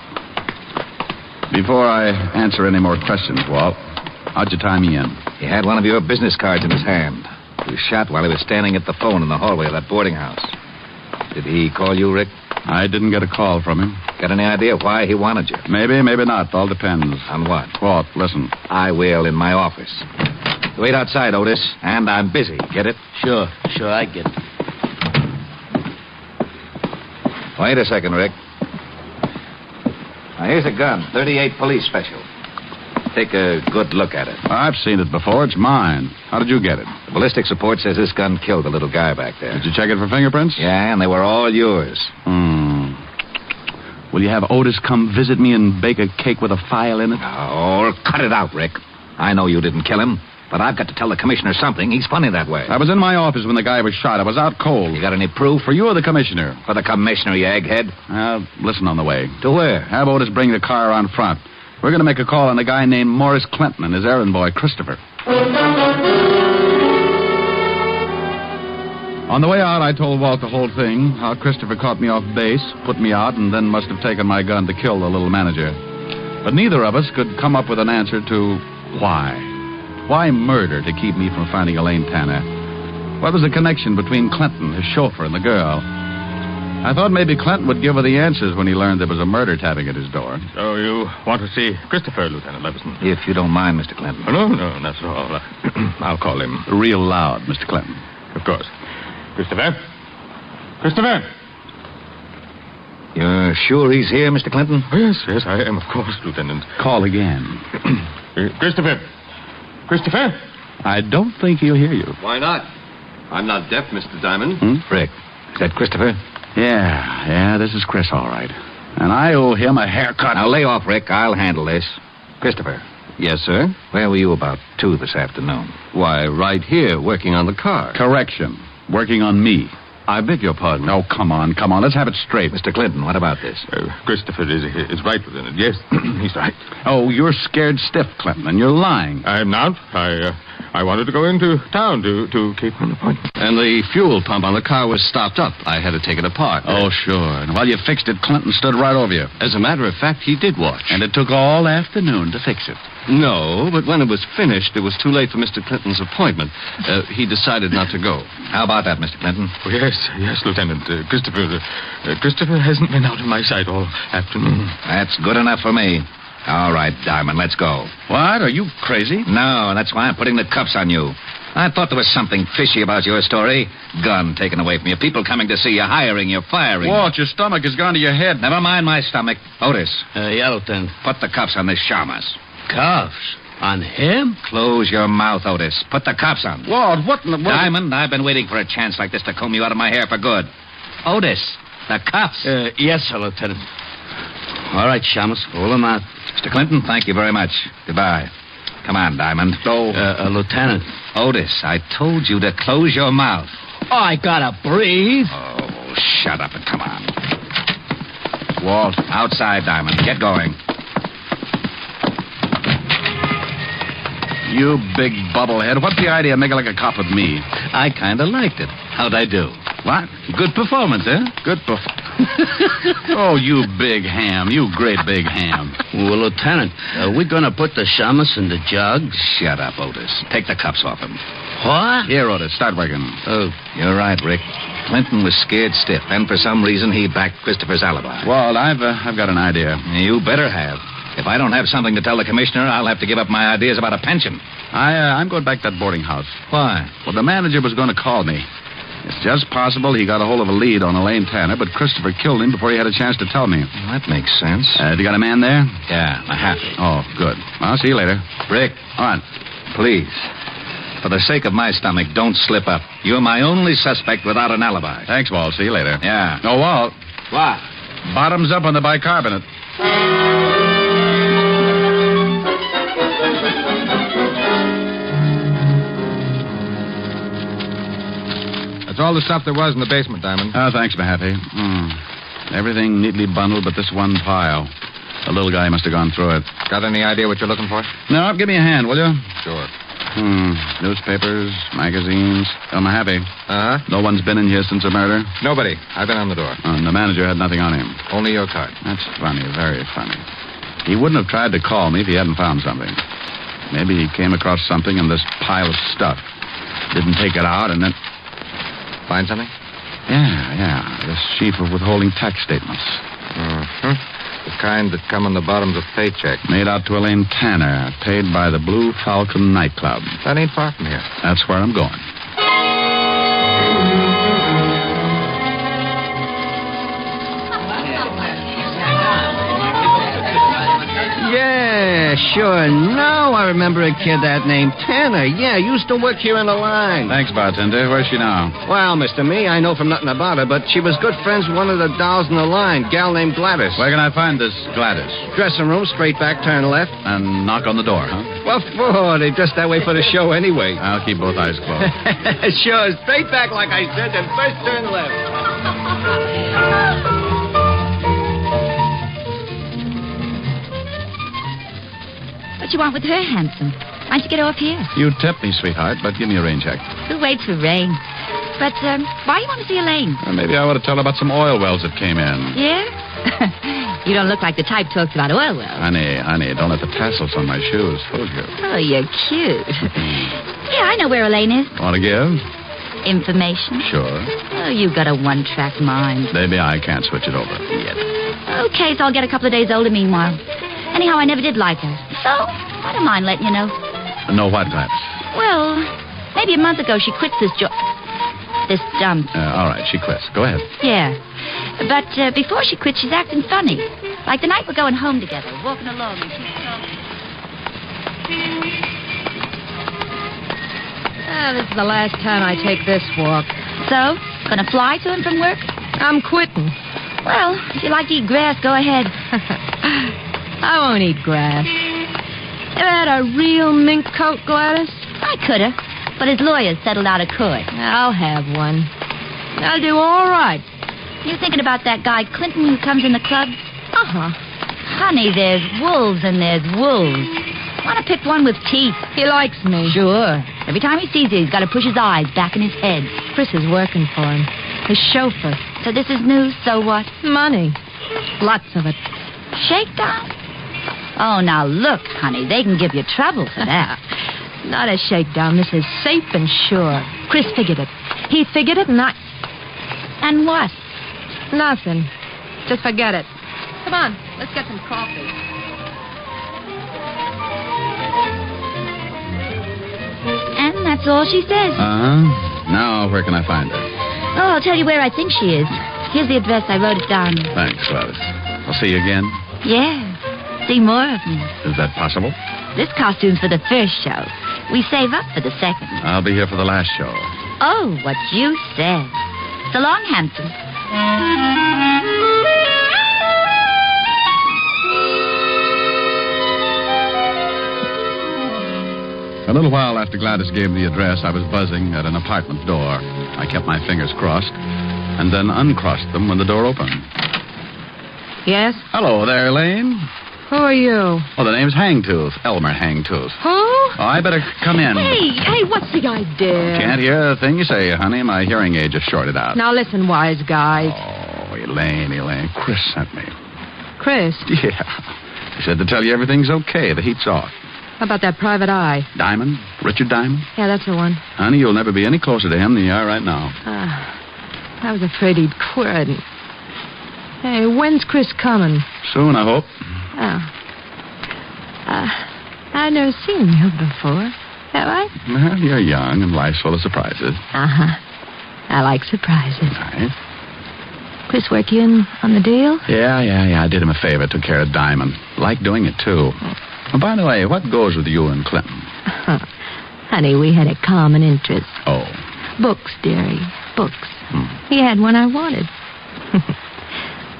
Before I answer any more questions, Walt, how'd you tie me in? He had one of your business cards in his hand. He was shot while he was standing at the phone in the hallway of that boarding house. Did he call you, Rick? I didn't get a call from him. Got any idea why he wanted you? Maybe, maybe not. All depends. On what? Walt, listen. I will in my office. Wait outside, Otis, and I'm busy. Get it? Sure, I get it. Wait a second, Rick. Now, here's a gun, 38 police special. Take a good look at it. I've seen it before. It's mine. How did you get it? The ballistics report says this gun killed the little guy back there. Did you check it for fingerprints? Yeah, and they were all yours. Will you have Otis come visit me and bake a cake with a file in it? Oh, cut it out, Rick. I know you didn't kill him, but I've got to tell the commissioner something. He's funny that way. I was in my office when the guy was shot. I was out cold. You got any proof? For you or the commissioner? For the commissioner, you egghead. Listen on the way. To where? Have Otis bring the car around front. We're going to make a call on a guy named Morris Clinton and his errand boy, Christopher. On the way out, I told Walt the whole thing, how Christopher caught me off base, put me out, and then must have taken my gun to kill the little manager. But neither of us could come up with an answer to why. Why murder to keep me from finding Elaine Tanner? What was the connection between Clinton, his chauffeur, and the girl? I thought maybe Clinton would give her the answers when he learned there was a murder tapping at his door. So you want to see Christopher, Lieutenant Leveson? If you don't mind, Mr. Clinton. No, not at all. I'll call him. Real loud, Mr. Clinton. Of course. Christopher? Christopher? You're sure he's here, Mr. Clinton? Oh, yes, I am, of course, Lieutenant. Call again. Christopher? Christopher? I don't think he'll hear you. Why not? I'm not deaf, Mr. Diamond. Rick, is that Christopher? Yeah, this is Chris, all right. And I owe him a haircut. Now, lay off, Rick. I'll handle this. Christopher. Yes, sir? Where were you about 2 this afternoon? Why, right here, working on the car. Correction. Working on me. I beg your pardon. Oh, come on. Let's have it straight. Mr. Clinton, what about this? Christopher is right, Lieutenant. Yes, he's right. Oh, you're scared stiff, Clinton, and you're lying. I'm not. I wanted to go into town to keep an appointment. And the fuel pump on the car was stopped up. I had to take it apart. Oh, sure. And while you fixed it, Clinton stood right over you. As a matter of fact, he did watch. And it took all afternoon to fix it. No, but when it was finished, it was too late for Mr. Clinton's appointment. He decided not to go. How about that, Mr. Clinton? Oh, yes, Lieutenant. Christopher hasn't been out of my sight all afternoon. That's good enough for me. All right, Diamond, let's go. What? Are you crazy? No, that's why I'm putting the cuffs on you. I thought there was something fishy about your story. Gun taken away from you. People coming to see you, hiring you, firing. Walt, your stomach has gone to your head. Never mind my stomach. Otis. Yeah, Lieutenant. Put the cuffs on this Shamus. Cuffs? On him? Close your mouth, Otis. Put the cuffs on. Walt, what in the world? Diamond, I've been waiting for a chance like this to comb you out of my hair for good. Otis, the cuffs. Yes, sir, Lieutenant. All right, Shamus, hold him out. Mr. Clinton, thank you very much. Goodbye. Come on, Diamond. Lieutenant. Otis, I told you to close your mouth. Oh, I gotta breathe. Oh, shut up and come on. Walt. Outside, Diamond. Get going. You big bubblehead. What's the idea of making like a cop with me? I kind of liked it. How'd I do? What? Good performance, eh? Good performance. Oh, you big ham. You great big ham. Well, Lieutenant, are we going to put the Shamus in the jug? Shut up, Otis. Take the cuffs off him. What? Here, Otis. Start working. Oh, you're right, Rick. Clinton was scared stiff, and for some reason he backed Christopher's alibi. Walt, I've got an idea. You better have. If I don't have something to tell the commissioner, I'll have to give up my ideas about a pension. I'm going back to that boarding house. Why? Well, the manager was going to call me. It's just possible he got a hold of a lead on Elaine Tanner, but Christopher killed him before he had a chance to tell me. Well, that makes sense. Have you got a man there? Yeah, a halfie. Oh, good. I'll see you later. Rick. All right. Please. For the sake of my stomach, don't slip up. You're my only suspect without an alibi. Thanks, Walt. See you later. Yeah. Oh, Walt. What? Bottoms up on the bicarbonate. That's all the stuff there was in the basement, Diamond. Oh, thanks, Mahaffey. Everything neatly bundled but this one pile. The little guy must have gone through it. Got any idea what you're looking for? No, give me a hand, will you? Sure. Newspapers, magazines. Oh, Mahaffey. Uh-huh. No one's been in here since the murder? Nobody. I've been on the door. And the manager had nothing on him? Only your card. That's funny, very funny. He wouldn't have tried to call me if he hadn't found something. Maybe he came across something in this pile of stuff. Didn't take it out and then... Find something? Yeah. This sheaf of withholding tax statements. Mm-hmm. The kind that come on the bottoms of paychecks. Made out to Elaine Tanner, paid by the Blue Falcon nightclub. That ain't far from here. That's where I'm going. Yeah, sure. Now I remember a kid that named Tanner. Yeah, used to work here on the line. Thanks, bartender. Where's she now? Well, Mr. Me, I know from nothing about her, but she was good friends with one of the dolls in the line, gal named Gladys. Where can I find this Gladys? Dressing room, straight back, turn left. And knock on the door, huh? What for? They dressed that way for the show anyway. I'll keep both eyes closed. Sure, straight back like I said, then first turn left. What you want with her, handsome? Why don't you get off here? You tip me, sweetheart, but give me a rain check. Who waits for rain? But, why do you want to see Elaine? Well, maybe I ought to tell her about some oil wells that came in. Yeah? You don't look like the type talks about oil wells. Honey, don't let the tassels on my shoes fool you. Oh, you're cute. Yeah, I know where Elaine is. Want to give? Information? Sure. Oh, you've got a one-track mind. Maybe I can't switch it over yet. Okay, so I'll get a couple of days older meanwhile. Anyhow, I never did like her. So, I don't mind letting you know. Know what, Gladys? Well, maybe a month ago she quit this job. This dump. All right, she quits. Go ahead. Yeah. But before she quit, she's acting funny. Like the night we're going home together, walking along and she's talking. This is the last time I take this walk. So, gonna fly to him from work? I'm quitting. Well, if you like to eat grass, go ahead. I won't eat grass. Ever had a real mink coat, Gladys? I coulda, but his lawyers settled out of court. I'll have one. I'll do all right. You thinking about that guy Clinton who comes in the club? Uh-huh. Honey, there's wolves and there's wolves. Want to pick one with teeth? He likes me. Sure. Every time he sees you, he's got to push his eyes back in his head. Chris is working for him. His chauffeur. So this is news, so what? Money. Lots of it. Shakedown? Oh, now look, honey, they can give you trouble for that. Not a shakedown. This is safe and sure. Chris figured it. He figured it, and I... And what? Nothing. Just forget it. Come on, let's get some coffee. And that's all she says. Now, where can I find her? Oh, I'll tell you where I think she is. Here's the address. I wrote it down. Thanks, Gladys. I'll see you again. Yeah. See more of me. Is that possible? This costume's for the first show. We save up for the second. I'll be here for the last show. Oh, what you said. So long, handsome. A little while after Gladys gave me the address, I was buzzing at an apartment door. I kept my fingers crossed and then uncrossed them when the door opened. Yes? Hello there, Elaine. Who are you? Oh, the name's Hangtooth. Elmer Hangtooth. Who? Oh, I better come in. Hey, what's the idea? Can't hear a thing you say, honey. My hearing aid just shorted out. Now listen, wise guy. Oh, Elaine. Chris sent me. Chris? Yeah. He said to tell you everything's okay. The heat's off. How about that private eye? Diamond? Richard Diamond? Yeah, that's the one. Honey, you'll never be any closer to him than you are right now. I was afraid he'd quit. Hey, when's Chris coming? Soon, I hope. Oh. I've never seen you before. Have I? Well, you're young and life's full of surprises. Uh-huh. I like surprises. Right. Chris work you in on the deal? Yeah. I did him a favor. Took care of Diamond. Like doing it, too. Oh, by the way, what goes with you and Clinton? Honey, we had a common interest. Oh. Books, dearie. Books. He had one I wanted.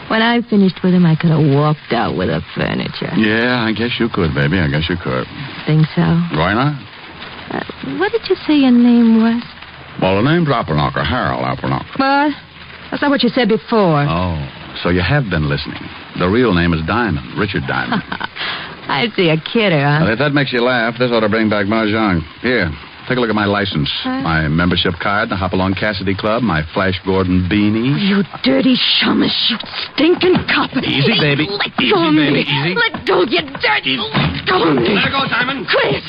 When I finished with him, I could have walked out with the furniture. Yeah, I guess you could, baby. I guess you could. Think so? Why not? What did you say your name was? Well, the name's Appelknocker, Harold Appelknocker. What? That's not what you said before. Oh, so you have been listening. The real name is Diamond, Richard Diamond. I see a kidder, huh? Well, if that makes you laugh, this ought to bring back Mahjong. Here, take a look at my license. My membership card, the Hopalong Cassidy Club, my Flash Gordon beanie. You dirty shummus, you stinking cop. Easy, baby. Let go of me. Easy. Let go, you dirty. Let go of me. Let her go, Diamond. Chris.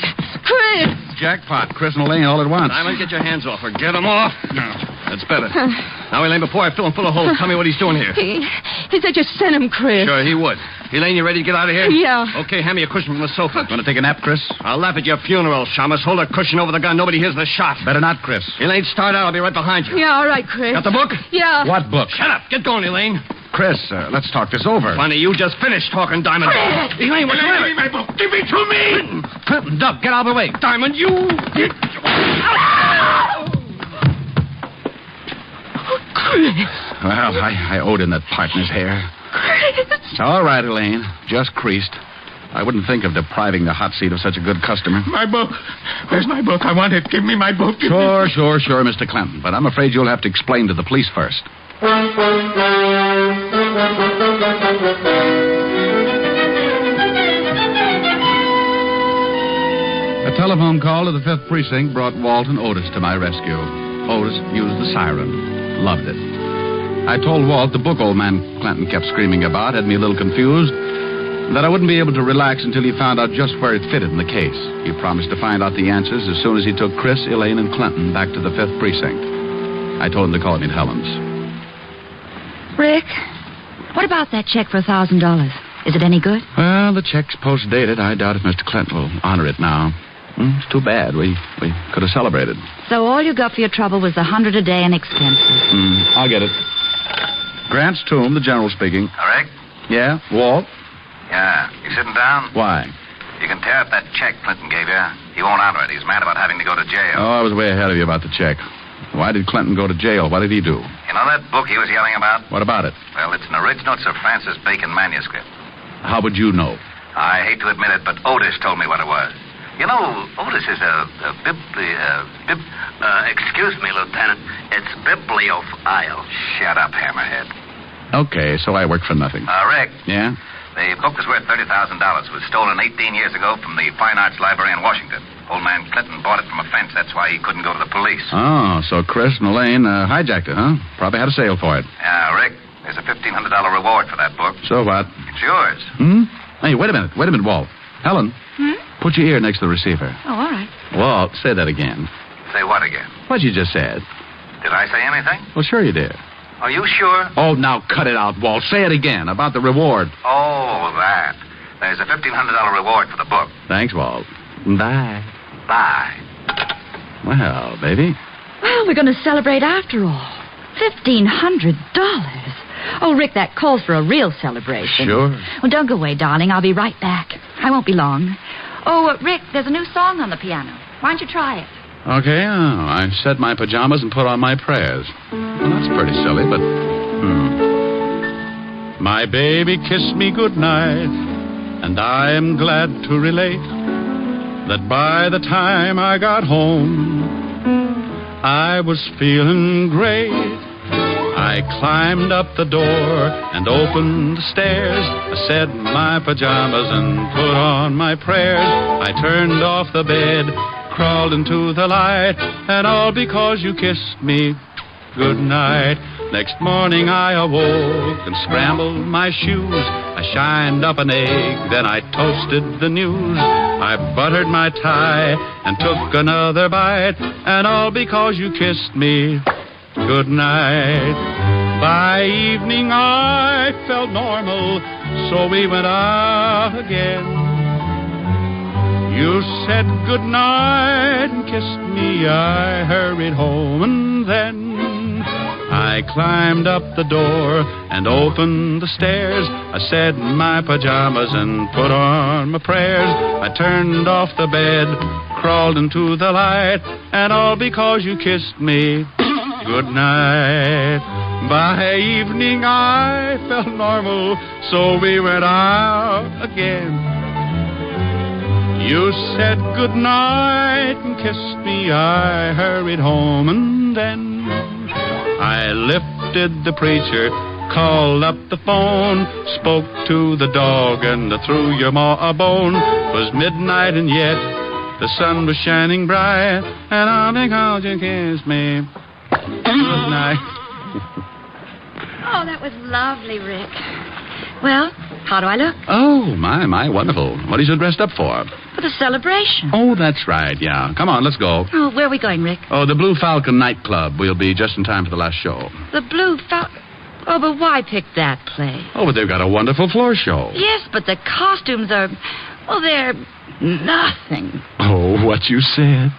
Jackpot. Chris and Elaine all at once. Diamond, get your hands off her. Get him off. That's better. Now, Elaine, before I fill him full of holes, tell me what he's doing here. He said you sent him, Chris. Sure, he would. Elaine, you ready to get out of here? Yeah. Okay, hand me a cushion from the sofa. Want to take a nap, Chris? I'll laugh at your funeral, Shamus. Hold a cushion over the gun. Nobody hears the shot. Better not, Chris. Elaine, start out. I'll be right behind you. Yeah, all right, Chris. Got the book? Yeah. What book? Shut up. Get going, Elaine. Chris, let's talk this over. Funny, you just finished talking, Diamond. Chris! Elaine, what's the matter? My book. Give it to me. Clinton, Doug, get out of the way. Diamond, you... Chris. Well, I owed him that partner's hair. Chris. All right, Elaine. Just creased. I wouldn't think of depriving the hot seat of such a good customer. My book. Where's my book? I want it. Give me my book. Sure, Mr. Clinton. But I'm afraid you'll have to explain to the police first. A telephone call to the 5th Precinct brought Walt and Otis to my rescue. Otis used the siren. Loved it. I told Walt the book old man Clinton kept screaming about had me a little confused, that I wouldn't be able to relax until he found out just where it fitted in the case. He promised to find out the answers as soon as he took Chris, Elaine, and Clinton back to the 5th Precinct. I told him to call me at Helen's. Rick, what about that check for $1,000? Is it any good? Well, the check's post-dated. I doubt if Mr. Clinton will honor it now. It's too bad. We could have celebrated. So all you got for your trouble was $100 a day in expenses. I'll get it. Grant's Tomb, the general speaking. Rick? Yeah? Walt? Yeah. You sitting down? Why? You can tear up that check Clinton gave you. He won't honor it. He's mad about having to go to jail. Oh, I was way ahead of you about the check. Why did Clinton go to jail? What did he do? You know that book he was yelling about? What about it? Well, it's an original Sir Francis Bacon manuscript. How would you know? I hate to admit it, but Otis told me what it was. You know, Otis is excuse me, Lieutenant. It's bibliophile. Shut up, hammerhead. Okay, so I work for nothing. Rick. Yeah? The book is worth $30,000. It was stolen 18 years ago from the Fine Arts Library in Washington. Old man Clinton bought it from a fence. That's why he couldn't go to the police. Oh, so Chris and Elaine hijacked it, huh? Probably had a sale for it. Yeah, Rick. There's a $1,500 reward for that book. So what? It's yours. Hey, wait a minute, Walt. Helen, put your ear next to the receiver. Oh, all right. Walt, say that again. Say what again? What you just said. Did I say anything? Well, sure you did. Are you sure? Oh, now cut it out, Walt. Say it again about the reward. Oh, that. There's a $1,500 reward for the book. Thanks, Walt. Bye. Bye. Well, baby. Well, we're going to celebrate after all. $1,500. Oh, Rick, that calls for a real celebration. Sure. Well, don't go away, darling. I'll be right back. I won't be long. Oh, Rick, there's a new song on the piano. Why don't you try it? Okay, I set my pajamas and put on my prayers. Well, that's pretty silly, but... My baby kissed me goodnight, and I am glad to relate that by the time I got home, I was feeling great. I climbed up the door and opened the stairs. I said my pajamas and put on my prayers. I turned off the bed, crawled into the light, and all because you kissed me good night. Next morning I awoke and scrambled my shoes. I shined up an egg, then I toasted the news. I buttered my tie and took another bite, and all because you kissed me good night. By evening I felt normal, so we went out again. You said goodnight and kissed me. I hurried home, and then I climbed up the door and opened the stairs. I said my pajamas and put on my prayers. I turned off the bed, crawled into the light, and all because you kissed me goodnight. By evening I felt normal, so we went out again. You said goodnight and kissed me. I hurried home, and then I lifted the preacher, called up the phone, spoke to the dog, and threw your ma a bone. 'Twas midnight, and yet the sun was shining bright, and all because you kissed me good night. Oh, that was lovely, Rick. Well, how do I look? Oh, my, wonderful. What are you so dressed up for? For the celebration. Oh, that's right, yeah. Come on, let's go. Oh, where are we going, Rick? Oh, the Blue Falcon nightclub. We'll be just in time for the last show. The Blue Falcon. Oh, but why pick that play? Oh, but they've got a wonderful floor show. Yes, but the costumes are, well, they're nothing. Oh, what you said.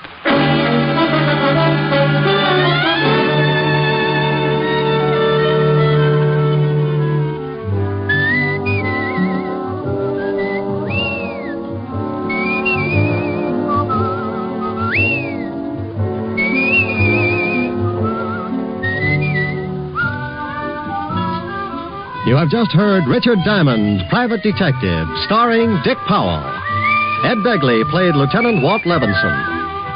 You have just heard Richard Diamond, Private Detective, starring Dick Powell. Ed Begley played Lieutenant Walt Levinson.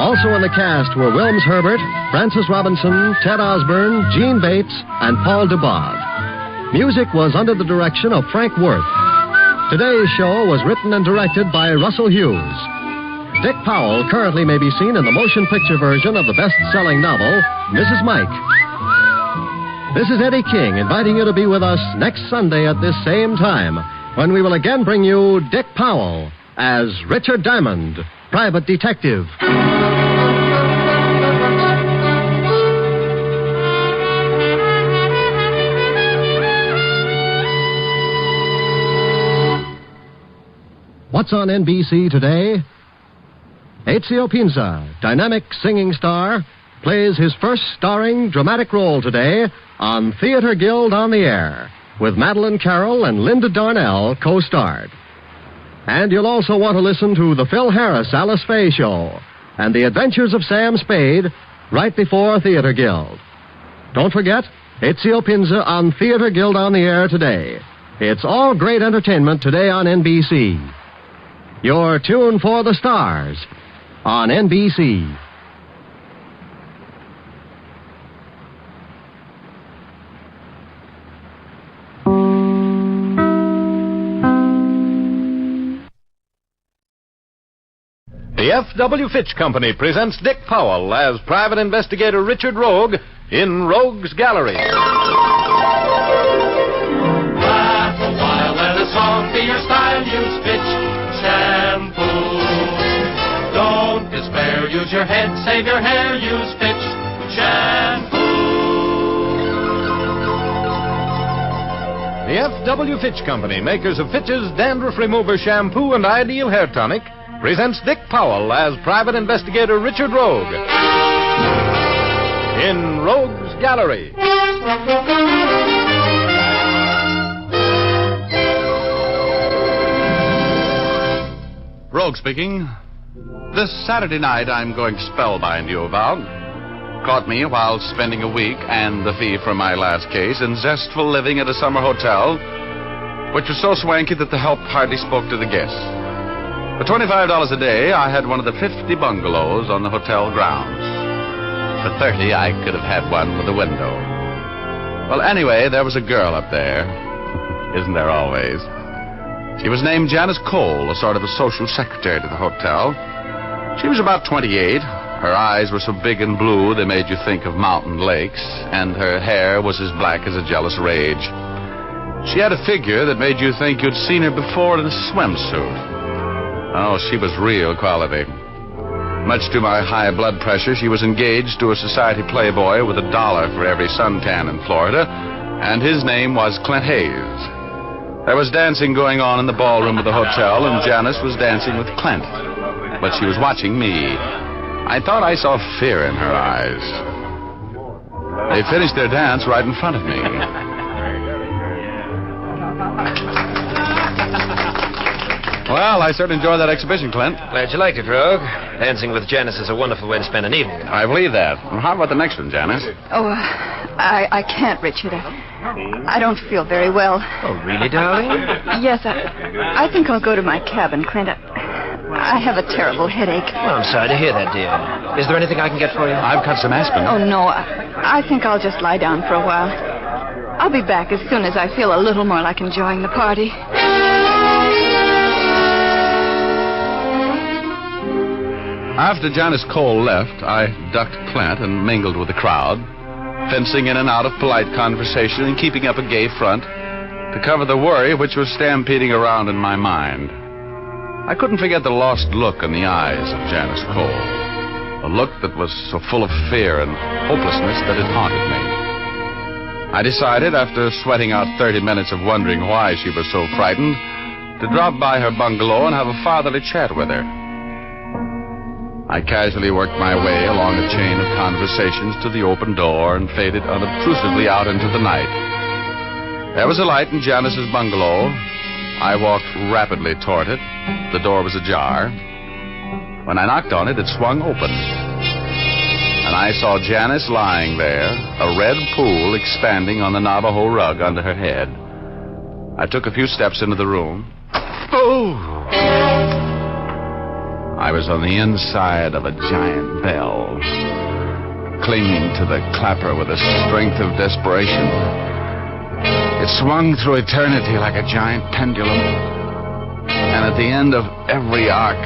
Also in the cast were Wilms Herbert, Francis Robinson, Ted Osborne, Gene Bates, and Paul DeBod. Music was under the direction of Frank Worth. Today's show was written and directed by Russell Hughes. Dick Powell currently may be seen in the motion picture version of the best-selling novel, Mrs. Mike. This is Eddie King inviting you to be with us next Sunday at this same time when we will again bring you Dick Powell as Richard Diamond, Private Detective. What's on NBC today? Ezio Pinza, dynamic singing star, plays his first starring dramatic role today on Theater Guild on the Air, with Madeline Carroll and Linda Darnell co-starred. And you'll also want to listen to the Phil Harris Alice Faye Show and the Adventures of Sam Spade right before Theater Guild. Don't forget, Ezio Pinza on Theater Guild on the Air today. It's all great entertainment today on NBC. Your tune for the stars on NBC. The F.W. Fitch Company presents Dick Powell as Private Investigator Richard Rogue in Rogue's Gallery. Laugh a while, let a song be your style. Use Fitch shampoo. Don't despair, use your head, save your hair. Use Fitch shampoo. The F.W. Fitch Company, makers of Fitch's Dandruff Remover Shampoo and Ideal Hair Tonic, presents Dick Powell as Private Investigator Richard Rogue in Rogue's Gallery. Rogue speaking. This Saturday night I'm going to spellbind you, Val. Caught me while spending a week and the fee from my last case in zestful living at a summer hotel, which was so swanky that the help hardly spoke to the guests. For $25 a day, I had one of the 50 bungalows on the hotel grounds. For $30, I could have had one with a window. Well, anyway, there was a girl up there. Isn't there always? She was named Janice Cole, a sort of a social secretary to the hotel. She was about 28. Her eyes were so big and blue they made you think of mountain lakes, and her hair was as black as a jealous rage. She had a figure that made you think you'd seen her before in a swimsuit. Oh, she was real quality. Much to my high blood pressure, she was engaged to a society playboy with $1 for every suntan in Florida, and his name was Clint Hayes. There was dancing going on in the ballroom of the hotel, and Janice was dancing with Clint. but she was watching me. I thought I saw fear in her eyes. They finished their dance right in front of me. Well, I certainly enjoyed that exhibition, Clint. Glad you liked it, Rogue. Dancing with Janice is a wonderful way to spend an evening. I believe that. Well, how about the next one, Janice? Oh, I can't, Richard. I don't feel very well. Oh, really, darling? Yes, I think I'll go to my cabin, Clint. I have a terrible headache. Well, I'm sorry to hear that, dear. Is there anything I can get for you? I've got some aspirin. Oh, no. I think I'll just lie down for a while. I'll be back as soon as I feel a little more like enjoying the party. After Janice Cole left, I ducked Clint and mingled with the crowd, fencing in and out of polite conversation and keeping up a gay front to cover the worry which was stampeding around in my mind. I couldn't forget the lost look in the eyes of Janice Cole, a look that was so full of fear and hopelessness that it haunted me. I decided, after sweating out 30 minutes of wondering why she was so frightened, to drop by her bungalow and have a fatherly chat with her. I casually worked my way along a chain of conversations to the open door and faded unobtrusively out into the night. There was a light in Janice's bungalow. I walked rapidly toward it. The door was ajar. When I knocked on it, it swung open. And I saw Janice lying there, a red pool expanding on the Navajo rug under her head. I took a few steps into the room. Oh! I was on the inside of a giant bell, clinging to the clapper with the strength of desperation. It swung through eternity like a giant pendulum, and at the end of every arc,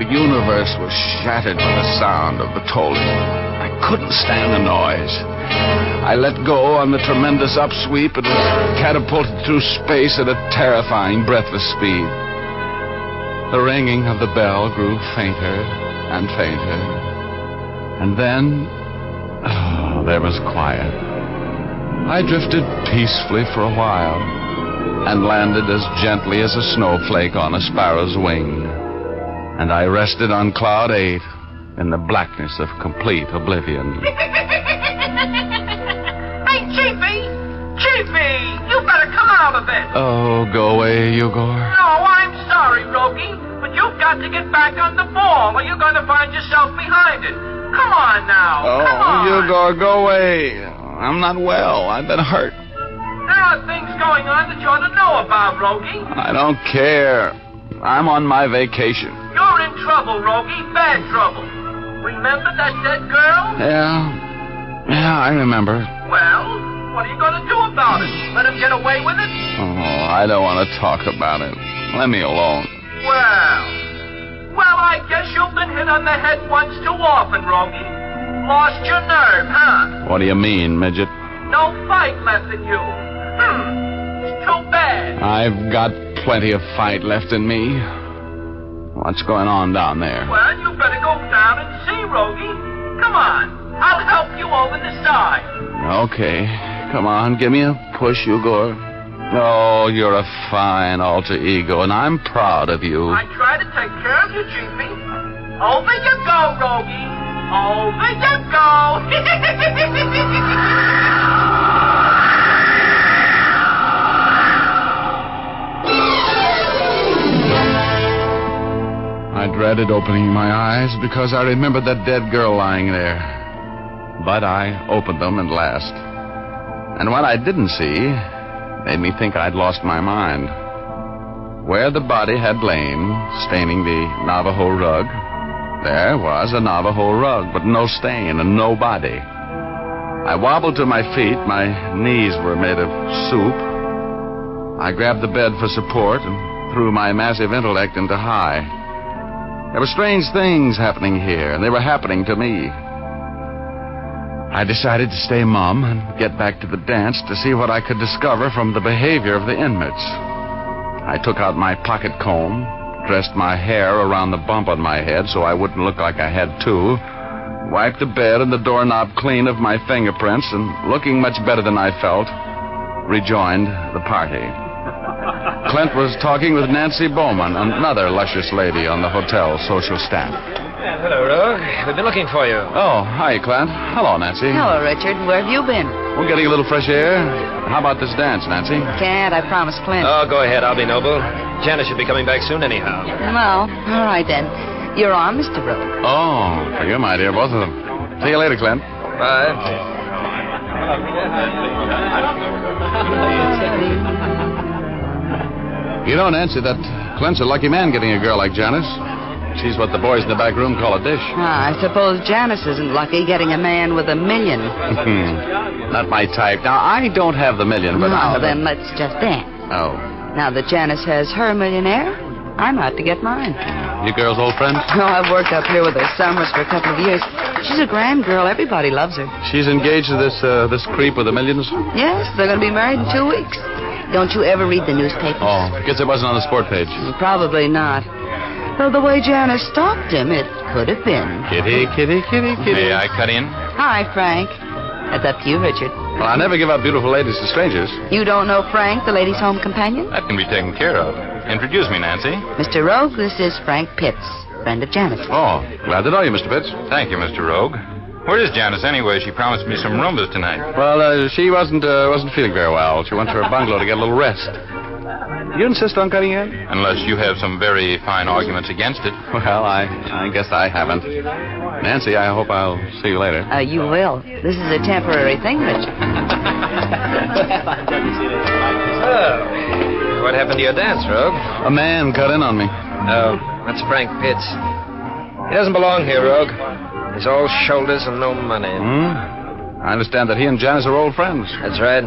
the universe was shattered with the sound of the tolling. I couldn't stand the noise. I let go on the tremendous upsweep and was catapulted through space at a terrifying, breathless speed. The ringing of the bell grew fainter and fainter. And then, there was quiet. I drifted peacefully for a while and landed as gently as a snowflake on a sparrow's wing. And I rested on cloud 8 in the blackness of complete oblivion. Hey, Chiefy, you better come out of it. Oh, go away, Igor. No, I'm sorry, Rogie, but you've got to get back on the ball or you're going to find yourself behind it. Come on now. Come on. Igor, go away. I'm not well. I've been hurt. There are things going on that you ought to know about, Rogie. I don't care. I'm on my vacation. You're in trouble, Rogie. Bad trouble. Remember that dead girl? Yeah, I remember. Well, what are you going to do about it? Let him get away with it? Oh, I don't want to talk about it. Let me alone. Well, I guess you've been hit on the head once too often, Rogie. Lost your nerve, huh? What do you mean, midget? No fight left in you. It's too bad. I've got plenty of fight left in me. What's going on down there? Well, you better go down and see, Rogie. Come on. I'll help you over the side. Okay. Come on, give me a push, Igor. Oh, you're a fine alter ego, and I'm proud of you. I try to take care of you, Chiefy. Over you go, Rogie. Over you go. I dreaded opening my eyes because I remembered that dead girl lying there. But I opened them at last. And what I didn't see made me think I'd lost my mind. Where the body had lain, staining the Navajo rug, there was a Navajo rug, but no stain and no body. I wobbled to my feet. My knees were made of soup. I grabbed the bed for support and threw my massive intellect into high. There were strange things happening here, and they were happening to me. I decided to stay mum and get back to the dance to see what I could discover from the behavior of the inmates. I took out my pocket comb, dressed my hair around the bump on my head so I wouldn't look like I had two, wiped the bed and the doorknob clean of my fingerprints, and looking much better than I felt, rejoined the party. Clint was talking with Nancy Bowman, another luscious lady on the hotel social staff. Hello, Rogue. We've been looking for you. Oh, hi, Clint. Hello, Nancy. Hello, Richard. Where have you been? We're getting a little fresh air. How about this dance, Nancy? Can't. I promised Clint. Oh, go ahead. I'll be noble. Janice should be coming back soon anyhow. Well, all right then. You're on, Mr. Rogue. Oh, for you, my dear, both of them. See you later, Clint. Bye. You know, Nancy, that Clint's a lucky man getting a girl like Janice. She's what the boys in the back room call a dish. I suppose Janice isn't lucky getting a man with $1 million. Not my type. Now, I don't have the million, but Well, then let's just dance. Oh. Now that Janice has her millionaire, I'm out to get mine. You girls old friends? Oh, I've worked up here with her summers for a couple of years. She's a grand girl. Everybody loves her. She's engaged to this creep with the millions? Yes, they're going to be married in 2 weeks. Don't you ever read the newspapers? Oh, guess it wasn't on the sport page. Probably not. Though the way Janice stalked him, it could have been. Kitty, kitty, kitty, kitty. May I cut in? Hi, Frank. That's up to you, Richard. Well, I never give up beautiful ladies to strangers. You don't know Frank, the ladies' home companion? That can be taken care of. Introduce me, Nancy. Mr. Rogue, this is Frank Pitts, friend of Janice. Oh, glad to know you, Mr. Pitts. Thank you, Mr. Rogue. Where is Janice anyway? She promised me some rumbas tonight. Well, she wasn't feeling very well. She went to her bungalow to get a little rest. You insist on cutting in? Unless you have some very fine arguments against it. Well, I guess I haven't. Nancy, I hope I'll see you later. You will. This is a temporary thing, Richard. What happened to your dance, Rogue? A man cut in on me. Oh, that's Frank Pitts. He doesn't belong here, Rogue. He's all shoulders and no money. I understand that he and Janice are old friends. That's right.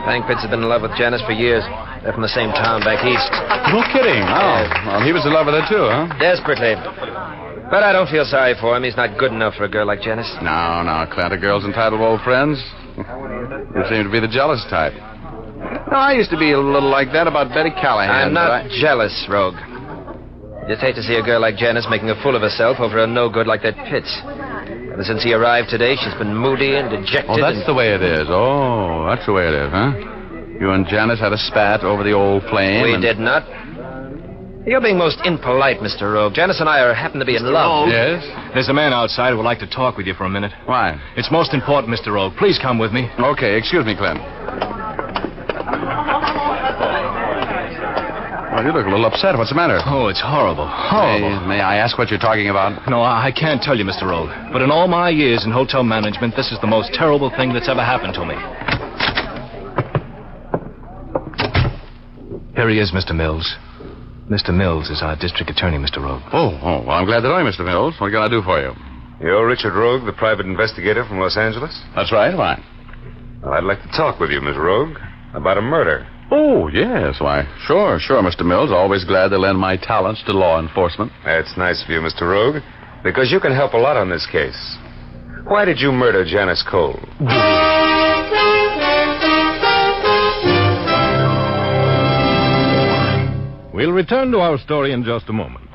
Frank Pitts has been in love with Janice for years. They're from the same town back east. No kidding. Oh, well, he was in love with her, too, huh? Desperately. But I don't feel sorry for him. He's not good enough for a girl like Janice. No, Clint, a girl's entitled to old friends. You seem to be the jealous type. No, I used to be a little like that about Betty Callahan. I'm not jealous, Rogue. Just hate to see a girl like Janice making a fool of herself over a no-good like that Pitts. Ever since he arrived today, she's been moody and dejected. Oh, that's the way it is. Oh, that's the way it is, huh? You and Janice had a spat over the old flame. We did not. You're being most impolite, Mr. Rogue. Janice and I happen to be in love. Yes? There's a man outside who would like to talk with you for a minute. Why? It's most important, Mr. Rogue. Please come with me. Okay, excuse me, Clint. Well, you look a little upset. What's the matter? Oh, it's horrible. Horrible. May I ask what you're talking about? No, I can't tell you, Mr. Rogue. But in all my years in hotel management, this is the most terrible thing that's ever happened to me. Here he is, Mr. Mills. Mr. Mills is our district attorney, Mr. Rogue. Oh, well, I'm glad to know you, Mr. Mills. What can I do for you? You're Richard Rogue, the private investigator from Los Angeles? That's right. Why? Well, I'd like to talk with you, Miss Rogue, about a murder. Oh, yes. Why, sure, Mr. Mills. Always glad to lend my talents to law enforcement. That's nice of you, Mr. Rogue, because you can help a lot on this case. Why did you murder Janice Cole? We'll return to our story in just a moment.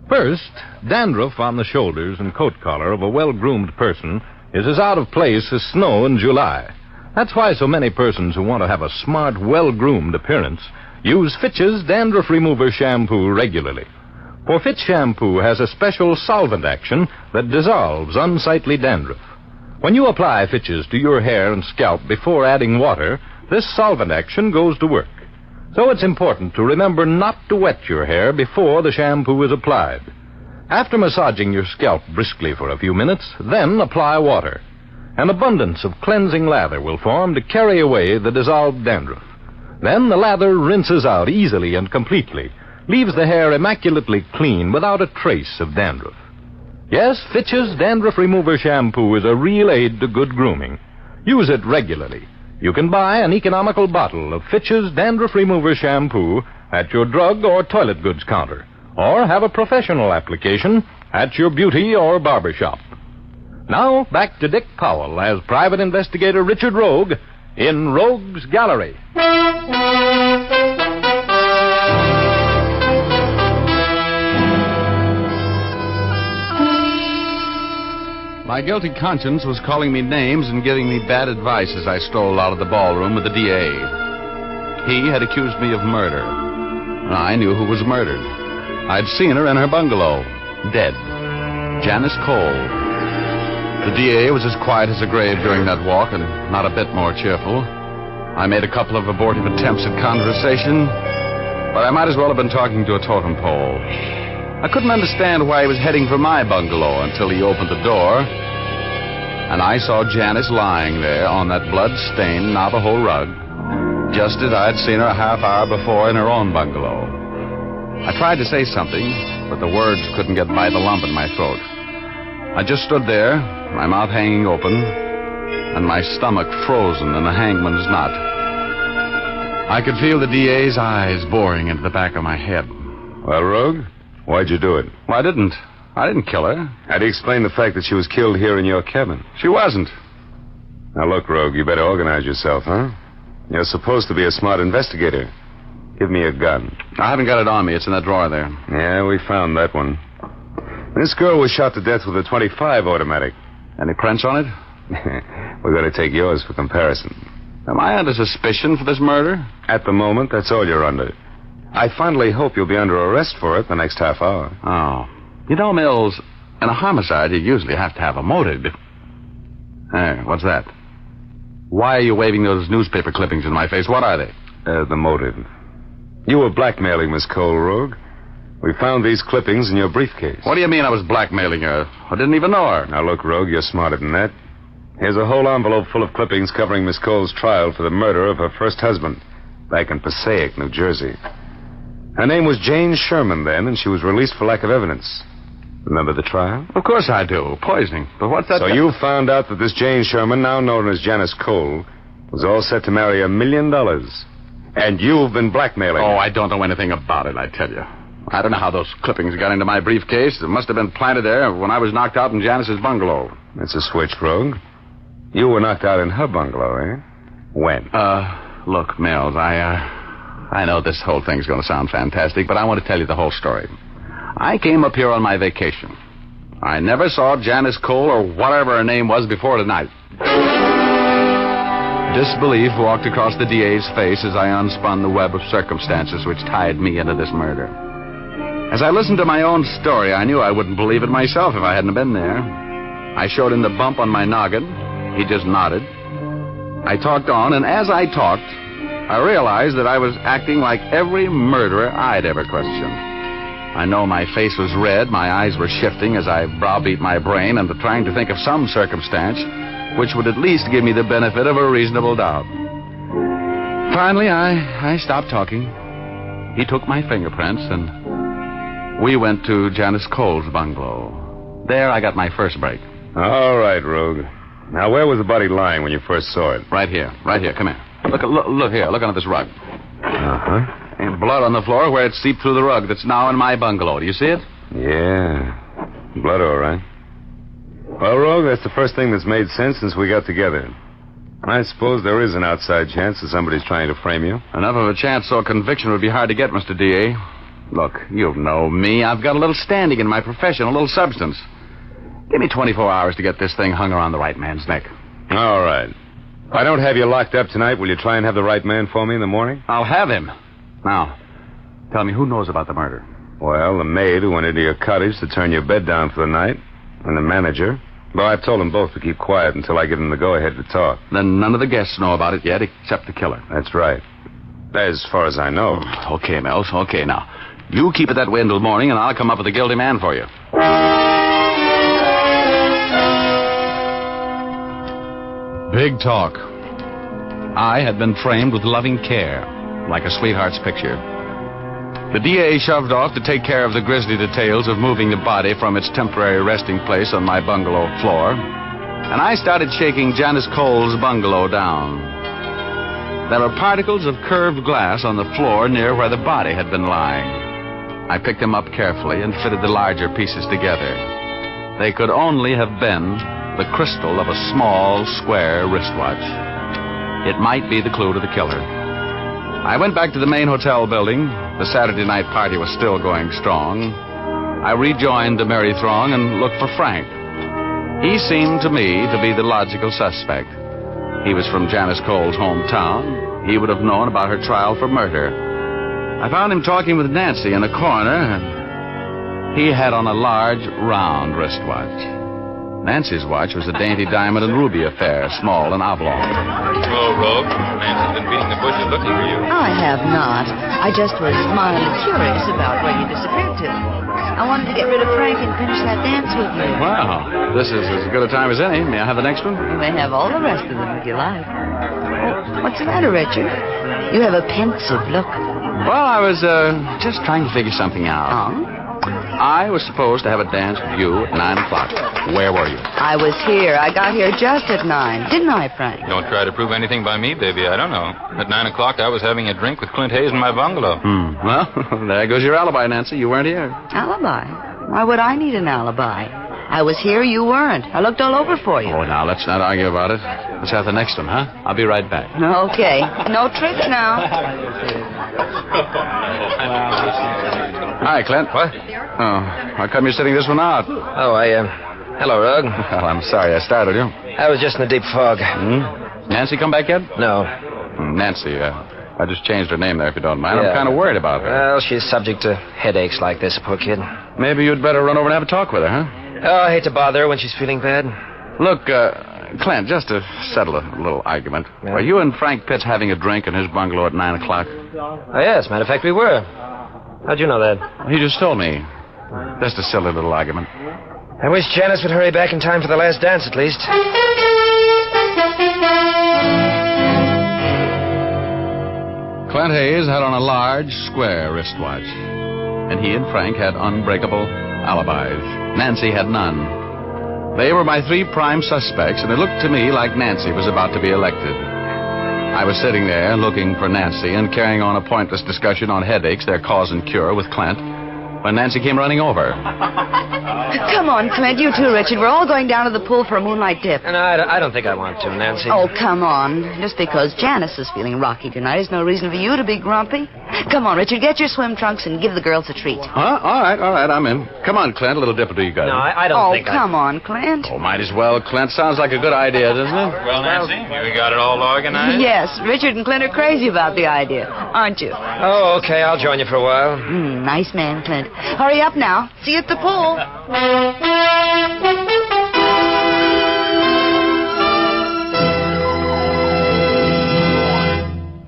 First, dandruff on the shoulders and coat collar of a well-groomed person is as out of place as snow in July. That's why so many persons who want to have a smart, well-groomed appearance use Fitch's Dandruff Remover Shampoo regularly. For Fitch Shampoo has a special solvent action that dissolves unsightly dandruff. When you apply Fitch's to your hair and scalp before adding water, this solvent action goes to work. So it's important to remember not to wet your hair before the shampoo is applied. After massaging your scalp briskly for a few minutes, then apply water. An abundance of cleansing lather will form to carry away the dissolved dandruff. Then the lather rinses out easily and completely, leaves the hair immaculately clean without a trace of dandruff. Yes, Fitch's Dandruff Remover Shampoo is a real aid to good grooming. Use it regularly. You can buy an economical bottle of Fitch's Dandruff Remover Shampoo at your drug or toilet goods counter, or have a professional application at your beauty or barber shop. Now, back to Dick Powell as Private Investigator Richard Rogue in Rogue's Gallery. My guilty conscience was calling me names and giving me bad advice as I strolled out of the ballroom with the DA. He had accused me of murder. I knew who was murdered. I'd seen her in her bungalow, dead. Janice Cole. The DA was as quiet as a grave during that walk and not a bit more cheerful. I made a couple of abortive attempts at conversation, but I might as well have been talking to a totem pole. I couldn't understand why he was heading for my bungalow until he opened the door, and I saw Janice lying there on that blood-stained Navajo rug, just as I'd seen her a half hour before in her own bungalow. I tried to say something, but the words couldn't get by the lump in my throat. I just stood there, my mouth hanging open, and my stomach frozen in a hangman's knot. I could feel the DA's eyes boring into the back of my head. Well, Rogue, why'd you do it? Well, I didn't kill her. How do you explain the fact that she was killed here in your cabin? She wasn't. Now, look, Rogue, you better organize yourself, huh? You're supposed to be a smart investigator. Give me a gun. I haven't got it on me. It's in that drawer there. Yeah, we found that one. This girl was shot to death with a .25 automatic. Any prints on it? We're going to take yours for comparison. Am I under suspicion for this murder? At the moment, that's all you're under. I finally hope you'll be under arrest for it the next half hour. Oh. You know, Mills, in a homicide, you usually have to have a motive. Hey, what's that? Why are you waving those newspaper clippings in my face? What are they? The motive. You were blackmailing Miss Cole, Rogue. We found these clippings in your briefcase. What do you mean I was blackmailing her? I didn't even know her. Now, look, Rogue, you're smarter than that. Here's a whole envelope full of clippings covering Miss Cole's trial for the murder of her first husband back in Passaic, New Jersey. Her name was Jane Sherman then, and she was released for lack of evidence. Remember the trial? Of course I do. Poisoning. But what's that? So you found out that this Jane Sherman, now known as Janice Cole, was all set to marry $1 million. And you've been blackmailing her. Oh, I don't know anything about it, I tell you. I don't know how those clippings got into my briefcase. It must have been planted there when I was knocked out in Janice's bungalow. That's a switch, Rogue. You were knocked out in her bungalow, eh? When? Look, Mills, I know this whole thing's going to sound fantastic, but I want to tell you the whole story. I came up here on my vacation. I never saw Janice Cole or whatever her name was before tonight. Disbelief walked across the DA's face as I unspun the web of circumstances which tied me into this murder. As I listened to my own story, I knew I wouldn't believe it myself if I hadn't been there. I showed him the bump on my noggin. He just nodded. I talked on, and as I talked, I realized that I was acting like every murderer I'd ever questioned. I know my face was red, my eyes were shifting as I browbeat my brain into trying to think of some circumstance which would at least give me the benefit of a reasonable doubt. Finally, I stopped talking. He took my fingerprints, and we went to Janice Cole's bungalow. There I got my first break. All right, Rogue. Now, where was the body lying when you first saw it? Right here. Come here. Look here. Look under this rug. Uh-huh. And blood on the floor where it seeped through the rug that's now in my bungalow. Do you see it? Yeah. Blood, all right. Well, Rogue, that's the first thing that's made sense since we got together. I suppose there is an outside chance that somebody's trying to frame you. Enough of a chance so a conviction would be hard to get, Mr. D.A. Look, you know me. I've got a little standing in my profession, a little substance. Give me 24 hours to get this thing hung around the right man's neck. All right. If I don't have you locked up tonight, will you try and have the right man for me in the morning? I'll have him. Now, tell me, who knows about the murder? Well, the maid who went into your cottage to turn your bed down for the night, and the manager. Well, I've told them both to keep quiet until I give them the go-ahead to talk. Then none of the guests know about it yet, except the killer. That's right. As far as I know. Okay, Mills. Okay, now. You keep it that way until morning, and I'll come up with a guilty man for you. Big talk. I had been framed with loving care, like a sweetheart's picture. The DA shoved off to take care of the grisly details of moving the body from its temporary resting place on my bungalow floor, and I started shaking Janice Cole's bungalow down. There were particles of curved glass on the floor near where the body had been lying. I picked them up carefully and fitted the larger pieces together. They could only have been the crystal of a small, square wristwatch. It might be the clue to the killer. I went back to the main hotel building. The Saturday night party was still going strong. I rejoined the merry throng and looked for Frank. He seemed to me to be the logical suspect. He was from Janice Cole's hometown. He would have known about her trial for murder. I found him talking with Nancy in the corner, and he had on a large, round wristwatch. Nancy's watch was a dainty diamond and ruby affair, small and oblong. Oh, Rogue, Nancy's been beating the bushes looking for you. I have not. I just was mildly curious about where you disappeared to. I wanted to get rid of Frank and finish that dance with you. Wow, this is as good a time as any. May I have the next one? You may have all the rest of them if you like. Oh, what's the matter, Richard? You have a pensive look. Well, I was just trying to figure something out. Oh? I was supposed to have a dance with you at 9 o'clock. Where were you? I was here. I got here just at 9. Didn't I, Frank? Don't try to prove anything by me, baby. I don't know. At 9 o'clock, I was having a drink with Clint Hayes in my bungalow. Well, there goes your alibi, Nancy. You weren't here. Alibi? Why would I need an alibi? I was here, you weren't. I looked all over for you. Oh, now, let's not argue about it. Let's have the next one, huh? I'll be right back. Okay. No tricks now. Hi, Clint. What? Oh, how come you're sitting this one out? Oh, hello, Rogue. Well, I'm sorry I startled you. I was just in a deep fog. Nancy come back yet? No. Nancy, I just changed her name there, if you don't mind. Yeah. I'm kind of worried about her. Well, she's subject to headaches like this, poor kid. Maybe you'd better run over and have a talk with her, huh? Oh, I hate to bother her when she's feeling bad. Look, Clint, just to settle a little argument, were you and Frank Pitts having a drink in his bungalow at 9 o'clock? Oh, yes, matter of fact, we were. How'd you know that? He just told me. Just a silly little argument. I wish Janice would hurry back in time for the last dance, at least. Clint Hayes had on a large, square wristwatch, and he and Frank had unbreakable alibis. Nancy had none. They were my 3 prime suspects, and it looked to me like Nancy was about to be elected. I was sitting there looking for Nancy and carrying on a pointless discussion on headaches, their cause and cure, with Clint, when Nancy came running over. Come on, Clint. You too, Richard. We're all going down to the pool for a moonlight dip. And I don't think I want to, Nancy. Oh, come on. Just because Janice is feeling rocky tonight is no reason for you to be grumpy. Come on, Richard. Get your swim trunks and give the girls a treat. Huh? All right. I'm in. Come on, Clint. A little dip or two you got. No, I don't think come on, Clint. Oh, might as well, Clint. Sounds like a good idea, doesn't it? Well, Nancy, we got it all organized? Yes, Richard and Clint are crazy about the idea, aren't you? Oh, okay. I'll join you for a while. Nice man, Clint. Hurry up now. See you at the pool.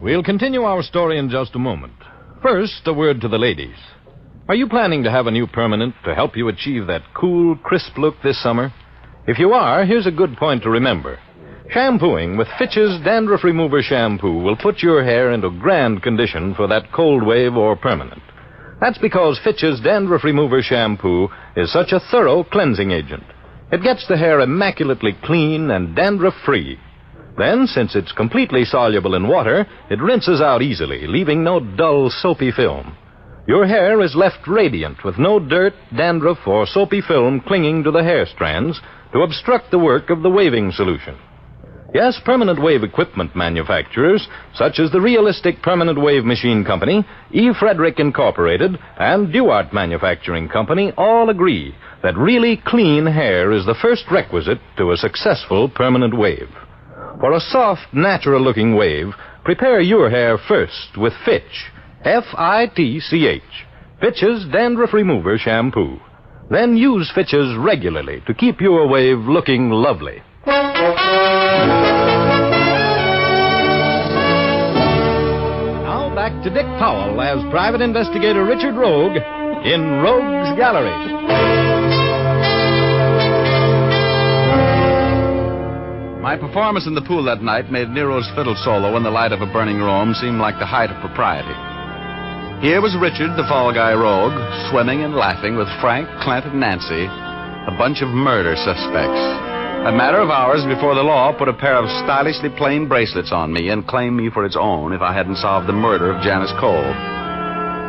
We'll continue our story in just a moment. First, a word to the ladies. Are you planning to have a new permanent to help you achieve that cool, crisp look this summer? If you are, here's a good point to remember. Shampooing with Fitch's Dandruff Remover Shampoo will put your hair into grand condition for that cold wave or permanent. That's because Fitch's Dandruff Remover Shampoo is such a thorough cleansing agent. It gets the hair immaculately clean and dandruff-free. Then, since it's completely soluble in water, it rinses out easily, leaving no dull, soapy film. Your hair is left radiant with no dirt, dandruff, or soapy film clinging to the hair strands to obstruct the work of the waving solution. Yes, permanent wave equipment manufacturers, such as the Realistic Permanent Wave Machine Company, E. Frederick Incorporated, and Duart Manufacturing Company, all agree that really clean hair is the first requisite to a successful permanent wave. For a soft, natural-looking wave, prepare your hair first with Fitch, F-I-T-C-H, Fitch's Dandruff Remover Shampoo. Then use Fitch's regularly to keep your wave looking lovely. Now back to Dick Powell as Private Investigator Richard Rogue in Rogue's Gallery. My performance in the pool that night made Nero's fiddle solo in the light of a burning room seem like the height of propriety. Here was Richard, the fall guy rogue, swimming and laughing with Frank, Clint, and Nancy, a bunch of murder suspects. A matter of hours before the law put a pair of stylishly plain bracelets on me and claimed me for its own if I hadn't solved the murder of Janice Cole.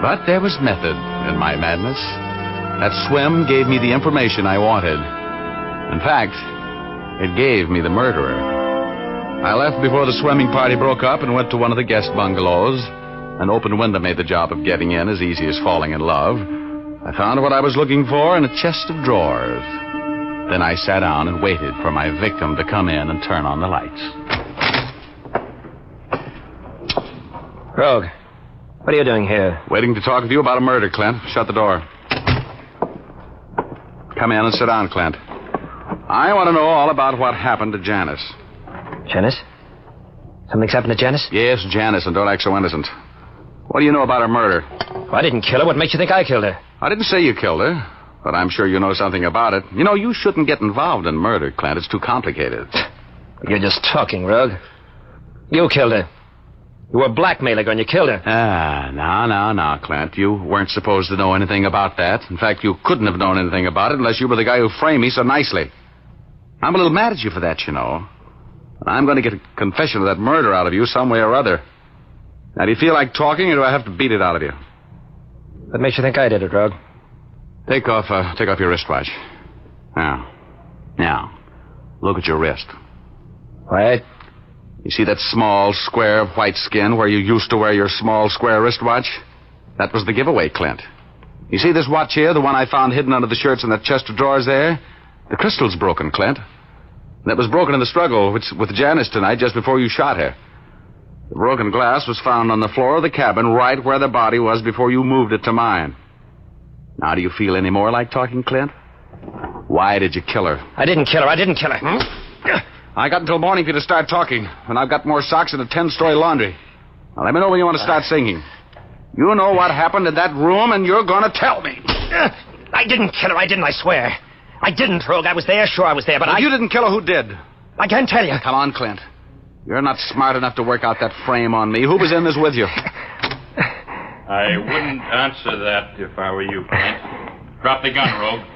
But there was method in my madness. That swim gave me the information I wanted. In fact, it gave me the murderer. I left before the swimming party broke up and went to one of the guest bungalows. An open window made the job of getting in as easy as falling in love. I found what I was looking for in a chest of drawers. Then I sat down and waited for my victim to come in and turn on the lights. Rogue, What are you doing here? Waiting to talk with you about a murder, Clint. Shut the door. Come in and sit down, Clint. I want to know all about what happened to Janice. Janice? Something's happened to Janice? Yes, Janice, and don't act so innocent. What do you know about her murder? I didn't kill her. What makes you think I killed her? I didn't say you killed her, but I'm sure you know something about it. You know, you shouldn't get involved in murder, Clint. It's too complicated. You're just talking, Rogue. You killed her. You were a blackmailer and you killed her. Now, Clint. You weren't supposed to know anything about that. In fact, you couldn't have known anything about it unless you were the guy who framed me so nicely. I'm a little mad at you for that, you know. And I'm going to get a confession of that murder out of you some way or other. Now, do you feel like talking, or do I have to beat it out of you? What makes you think I did it, Rogue? Take off your wristwatch. Now, look at your wrist. What? You see that small square of white skin where you used to wear your small square wristwatch? That was the giveaway, Clint. You see this watch here, the one I found hidden under the shirts in that chest of drawers there? The crystal's broken, Clint. That was broken in the struggle with Janice tonight just before you shot her. The broken glass was found on the floor of the cabin right where the body was before you moved it to mine. Now, do you feel any more like talking, Clint? Why did you kill her? I didn't kill her. I got until morning for you to start talking, and I've got more socks in a 10-story laundry. Now, let me know when you want to start singing. You know what happened in that room, and you're going to tell me. I didn't kill her. I swear. I didn't, Rogue. I was there. Sure, I was there, but If you didn't kill her, who did? I can't tell you. Come on, Clint. You're not smart enough to work out that frame on me. Who was in this with you? I wouldn't answer that if I were you, Clint. Drop the gun, Rogue.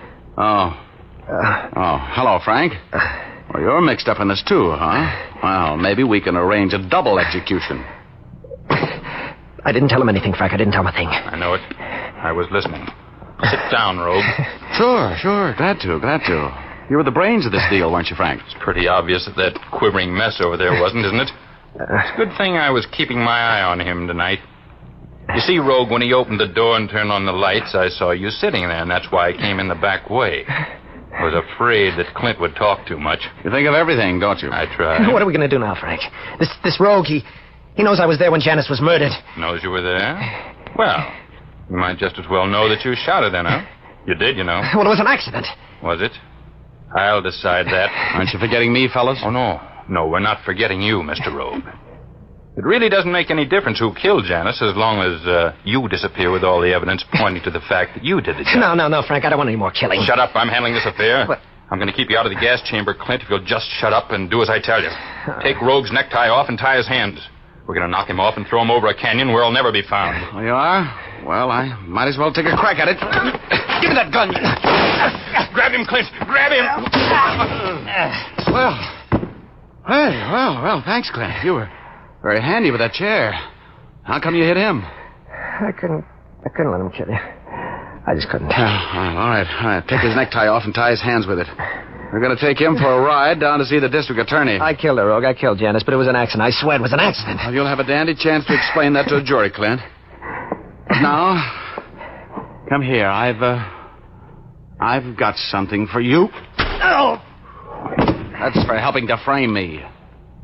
Hello, Frank. Well, you're mixed up in this, too, huh? Well, maybe we can arrange a double execution. I didn't tell him anything, Frank. I didn't tell him a thing. I know it. I was listening. Sit down, Rogue. Sure. Glad to. You were the brains of this deal, weren't you, Frank? It's pretty obvious that quivering mess over there wasn't, isn't it? It's a good thing I was keeping my eye on him tonight. You see, Rogue, when he opened the door and turned on the lights, I saw you sitting there, and that's why I came in the back way. I was afraid that Clint would talk too much. You think of everything, don't you? I try. What are we going to do now, Frank? This Rogue, he knows I was there when Janice was murdered. Knows you were there? Well, you might just as well know that you shot her then, huh? You did, you know. Well, it was an accident. Was it? I'll decide that. Aren't you forgetting me, fellas? Oh, no. No, we're not forgetting you, Mr. Rogue. It really doesn't make any difference who killed Janice as long as you disappear with all the evidence pointing to the fact that you did the job. No, Frank. I don't want any more killing. Shut up. I'm handling this affair. What? I'm going to keep you out of the gas chamber, Clint, if you'll just shut up and do as I tell you. Take Rogue's necktie off and tie his hands. We're going to knock him off and throw him over a canyon where he'll never be found. Oh, you are? Well, I might as well take a crack at it. Give me that gun. Grab him, Clint. Grab him. Well, thanks, Clint. You were very handy with that chair. How come you hit him? I couldn't let him kill you. I just couldn't. All right. Take his necktie off and tie his hands with it. We're going to take him for a ride down to see the district attorney. I killed her, Rogue. I killed Janice, but it was an accident. I swear it was an accident. Well, you'll have a dandy chance to explain that to a jury, Clint. Now, come here. I've got something for you. Oh! That's for helping to frame me.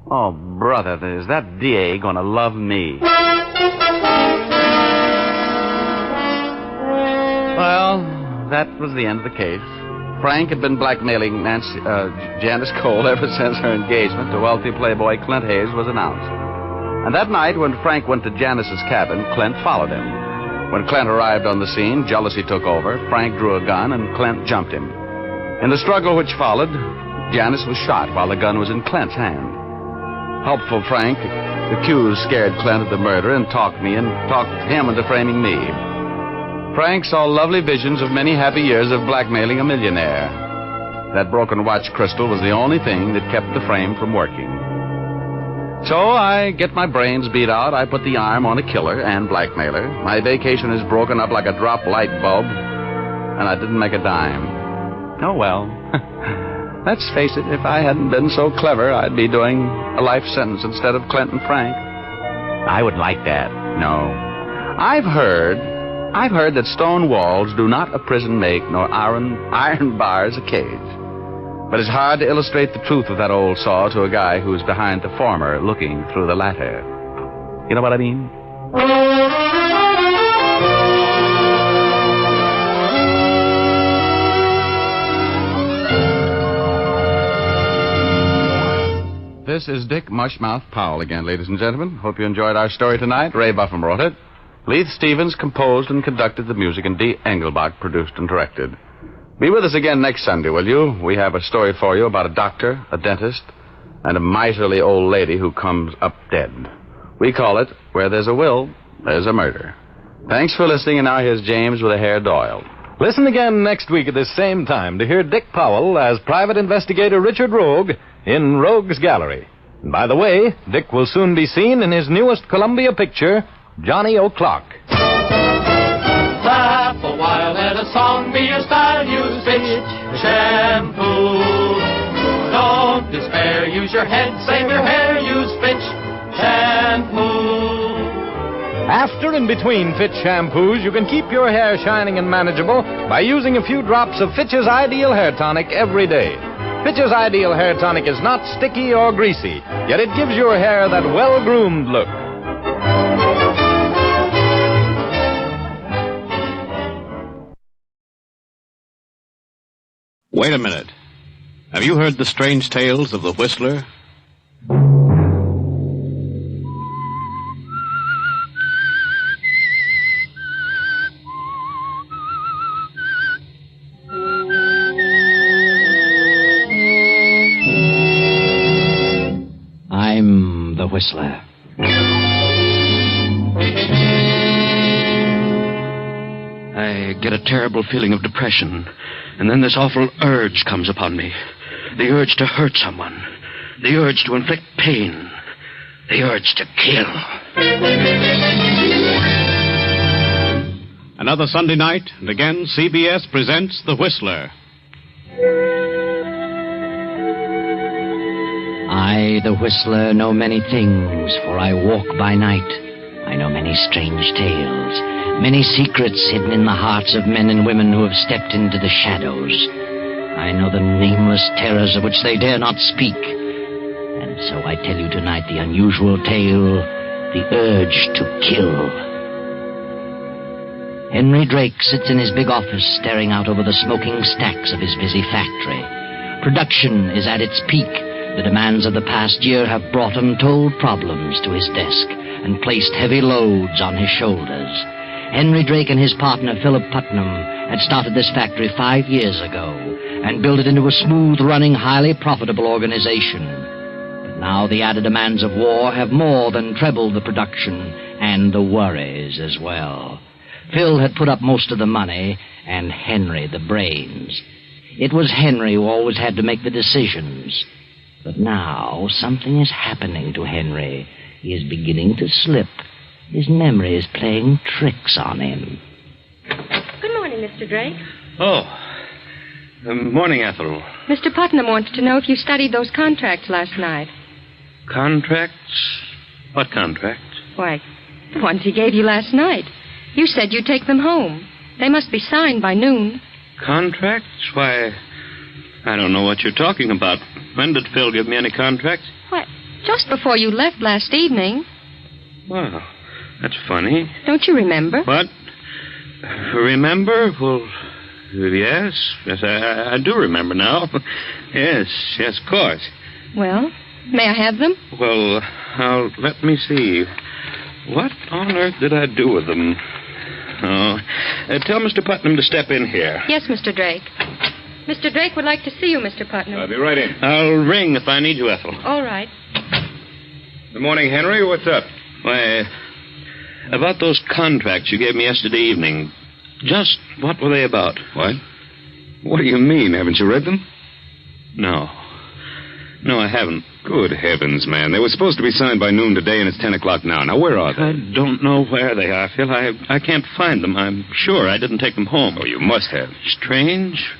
Oh, brother, is that DA going to love me? Well, that was the end of the case. Frank had been blackmailing Janice Cole ever since her engagement to wealthy playboy Clint Hayes was announced. And that night, when Frank went to Janice's cabin, Clint followed him. When Clint arrived on the scene, jealousy took over. Frank drew a gun, and Clint jumped him. In the struggle which followed, Janice was shot while the gun was in Clint's hand. Helpful Frank, accused, scared Clint of the murder and talked him into framing me. Frank saw lovely visions of many happy years of blackmailing a millionaire. That broken watch crystal was the only thing that kept the frame from working. So I get my brains beat out. I put the arm on a killer and blackmailer. My vacation is broken up like a drop light bulb, and I didn't make a dime. Oh, well. Let's face it, if I hadn't been so clever, I'd be doing a life sentence instead of Clint and Frank. I would like that. No. I've heard that stone walls do not a prison make, nor iron bars a cage. But it's hard to illustrate the truth of that old saw to a guy who's behind the former looking through the latter. You know what I mean? This is Dick Mushmouth Powell again, ladies and gentlemen. Hope you enjoyed our story tonight. Ray Buffum wrote it. Leith Stevens composed and conducted the music, and Dee Engelbach produced and directed. Be with us again next Sunday, will you? We have a story for you about a doctor, a dentist, and a miserly old lady who comes up dead. We call it, Where There's a Will, There's a Murder. Thanks for listening, and now here's James with a hair Doyle. Listen again next week at this same time to hear Dick Powell as Private Investigator Richard Rogue in Rogue's Gallery. And by the way, Dick will soon be seen in his newest Columbia picture, Johnny O'Clock. Laugh a while, let a song be your style. Use Fitch shampoo. Don't despair, use your head, save your hair. Use Fitch shampoo. After and between Fitch shampoos, you can keep your hair shining and manageable by using a few drops of Fitch's Ideal Hair Tonic every day. Fitch's Ideal Hair Tonic is not sticky or greasy, yet it gives your hair that well-groomed look. Wait a minute. Have you heard the strange tales of the Whistler? I'm the Whistler. I get a terrible feeling of depression, and then this awful urge comes upon me. The urge to hurt someone. The urge to inflict pain. The urge to kill. Another Sunday night, and again CBS presents The Whistler. I, the Whistler, know many things, for I walk by night. I know many strange tales, many secrets hidden in the hearts of men and women who have stepped into the shadows. I know the nameless terrors of which they dare not speak. And so I tell you tonight the unusual tale, the urge to kill. Henry Drake sits in his big office staring out over the smoking stacks of his busy factory. Production is at its peak. The demands of the past year have brought untold problems to his desk and placed heavy loads on his shoulders. Henry Drake and his partner, Philip Putnam, had started this factory 5 years ago and built it into a smooth-running, highly profitable organization. But now the added demands of war have more than trebled the production and the worries as well. Phil had put up most of the money and Henry the brains. It was Henry who always had to make the decisions. But now something is happening to Henry. He is beginning to slip. His memory is playing tricks on him. Good morning, Mr. Drake. Oh, morning, Ethel. Mr. Putnam wants to know if you studied those contracts last night. Contracts? What contracts? Why, the ones he gave you last night. You said you'd take them home. They must be signed by noon. Contracts? Why, I don't know what you're talking about. When did Phil give me any contracts? What? Just before you left last evening. Well, that's funny. Don't you remember? What? Remember? Well, yes. Yes, I do remember now. Yes, of course. Well, may I have them? Well, let me see. What on earth did I do with them? Oh, tell Mr. Putnam to step in here. Yes, Mr. Drake. Mr. Drake would like to see you, Mr. Putnam. I'll be right in. I'll ring if I need you, Ethel. All right. Good morning, Henry. What's up? Why, about those contracts you gave me yesterday evening. Just what were they about? What? What do you mean? Haven't you read them? No. No, I haven't. Good heavens, man. They were supposed to be signed by noon today, and it's 10 o'clock now. Now, where are they? I don't know where they are, Phil. I can't find them. I'm sure I didn't take them home. Oh, you must have. Strange.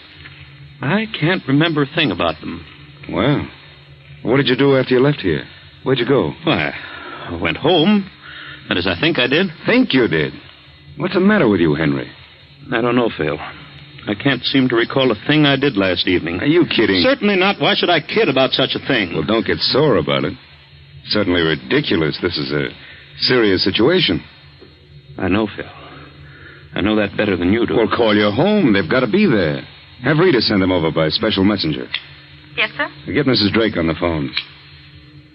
I can't remember a thing about them. Well, what did you do after you left here? Where'd you go? Why, I went home. That is, I think I did. Think you did? What's the matter with you, Henry? I don't know, Phil. I can't seem to recall a thing I did last evening. Are you kidding? Certainly not. Why should I kid about such a thing? Well, don't get sore about it. Certainly ridiculous. This is a serious situation. I know, Phil. I know that better than you do. Well, call your home. They've got to be there. Have Rita send them over by special messenger. Yes, sir? Get Mrs. Drake on the phone.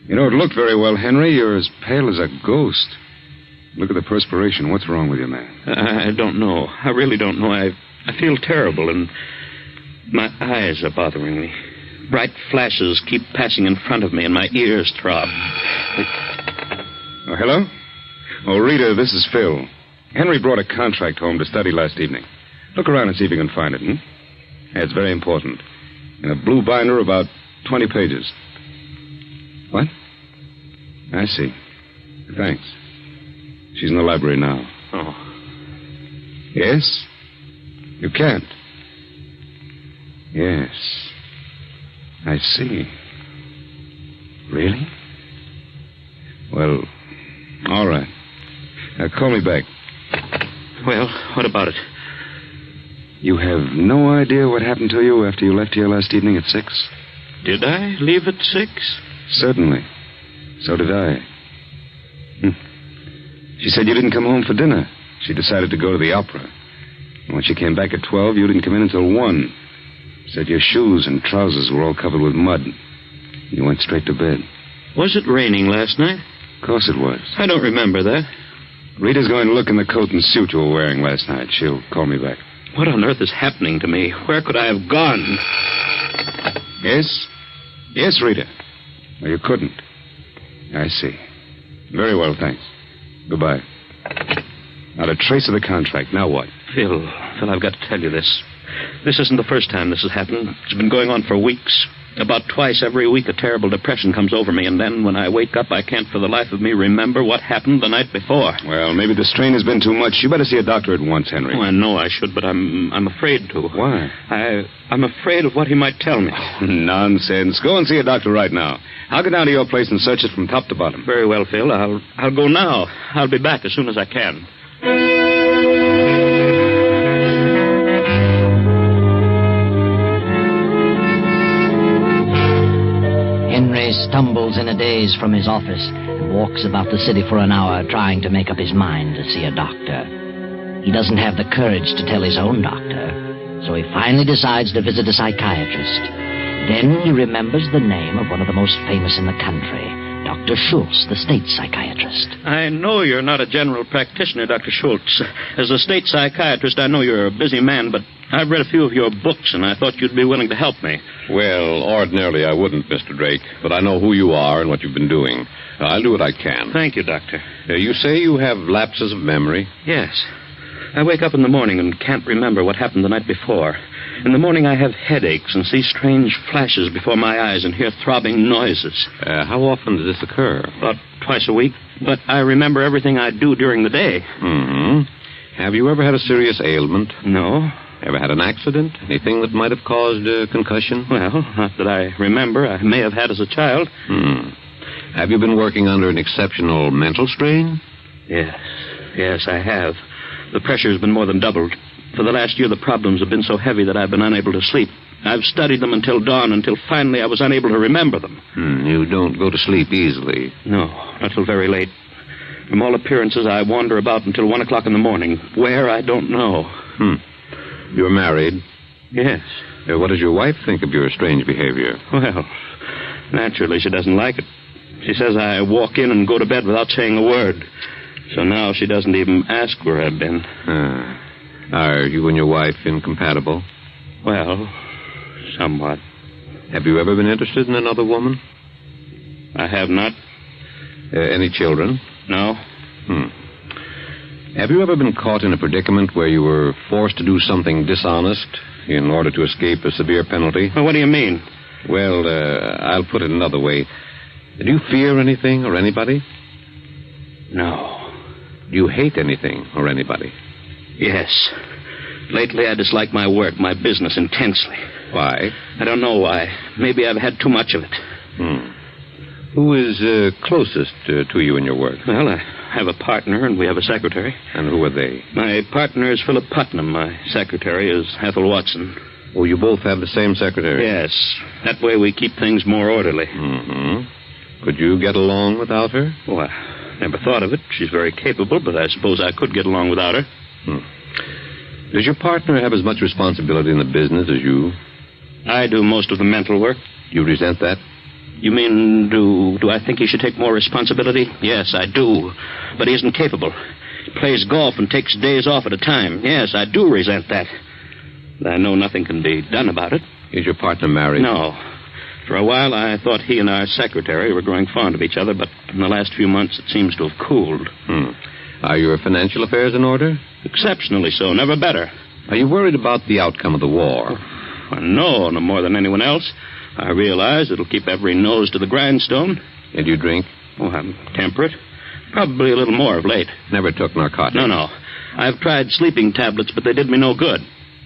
You don't look very well, Henry. You're as pale as a ghost. Look at the perspiration. What's wrong with you, man? I don't know. I really don't know. I feel terrible, and my eyes are bothering me. Bright flashes keep passing in front of me, and my ears throb. Oh, hello? Oh, Rita, this is Phil. Henry brought a contract home to study last evening. Look around and see if you can find it, Yeah, it's very important. In a blue binder, about 20 pages. What? I see. Thanks. She's in the library now. Oh. Yes? You can't? Yes. I see. Really? Well, all right. Call me back. Well, what about it? You have no idea what happened to you after you left here last evening at 6? Did I leave at 6? Certainly. So did I. She said you didn't come home for dinner. She decided to go to the opera. And when she came back at 12, you didn't come in until 1. Said your shoes and trousers were all covered with mud. You went straight to bed. Was it raining last night? Of course it was. I don't remember that. Rita's going to look in the coat and suit you were wearing last night. She'll call me back. What on earth is happening to me? Where could I have gone? Yes? Yes, Rita. Well, you couldn't. I see. Very well, thanks. Goodbye. Not a trace of the contract. Now what? Phil, I've got to tell you this. This isn't the first time this has happened. It's been going on for weeks. About twice every week, a terrible depression comes over me, and then when I wake up, I can't for the life of me remember what happened the night before. Well, maybe the strain has been too much. You better see a doctor at once, Henry. Oh, I know I should, but I'm afraid to. Why? I'm afraid of what he might tell me. Oh, nonsense. Go and see a doctor right now. I'll go down to your place and search it from top to bottom. Very well, Phil. I'll go now. I'll be back as soon as I can. Henry stumbles in a daze from his office and walks about the city for an hour trying to make up his mind to see a doctor. He doesn't have the courage to tell his own doctor, so he finally decides to visit a psychiatrist. Then he remembers the name of one of the most famous in the country, Dr. Schultz, the state psychiatrist. I know you're not a general practitioner, Dr. Schultz. As a state psychiatrist, I know you're a busy man, but I've read a few of your books, and I thought you'd be willing to help me. Well, ordinarily I wouldn't, Mr. Drake, but I know who you are and what you've been doing. I'll do what I can. Thank you, Doctor. You say you have lapses of memory? Yes. I wake up in the morning and can't remember what happened the night before. In the morning, I have headaches and see strange flashes before my eyes and hear throbbing noises. How often does this occur? About twice a week. But I remember everything I do during the day. Mm-hmm. Have you ever had a serious ailment? No. Ever had an accident? Anything that might have caused a concussion? Well, not that I remember. I may have had as a child. Have you been working under an exceptional mental strain? Yes, I have. The pressure's been more than doubled. For the last year, the problems have been so heavy that I've been unable to sleep. I've studied them until dawn, until finally I was unable to remember them. You don't go to sleep easily? No, not till very late. From all appearances, I wander about until 1 o'clock in the morning. Where, I don't know. You're married? Yes. What does your wife think of your strange behavior? Well, naturally, she doesn't like it. She says I walk in and go to bed without saying a word. So now she doesn't even ask where I've been. Are you and your wife incompatible? Well, somewhat. Have you ever been interested in another woman? I have not. Any children? No. Have you ever been caught in a predicament where you were forced to do something dishonest in order to escape a severe penalty? Well, what do you mean? Well, I'll put it another way. Do you fear anything or anybody? No. Do you hate anything or anybody? Yes. Lately, I dislike my work, my business, intensely. Why? I don't know why. Maybe I've had too much of it. Who is closest to you in your work? Well, I have a partner, and we have a secretary. And who are they? My partner is Philip Putnam. My secretary is Ethel Watson. Oh, you both have the same secretary? Yes. That way we keep things more orderly. Could you get along without her? Oh, I never thought of it. She's very capable, but I suppose I could get along without her. Does your partner have as much responsibility in the business as you? I do most of the mental work. You resent that? You mean, do I think he should take more responsibility? Yes, I do. But he isn't capable. He plays golf and takes days off at a time. Yes, I do resent that. But I know nothing can be done about it. Is your partner married? No. For a while, I thought he and our secretary were growing fond of each other, but in the last few months, it seems to have cooled. Are your financial affairs in order? Exceptionally so, never better. Are you worried about the outcome of the war? No more than anyone else. I realize it'll keep every nose to the grindstone. And you drink? Oh, I'm temperate. Probably a little more of late. Never took narcotics? No. I've tried sleeping tablets, but they did me no good.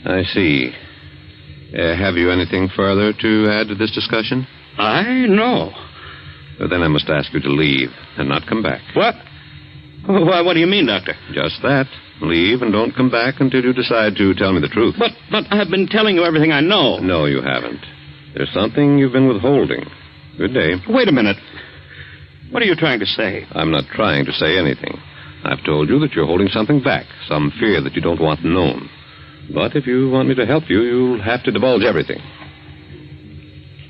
I see. Have you anything further to add to this discussion? No. Well, then I must ask you to leave and not come back. What? Why, what do you mean, Doctor? Just that. Leave and don't come back until you decide to tell me the truth. But I've been telling you everything I know. No, you haven't. There's something you've been withholding. Good day. Wait a minute. What are you trying to say? I'm not trying to say anything. I've told you that you're holding something back, some fear that you don't want known. But if you want me to help you, you'll have to divulge everything.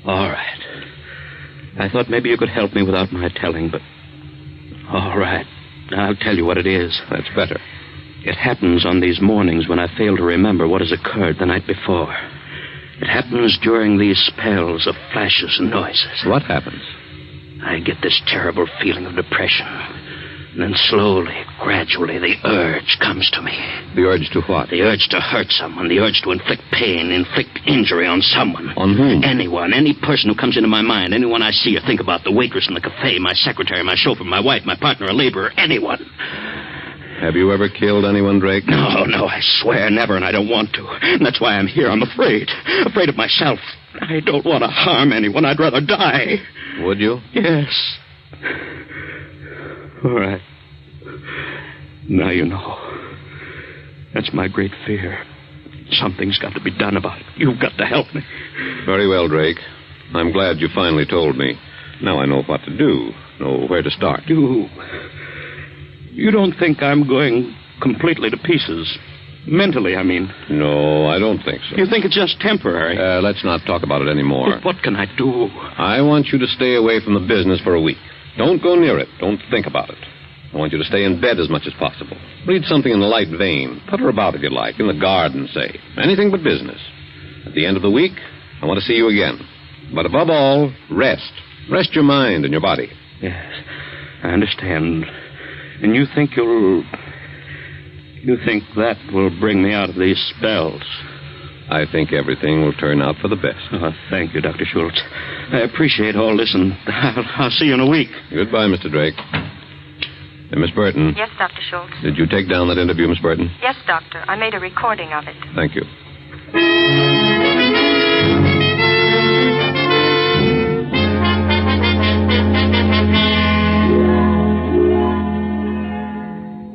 All right. I thought maybe you could help me without my telling, but... All right. I'll tell you what it is. That's better. It happens on these mornings when I fail to remember what has occurred the night before. It happens during these spells of flashes and noises. What happens? I get this terrible feeling of depression. And then slowly, gradually, the urge comes to me. The urge to what? The urge to hurt someone. The urge to inflict pain, inflict injury on someone. On whom? Anyone. Any person who comes into my mind. Anyone I see or think about. The waitress in the cafe, my secretary, my chauffeur, my wife, my partner, a laborer. Anyone. Have you ever killed anyone, Drake? No, I swear never, and I don't want to. And that's why I'm here. I'm afraid. Afraid of myself. I don't want to harm anyone. I'd rather die. Would you? Yes. All right. Now you know. That's my great fear. Something's got to be done about it. You've got to help me. Very well, Drake. I'm glad you finally told me. Now I know what to do, know where to start. You don't think I'm going completely to pieces? Mentally, I mean. No, I don't think so. You think it's just temporary? Let's not talk about it anymore. But what can I do? I want you to stay away from the business for a week. Don't go near it. Don't think about it. I want you to stay in bed as much as possible. Read something in the light vein. Putter about if you like. In the garden, say. Anything but business. At the end of the week, I want to see you again. But above all, rest. Rest your mind and your body. Yes, I understand. And you think that will bring me out of these spells? I think everything will turn out for the best. Oh, thank you, Dr. Schultz. I appreciate all this, and I'll see you in a week. Goodbye, Mr. Drake. Miss Burton. Yes, Dr. Schultz. Did you take down that interview, Miss Burton? Yes, Doctor. I made a recording of it. Thank you.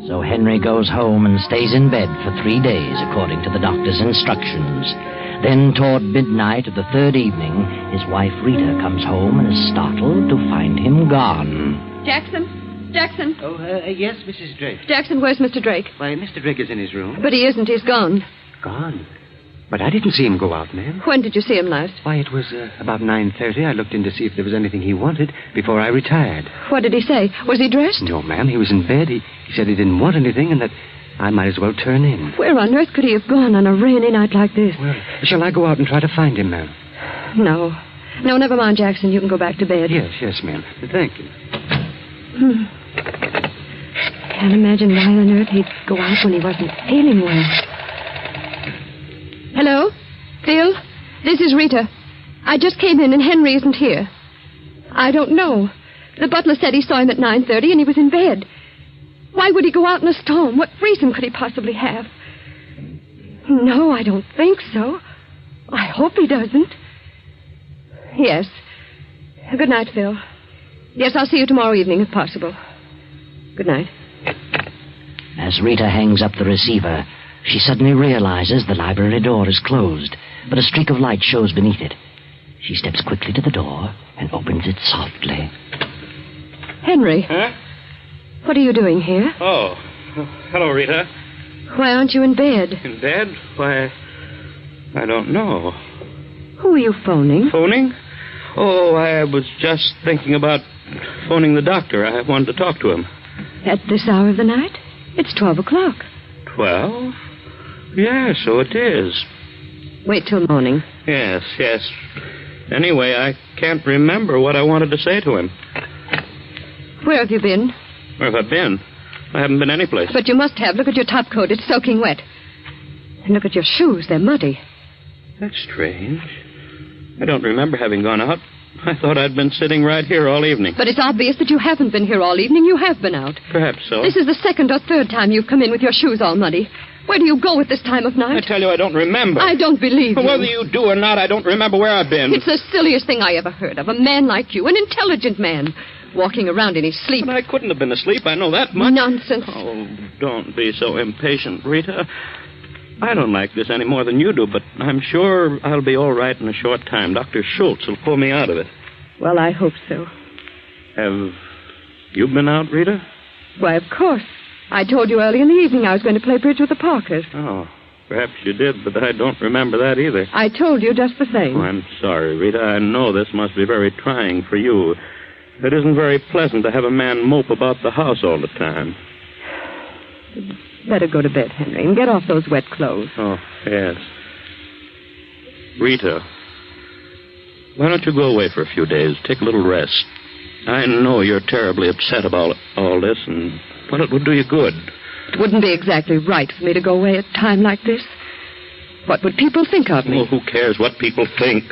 So Henry goes home and stays in bed for 3 days, according to the doctor's instructions. Then, toward midnight of the third evening, his wife Rita comes home and is startled to find him gone. Jackson? Oh, yes, Mrs. Drake. Jackson, where's Mr. Drake? Why, Mr. Drake is in his room. But he isn't. He's gone. Gone? But I didn't see him go out, ma'am. When did you see him last? Why, it was about 9:30. I looked in to see if there was anything he wanted before I retired. What did he say? Was he dressed? No, ma'am. He was in bed. He said he didn't want anything and that I might as well turn in. Where on earth could he have gone on a rainy night like this? Well, shall I go out and try to find him, ma'am? No, never mind, Jackson. You can go back to bed. Yes, ma'am. Thank you. Can't imagine why on earth he'd go out when he wasn't feeling well. Hello? Phil? This is Rita. I just came in and Henry isn't here. I don't know. The butler said he saw him at 9:30 and he was in bed. Why would he go out in a storm? What reason could he possibly have? No, I don't think so. I hope he doesn't. Yes. Good night, Phil. Yes, I'll see you tomorrow evening if possible. Good night. As Rita hangs up the receiver, she suddenly realizes the library door is closed, but a streak of light shows beneath it. She steps quickly to the door and opens it softly. Henry. Huh? What are you doing here? Oh, hello, Rita. Why aren't you in bed? In bed? Why, I don't know. Who are you phoning? Phoning? Oh, I was just thinking about phoning the doctor. I wanted to talk to him. At this hour of the night? It's 12 o'clock. 12? Yeah, so it is. Wait till morning. Yes. Anyway, I can't remember what I wanted to say to him. Where have you been? Where have I been? I haven't been anyplace. But you must have. Look at your top coat. It's soaking wet. And look at your shoes. They're muddy. That's strange. I don't remember having gone out. I thought I'd been sitting right here all evening. But it's obvious that you haven't been here all evening. You have been out. Perhaps so. This is the second or third time you've come in with your shoes all muddy. Where do you go at this time of night? I tell you, I don't remember. I don't believe you. Whether you do or not, I don't remember where I've been. It's the silliest thing I ever heard of. A man like you, an intelligent man, walking around in his sleep. But I couldn't have been asleep. I know that much. Nonsense. Oh, don't be so impatient, Rita. I don't like this any more than you do, but I'm sure I'll be all right in a short time. Dr. Schultz will pull me out of it. Well, I hope so. Have you been out, Rita? Why, of course. I told you early in the evening I was going to play bridge with the Parkers. Oh, perhaps you did, but I don't remember that either. I told you just the same. Oh, I'm sorry, Rita. I know this must be very trying for you. It isn't very pleasant to have a man mope about the house all the time. Better go to bed, Henry, and get off those wet clothes. Oh, yes. Rita, why don't you go away for a few days? Take a little rest. I know you're terribly upset about all this, and, well, it would do you good. It wouldn't be exactly right for me to go away at a time like this. What would people think of me? Well, who cares what people think?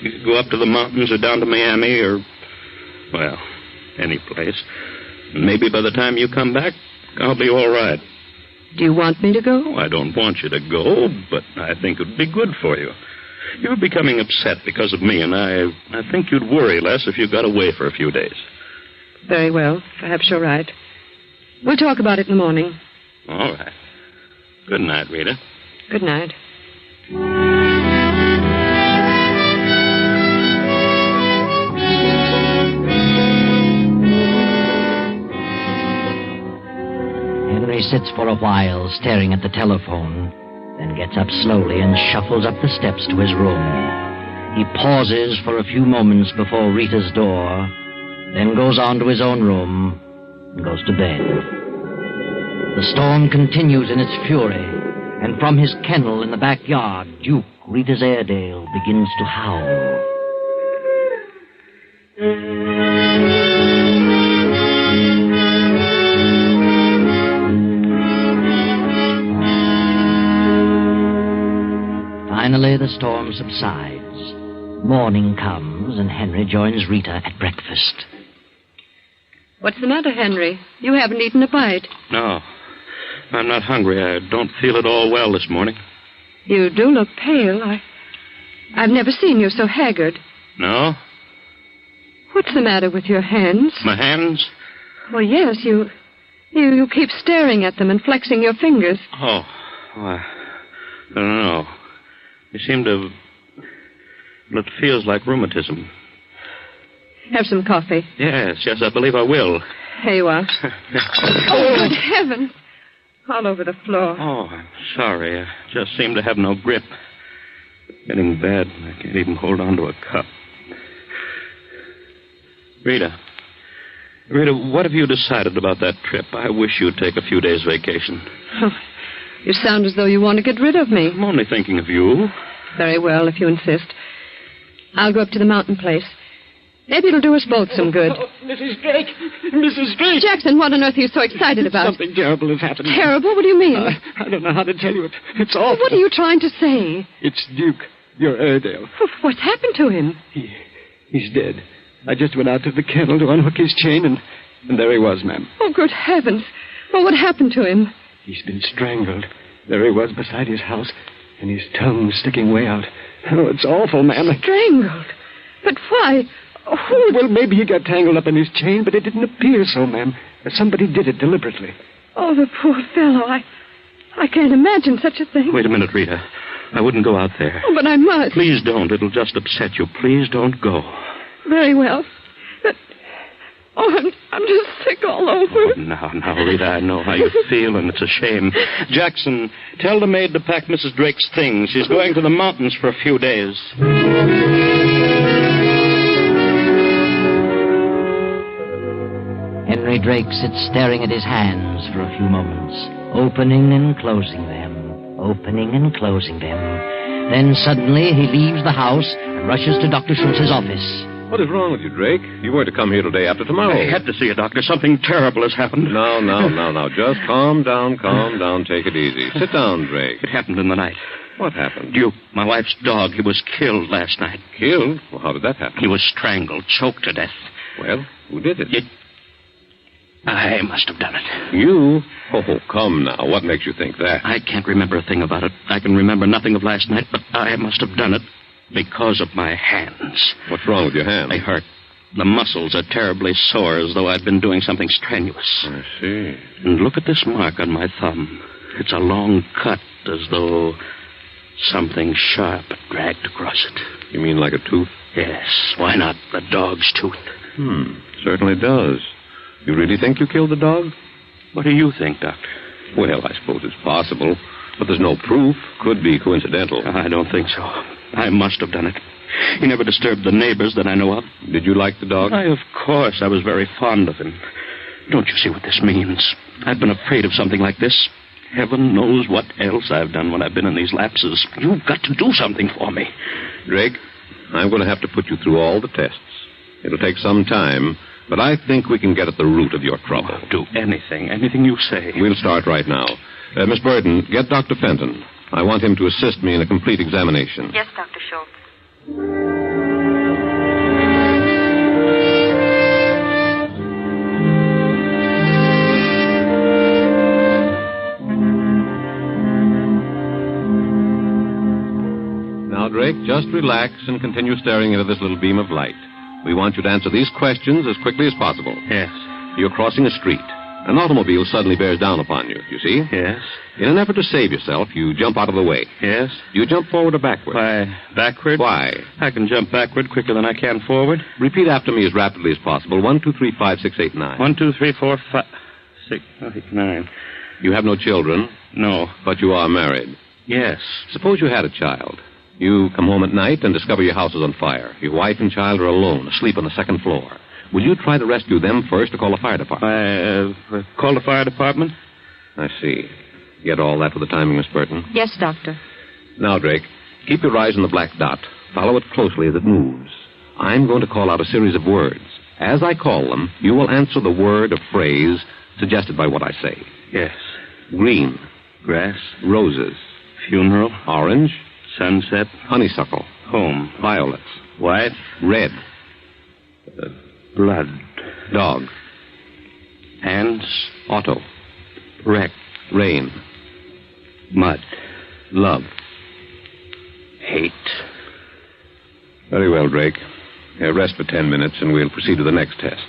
You could go up to the mountains or down to Miami or, well, any place. Maybe by the time you come back, I'll be all right. Do you want me to go? I don't want you to go, but I think it would be good for you. You're becoming upset because of me, and I think you'd worry less if you got away for a few days. Very well. Perhaps you're right. We'll talk about it in the morning. All right. Good night, Rita. Good night. Henry sits for a while staring at the telephone, then gets up slowly and shuffles up the steps to his room. He pauses for a few moments before Rita's door, then goes on to his own room and goes to bed. The storm continues in its fury, and from his kennel in the backyard, Duke, Rita's Airedale, begins to howl. Finally, the storm subsides. Morning comes, and Henry joins Rita at breakfast. What's the matter, Henry? You haven't eaten a bite. No, I'm not hungry. I don't feel at all well this morning. You do look pale. I've never seen you so haggard. No? What's the matter with your hands? My hands? Well, yes, you keep staring at them and flexing your fingers. Oh, I don't know. You seem to... Well, it feels like rheumatism. Have some coffee. Yes, I believe I will. Here you are. Oh, good heavens. All over the floor. Oh, I'm sorry. I just seem to have no grip. Getting bad. I can't even hold on to a cup. Rita, what have you decided about that trip? I wish you'd take a few days' vacation. Oh, you sound as though you want to get rid of me. I'm only thinking of you. Very well, if you insist. I'll go up to the mountain place. Maybe it'll do us both some good. Oh, Mrs. Drake! Mrs. Drake! Jackson, what on earth are you so excited about? Something terrible has happened. Terrible? What do you mean? I don't know how to tell you it. It's awful. What are you trying to say? It's Duke, your Airedale. What's happened to him? He's dead. I just went out to the kennel to unhook his chain, and there he was, ma'am. Oh, good heavens. Well, what happened to him? He's been strangled. There he was beside his house, and his tongue sticking way out. Oh, it's awful, ma'am. Strangled? But why? Who? Well, maybe he got tangled up in his chain, but it didn't appear so, ma'am. Somebody did it deliberately. Oh, the poor fellow. I can't imagine such a thing. Wait a minute, Rita. I wouldn't go out there. Oh, but I must. Please don't. It'll just upset you. Please don't go. Very well. But, I'm just sick all over. Oh, now, Rita, I know how you feel, and it's a shame. Jackson, tell the maid to pack Mrs. Drake's things. She's going to the mountains for a few days. Henry Drake sits staring at his hands for a few moments, opening and closing them, opening and closing them. Then suddenly he leaves the house and rushes to Dr. Schultz's office. What is wrong with you, Drake? You were to come here today after tomorrow. I had to see a doctor. Something terrible has happened. No. Just calm down. Take it easy. Sit down, Drake. It happened in the night. What happened? Duke, my wife's dog, he was killed last night. Killed? Well, how did that happen? He was strangled, choked to death. Well, who did it? I must have done it. You? Oh, come now. What makes you think that? I can't remember a thing about it. I can remember nothing of last night, but I must have done it because of my hands. What's wrong with your hands? They hurt. The muscles are terribly sore, as though I'd been doing something strenuous. I see. And look at this mark on my thumb. It's a long cut, as though something sharp dragged across it. You mean like a tooth? Yes. Why not a dog's tooth? Certainly does. You really think you killed the dog? What do you think, Doctor? Well, I suppose it's possible, but there's no proof. Could be coincidental. I don't think so. I must have done it. He never disturbed the neighbors that I know of. Did you like the dog? Why, of course. I was very fond of him. Don't you see what this means? I've been afraid of something like this. Heaven knows what else I've done when I've been in these lapses. You've got to do something for me. Drake, I'm going to have to put you through all the tests. It'll take some time, but I think we can get at the root of your trouble. Do anything you say. We'll start right now. Miss Burden, get Dr. Fenton. I want him to assist me in a complete examination. Yes, Dr. Schultz. Now, Drake, just relax and continue staring into this little beam of light. We want you to answer these questions as quickly as possible. Yes. You're crossing a street. An automobile suddenly bears down upon you, you see? Yes. In an effort to save yourself, you jump out of the way. Yes. You jump forward or backward? Why, backward? Why? I can jump backward quicker than I can forward. Repeat after me as rapidly as possible. 1, 2, 3, 5, 6, 8, 9. 1, 2, 3, 4, 5, 6, 8, 9. You have no children? No. But you are married? Yes. Suppose you had a child. You come home at night and discover your house is on fire. Your wife and child are alone, asleep on the second floor. Will you try to rescue them first or call the fire department? Call the fire department? I see. Get all that with the timing, Miss Burton? Yes, Doctor. Now, Drake, keep your eyes on the black dot. Follow it closely as it moves. I'm going to call out a series of words. As I call them, you will answer the word or phrase suggested by what I say. Yes. Green. Grass. Roses. Funeral. Orange. Sunset. Honeysuckle. Home. Violets. Wife. Red. Blood. Dog. Hands. Auto. Wreck. Rain. Mud. Love. Hate. Very well, Drake. Rest for 10 minutes and we'll proceed to the next test.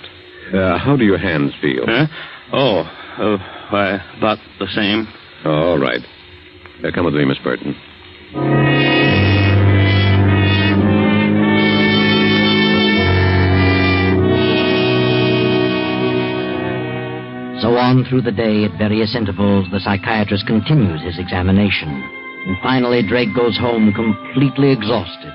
How do your hands feel? Huh? Why, about the same. All right. Come with me, Miss Burton. So on through the day, at various intervals, the psychiatrist continues his examination. And finally, Drake goes home completely exhausted.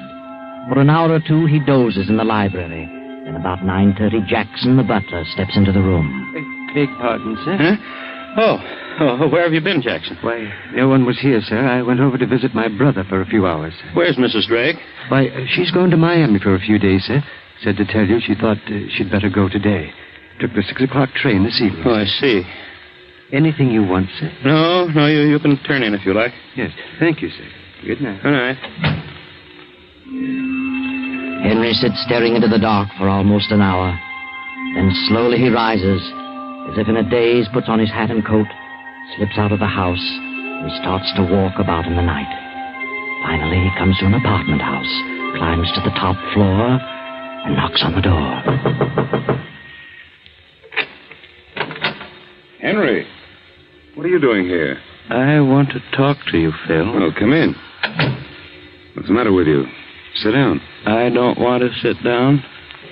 For an hour or two, he dozes in the library. Then about 9:30, Jackson, the butler, steps into the room. Beg pardon, sir? Huh? Where have you been, Jackson? Why, no one was here, sir. I went over to visit my brother for a few hours. Where's Mrs. Drake? Why, she's going to Miami for a few days, sir. Said to tell you she thought she'd better go today. Took the 6 o'clock train this evening. Oh, I see. Anything you want, sir? No, you can turn in if you like. Yes, thank you, sir. Good night. Good night. Henry sits staring into the dark for almost an hour. Then slowly he rises, as if in a daze, puts on his hat and coat, slips out of the house, and starts to walk about in the night. Finally, he comes to an apartment house, climbs to the top floor, and knocks on the door. Henry, what are you doing here? I want to talk to you, Phil. Well, come in. What's the matter with you? Sit down. I don't want to sit down.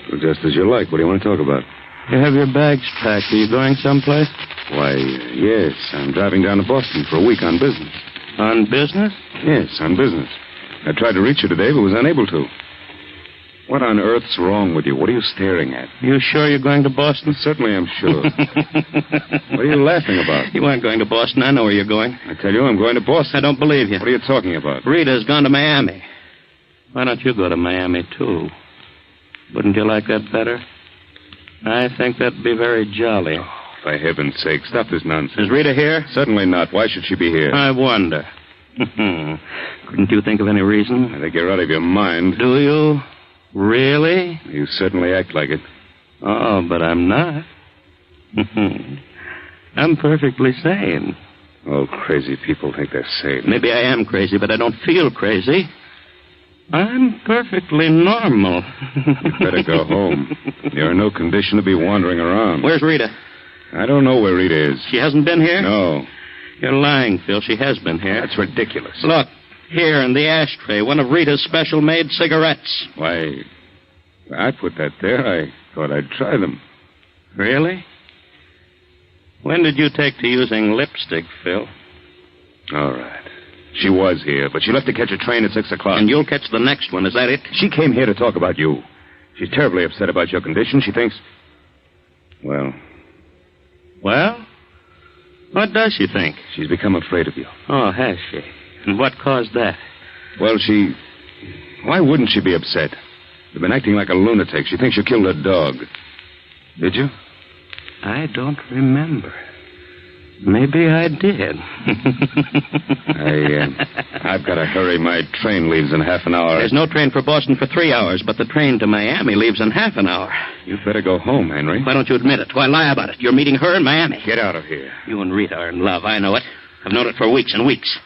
Well, just as you like. What do you want to talk about? You have your bags packed. Are you going someplace? Why, yes. I'm driving down to Boston for a week on business. On business? Yes, on business. I tried to reach you today, but was unable to. What on earth's wrong with you? What are you staring at? You sure you're going to Boston? Certainly I'm sure. What are you laughing about? You aren't going to Boston. I know where you're going. I tell you, I'm going to Boston. I don't believe you. What are you talking about? Rita's gone to Miami. Why don't you go to Miami, too? Wouldn't you like that better? I think that'd be very jolly. Oh, for heaven's sake, stop this nonsense. Is Rita here? Certainly not. Why should she be here? I wonder. Couldn't you think of any reason? I think you're out of your mind. Do you? Really? You certainly act like it. Oh, but I'm not. I'm perfectly sane. Oh, crazy people think they're sane. Maybe I am crazy, but I don't feel crazy. I'm perfectly normal. You'd better go home. You're in no condition to be wandering around. Where's Rita? I don't know where Rita is. She hasn't been here? No. You're lying, Phil. She has been here. That's ridiculous. Look, here in the ashtray, one of Rita's special made cigarettes. Why, I put that there. I thought I'd try them. Really? When did you take to using lipstick, Phil? All right. She was here, but she left to catch a train at 6 o'clock. And you'll catch the next one, is that it? She came here to talk about you. She's terribly upset about your condition. She thinks... Well? What does she think? She's become afraid of you. Oh, has she? And what caused that? Well, Why wouldn't she be upset? You've been acting like a lunatic. She thinks you killed her dog. Did you? I don't remember. Maybe I did. I've got to hurry. My train leaves in half an hour. There's no train for Boston for 3 hours, but the train to Miami leaves in half an hour. You'd better go home, Henry. Why don't you admit it? Why lie about it? You're meeting her in Miami. Get out of here. You and Rita are in love. I know it. I've known it for weeks and weeks.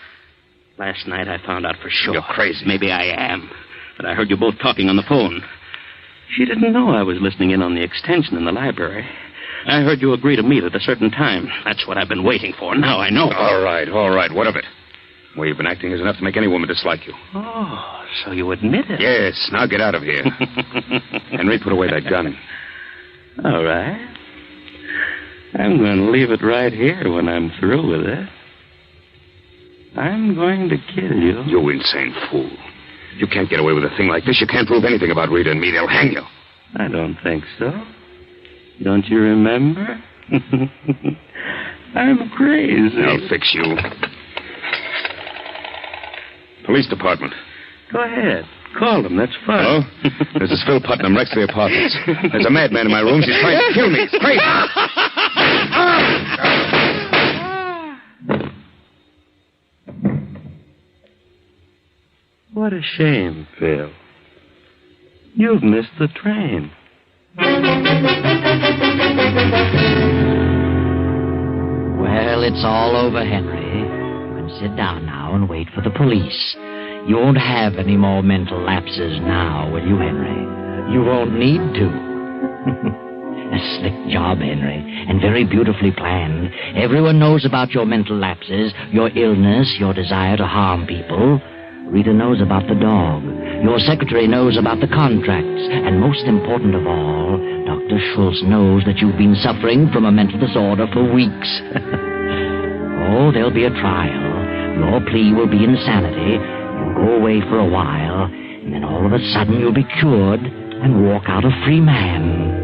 Last night I found out for sure. You're crazy. Maybe I am. But I heard you both talking on the phone. She didn't know I was listening in on the extension in the library. I heard you agree to meet at a certain time. That's what I've been waiting for. Now I know. All right. What of it? The way you've been acting is enough to make any woman dislike you. Oh, so you admit it? Yes. Now get out of here. Henry, put away that gun. All right. I'm going to leave it right here when I'm through with it. I'm going to kill you. You insane fool. You can't get away with a thing like this. You can't prove anything about Rita and me. They'll hang you. I don't think so. Don't you remember? I'm crazy. I'll fix you. Police department. Go ahead. Call them. That's fine. Hello? This is Phil Putnam, Rex the apartments. There's a madman in my room. She's trying to kill me. It's crazy. What a shame, Phil. You've missed the train. Well, it's all over, Henry. You can sit down now and wait for the police. You won't have any more mental lapses now, will you, Henry? You won't need to. A slick job, Henry, and very beautifully planned. Everyone knows about your mental lapses, your illness, your desire to harm people. Rita knows about the dog. Your secretary knows about the contracts. And most important of all, Dr. Schultz knows that you've been suffering from a mental disorder for weeks. Oh, there'll be a trial. Your plea will be insanity. You'll go away for a while, and then all of a sudden you'll be cured and walk out a free man.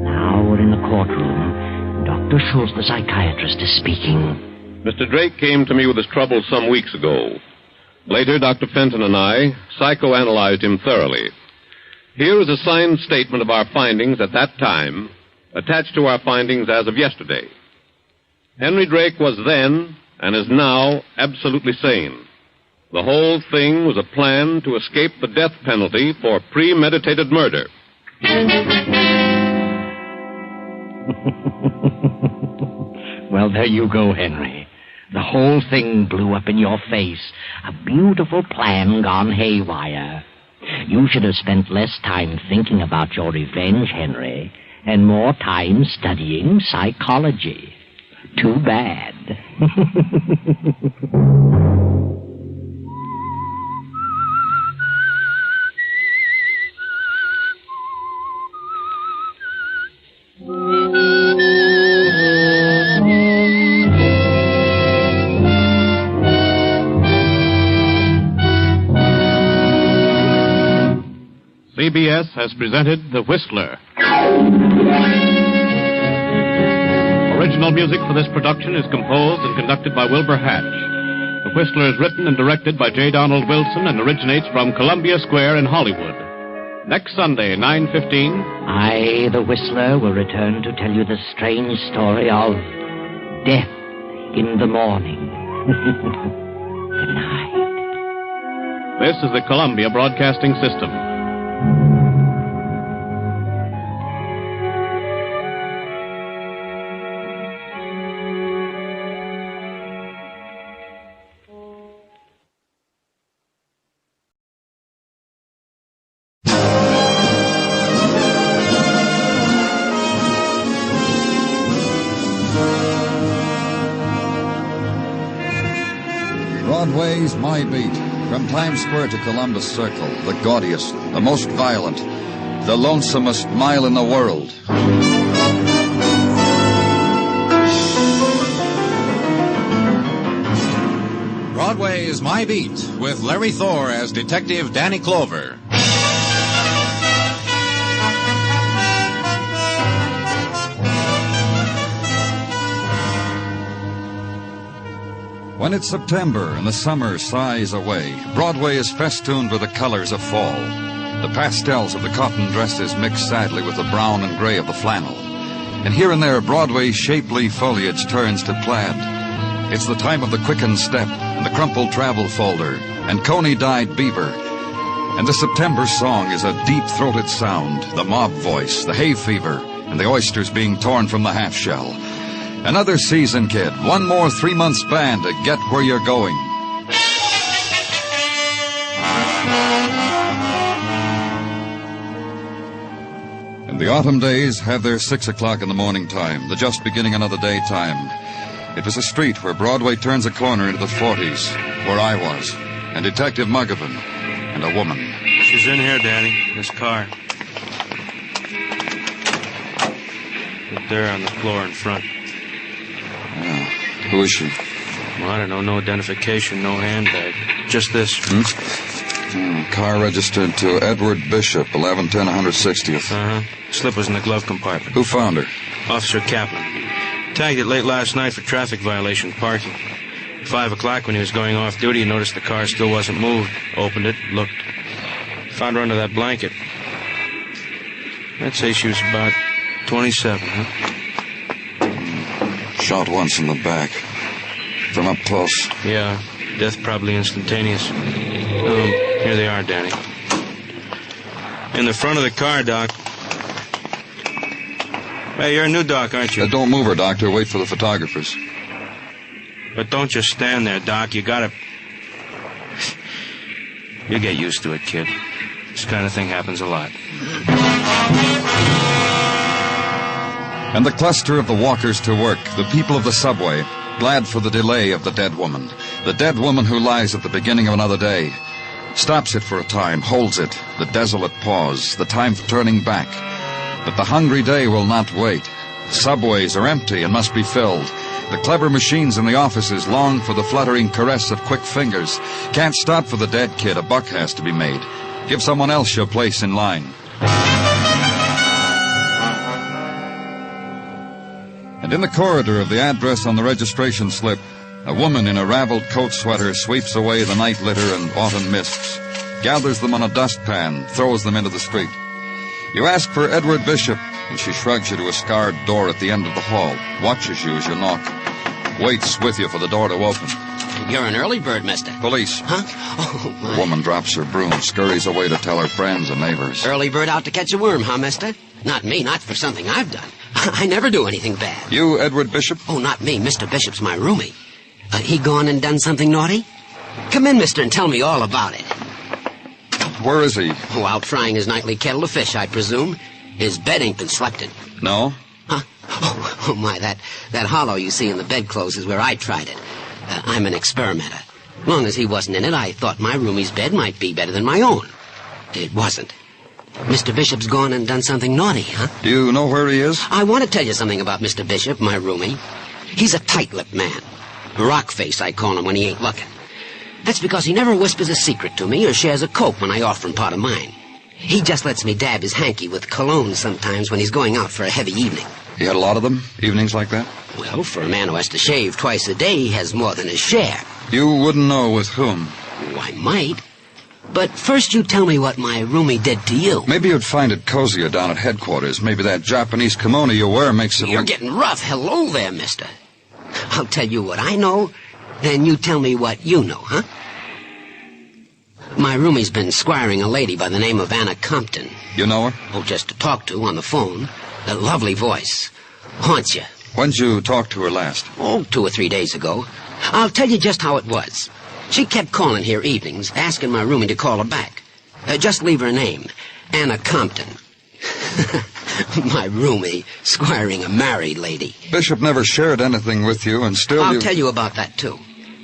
Now we're in the courtroom. Dr. Schultz, the psychiatrist, is speaking. Mr. Drake came to me with his troubles some weeks ago. Later, Dr. Fenton and I psychoanalyzed him thoroughly. Here is a signed statement of our findings at that time, attached to our findings as of yesterday. Henry Drake was then, and is now, absolutely sane. The whole thing was a plan to escape the death penalty for premeditated murder. Well, there you go, Henry. The whole thing blew up in your face. A beautiful plan gone haywire. You should have spent less time thinking about your revenge, Henry, and more time studying psychology. Too bad. KBS has presented The Whistler. Original music for this production is composed and conducted by Wilbur Hatch. The Whistler is written and directed by J. Donald Wilson and originates from Columbia Square in Hollywood. Next Sunday, 9:15. I, the Whistler, will return to tell you the strange story of death in the morning. Good night. This is the Columbia Broadcasting System. Broadway's My Beat. From Times Square to Columbus Circle, the gaudiest, the most violent, the lonesomest mile in the world. Broadway is My Beat, with Larry Thor as Detective Danny Clover. When it's September and the summer sighs away, Broadway is festooned with the colors of fall. The pastels of the cotton dresses mix sadly with the brown and gray of the flannel. And here and there, Broadway's shapely foliage turns to plaid. It's the time of the quickened step and the crumpled travel folder and coney-dyed beaver. And the September song is a deep-throated sound, the mob voice, the hay fever, and the oysters being torn from the half-shell. Another season, kid. One more 3-month span to get where you're going. And the autumn days have their 6 o'clock in the morning time, the just beginning another day time. It was a street where Broadway turns a corner into the 40s, where I was, and Detective Muggavan, and a woman. She's in here, Danny, this car. Right there on the floor in front. Who is she? Well, I don't know. No identification, no handbag. Just this. Car registered to Edward Bishop, 1110 160th. Uh-huh. Slip was in the glove compartment. Who found her? Officer Kaplan. Tagged it late last night for traffic violation parking. 5 o'clock when he was going off duty, he noticed the car still wasn't moved. Opened it, looked. Found her under that blanket. I'd say she was about 27, huh? Shot once in the back. From up close. Yeah, death probably instantaneous. Here they are, Danny. In the front of the car, Doc. Hey, you're a new Doc, aren't you? Don't move her, Doctor. Wait for the photographers. But don't just stand there, Doc. You gotta... You get used to it, kid. This kind of thing happens a lot. And the cluster of the walkers to work, the people of the subway, glad for the delay of the dead woman who lies at the beginning of another day, stops it for a time, holds it, the desolate pause, the time for turning back. But the hungry day will not wait. Subways are empty and must be filled. The clever machines in the offices long for the fluttering caress of quick fingers. Can't stop for the dead kid, a buck has to be made. Give someone else your place in line. And in the corridor of the address on the registration slip, a woman in a raveled coat sweater sweeps away the night litter and autumn mists, gathers them on a dustpan, throws them into the street. You ask for Edward Bishop, and she shrugs you to a scarred door at the end of the hall, watches you as you knock, waits with you for the door to open. You're an early bird, mister. Police. Huh? Oh, my. The woman drops her broom, scurries away to tell her friends and neighbors. Early bird out to catch a worm, huh, mister? Not me, not for something I've done. I never do anything bad. You, Edward Bishop? Oh, not me. Mr. Bishop's my roomie. He gone and done something naughty? Come in, mister, and tell me all about it. Where is he? Oh, out frying his nightly kettle of fish, I presume. His bed ain't been swept in. No? Huh? Oh, my, that hollow you see in the bedclothes is where I tried it. I'm an experimenter. Long as he wasn't in it, I thought my roomie's bed might be better than my own. It wasn't. Mr. Bishop's gone and done something naughty, huh? Do you know where he is? I want to tell you something about Mr. Bishop, my roomie. He's a tight-lipped man. Rock face, I call him when he ain't looking. That's because he never whispers a secret to me or shares a Coke when I offer him part of mine. He just lets me dab his hanky with cologne sometimes when he's going out for a heavy evening. He had a lot of them, evenings like that? Well, for a man who has to shave twice a day, he has more than his share. You wouldn't know with whom? Oh, I might. But first you tell me what my roomie did to you. Maybe you'd find it cozier down at headquarters. Maybe that Japanese kimono you wear makes it You're look... getting rough. Hello there, mister. I'll tell you what I know, then you tell me what you know, huh? My roomie's been squiring a lady by the name of Anna Compton. You know her? Oh, just to talk to on the phone. A lovely voice. Haunts you. When'd you talk to her last? Oh, 2 or 3 days ago. I'll tell you just how it was. She kept calling here evenings, asking my roomie to call her back. Just leave her name. Anna Compton. My roomie squiring a married lady. Bishop never shared anything with you, and still I'll tell you about that, too.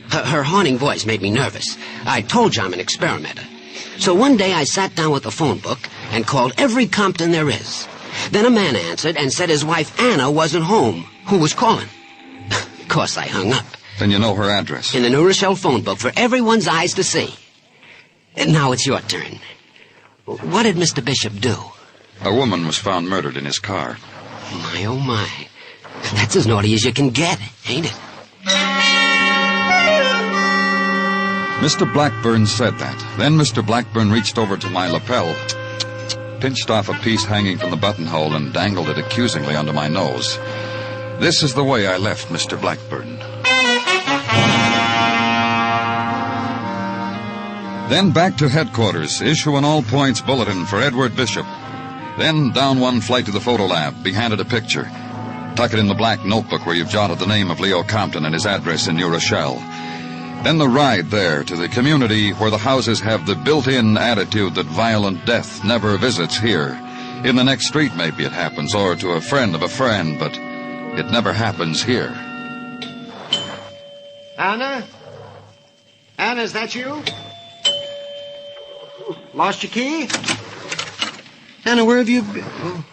Her haunting voice made me nervous. I told you I'm an experimenter. So one day I sat down with the phone book and called every Compton there is. Then a man answered and said his wife Anna wasn't home. Who was calling? Of course, I hung up. Then you know her address. In the New Rochelle phone book for everyone's eyes to see. And now it's your turn. What did Mr. Bishop do? A woman was found murdered in his car. My, oh my. That's as naughty as you can get, ain't it? Mr. Blackburn said that. Then Mr. Blackburn reached over to my lapel, pinched off a piece hanging from the buttonhole, and dangled it accusingly under my nose. This is the way I left Mr. Blackburn. Then back to headquarters, issue an all-points bulletin for Edward Bishop. Then down one flight to the photo lab, be handed a picture. Tuck it in the black notebook where you've jotted the name of Leo Compton and his address in New Rochelle. Then the ride there to the community where the houses have the built-in attitude that violent death never visits here. In the next street maybe it happens, or to a friend of a friend, but it never happens here. Anna? Anna, is that you? Lost your key? Anna, where have you been? Oh.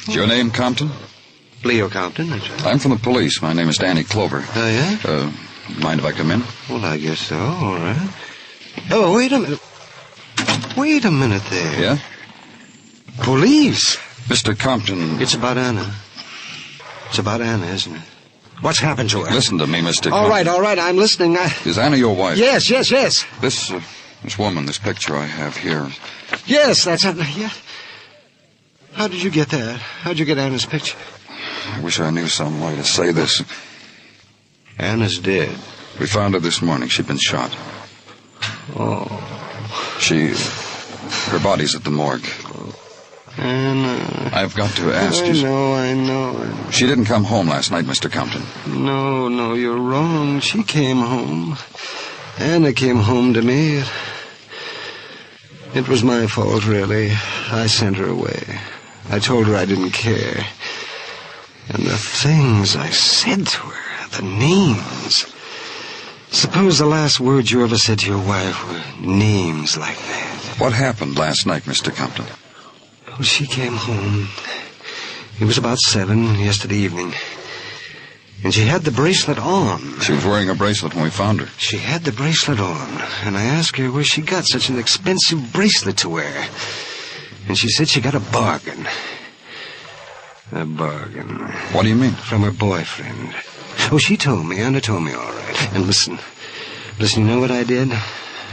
Is your name Compton? Leo Compton, that's right. I'm from the police. My name is Danny Clover. Oh, yeah? Mind if I come in? Well, I guess so. All right. Oh, wait a minute. Wait a minute there. Yeah? Police? Mr. Compton. It's about Anna. It's about Anna, isn't it? What's happened to her? Listen to me, Mr. All Compton. right, I'm listening. Is Anna your wife? Yes. This woman, this picture I have here. Yes, that's Anna, yeah. How did you get that? How'd you get Anna's picture? I wish I knew some way to say this. Anna's dead. We found her this morning. She'd been shot. Oh. Her body's at the morgue. Anna. I've got to ask you. I know. She didn't come home last night, Mr. Compton. No, you're wrong. She came home. Anna came home to me. It was my fault, really. I sent her away. I told her I didn't care. And the things I said to her, the names. Suppose the last words you ever said to your wife were names like that. What happened last night, Mr. Compton? Well, she came home. It was about 7 yesterday evening. And she had the bracelet on. She was wearing a bracelet when we found her. She had the bracelet on. And I asked her where she got such an expensive bracelet to wear. And she said she got a bargain. A bargain. What do you mean? From her boyfriend. Oh, she told me. Anna told me all right. And listen, you know what I did?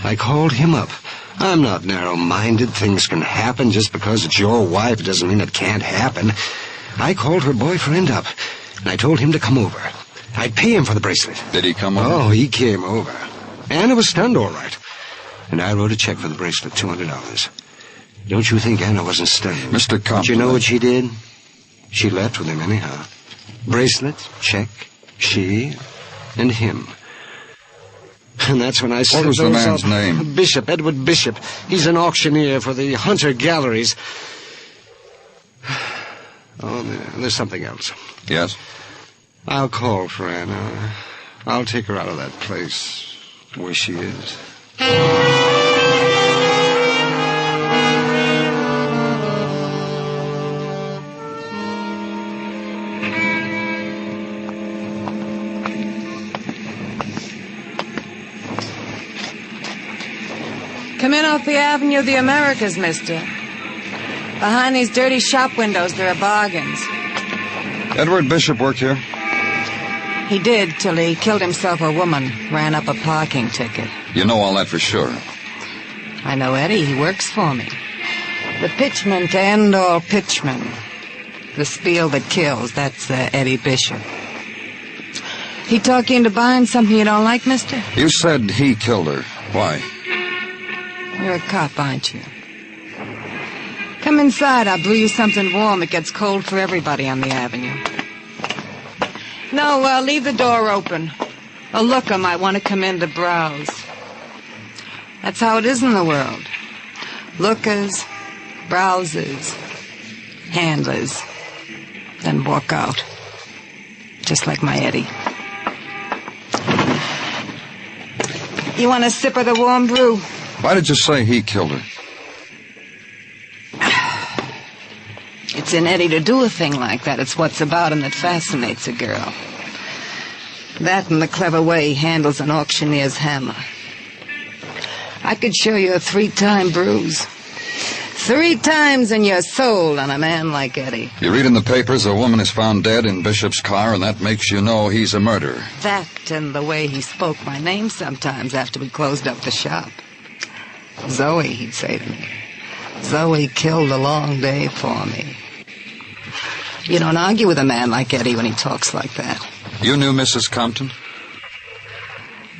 I called him up. I'm not narrow-minded. Things can happen. Just because it's your wife doesn't mean it can't happen. I called her boyfriend up, and I told him to come over. I'd pay him for the bracelet. Did he come over? Oh, he came over. Anna was stunned, all right. And I wrote a check for the bracelet, $200. Don't you think Anna wasn't stunned? Mr. Compton. But you know what she did? She left with him anyhow. Bracelet, check, she, and him. And that's when I said... What was the man's name? Bishop, Edward Bishop. He's an auctioneer for the Hunter Galleries. Oh, there's something else. Yes? I'll call for Anna. I'll take her out of that place where she is. Come in off the Avenue of the Americas, mister. Behind these dirty shop windows, there are bargains. Edward Bishop worked here? He did, till he killed himself a woman, ran up a parking ticket. You know all that for sure. I know Eddie. He works for me. The pitchman to end all pitchmen. The spiel that kills, that's Eddie Bishop. He talk you into buying something you don't like, mister? You said he killed her. Why? You're a cop, aren't you? Come inside. I'll brew you something warm. It gets cold for everybody on the avenue. No, leave the door open. A looker might want to come in to browse. That's how it is in the world. Lookers, browsers, handlers, then walk out. Just like my Eddie. You want a sip of the warm brew? Why did you say he killed her? It's in Eddie to do a thing like that. It's what's about him that fascinates a girl. That and the clever way he handles an auctioneer's hammer. I could show you a 3-time bruise. 3 times in your soul on a man like Eddie. You read in the papers a woman is found dead in Bishop's car, and that makes you know he's a murderer. That and the way he spoke my name sometimes after we closed up the shop. Zoe, he'd say to me. Zoe killed a long day for me. You don't argue with a man like Eddie when he talks like that. You knew Mrs. Compton?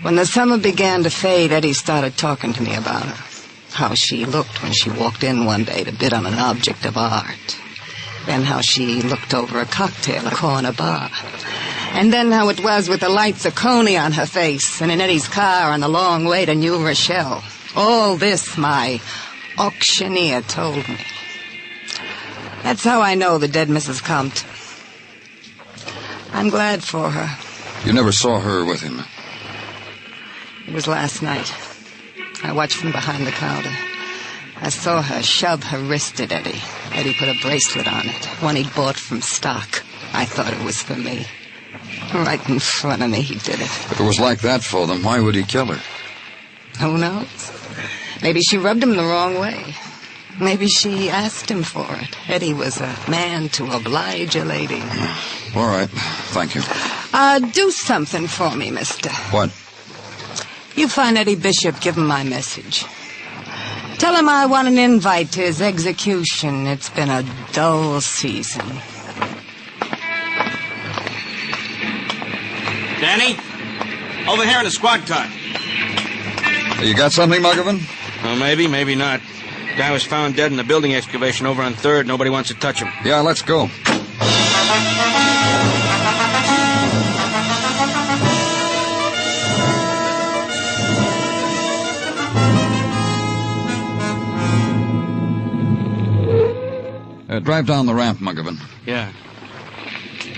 When the summer began to fade, Eddie started talking to me about her. How she looked when she walked in one day to bid on an object of art. Then how she looked over a cocktail at a corner bar. And then how it was with the lights of Coney on her face and in Eddie's car on the long way to New Rochelle. All this my auctioneer told me. That's how I know the dead Mrs. Compton. I'm glad for her. You never saw her with him? It was last night. I watched from behind the counter. I saw her shove her wrist at Eddie. Eddie put a bracelet on it, one he'd bought from stock. I thought it was for me. Right in front of me, he did it. If it was like that for them, why would he kill her? Who knows? Maybe she rubbed him the wrong way. Maybe she asked him for it. Eddie was a man to oblige a lady. All right. Thank you. Do something for me, mister. What? You find Eddie Bishop, give him my message. Tell him I want an invite to his execution. It's been a dull season. Danny? Over here in the squad car. You got something, Muggavan? Well, maybe not. Guy was found dead in the building excavation over on 3rd. Nobody wants to touch him. Yeah, let's go. Drive down the ramp, Muggavan. Yeah.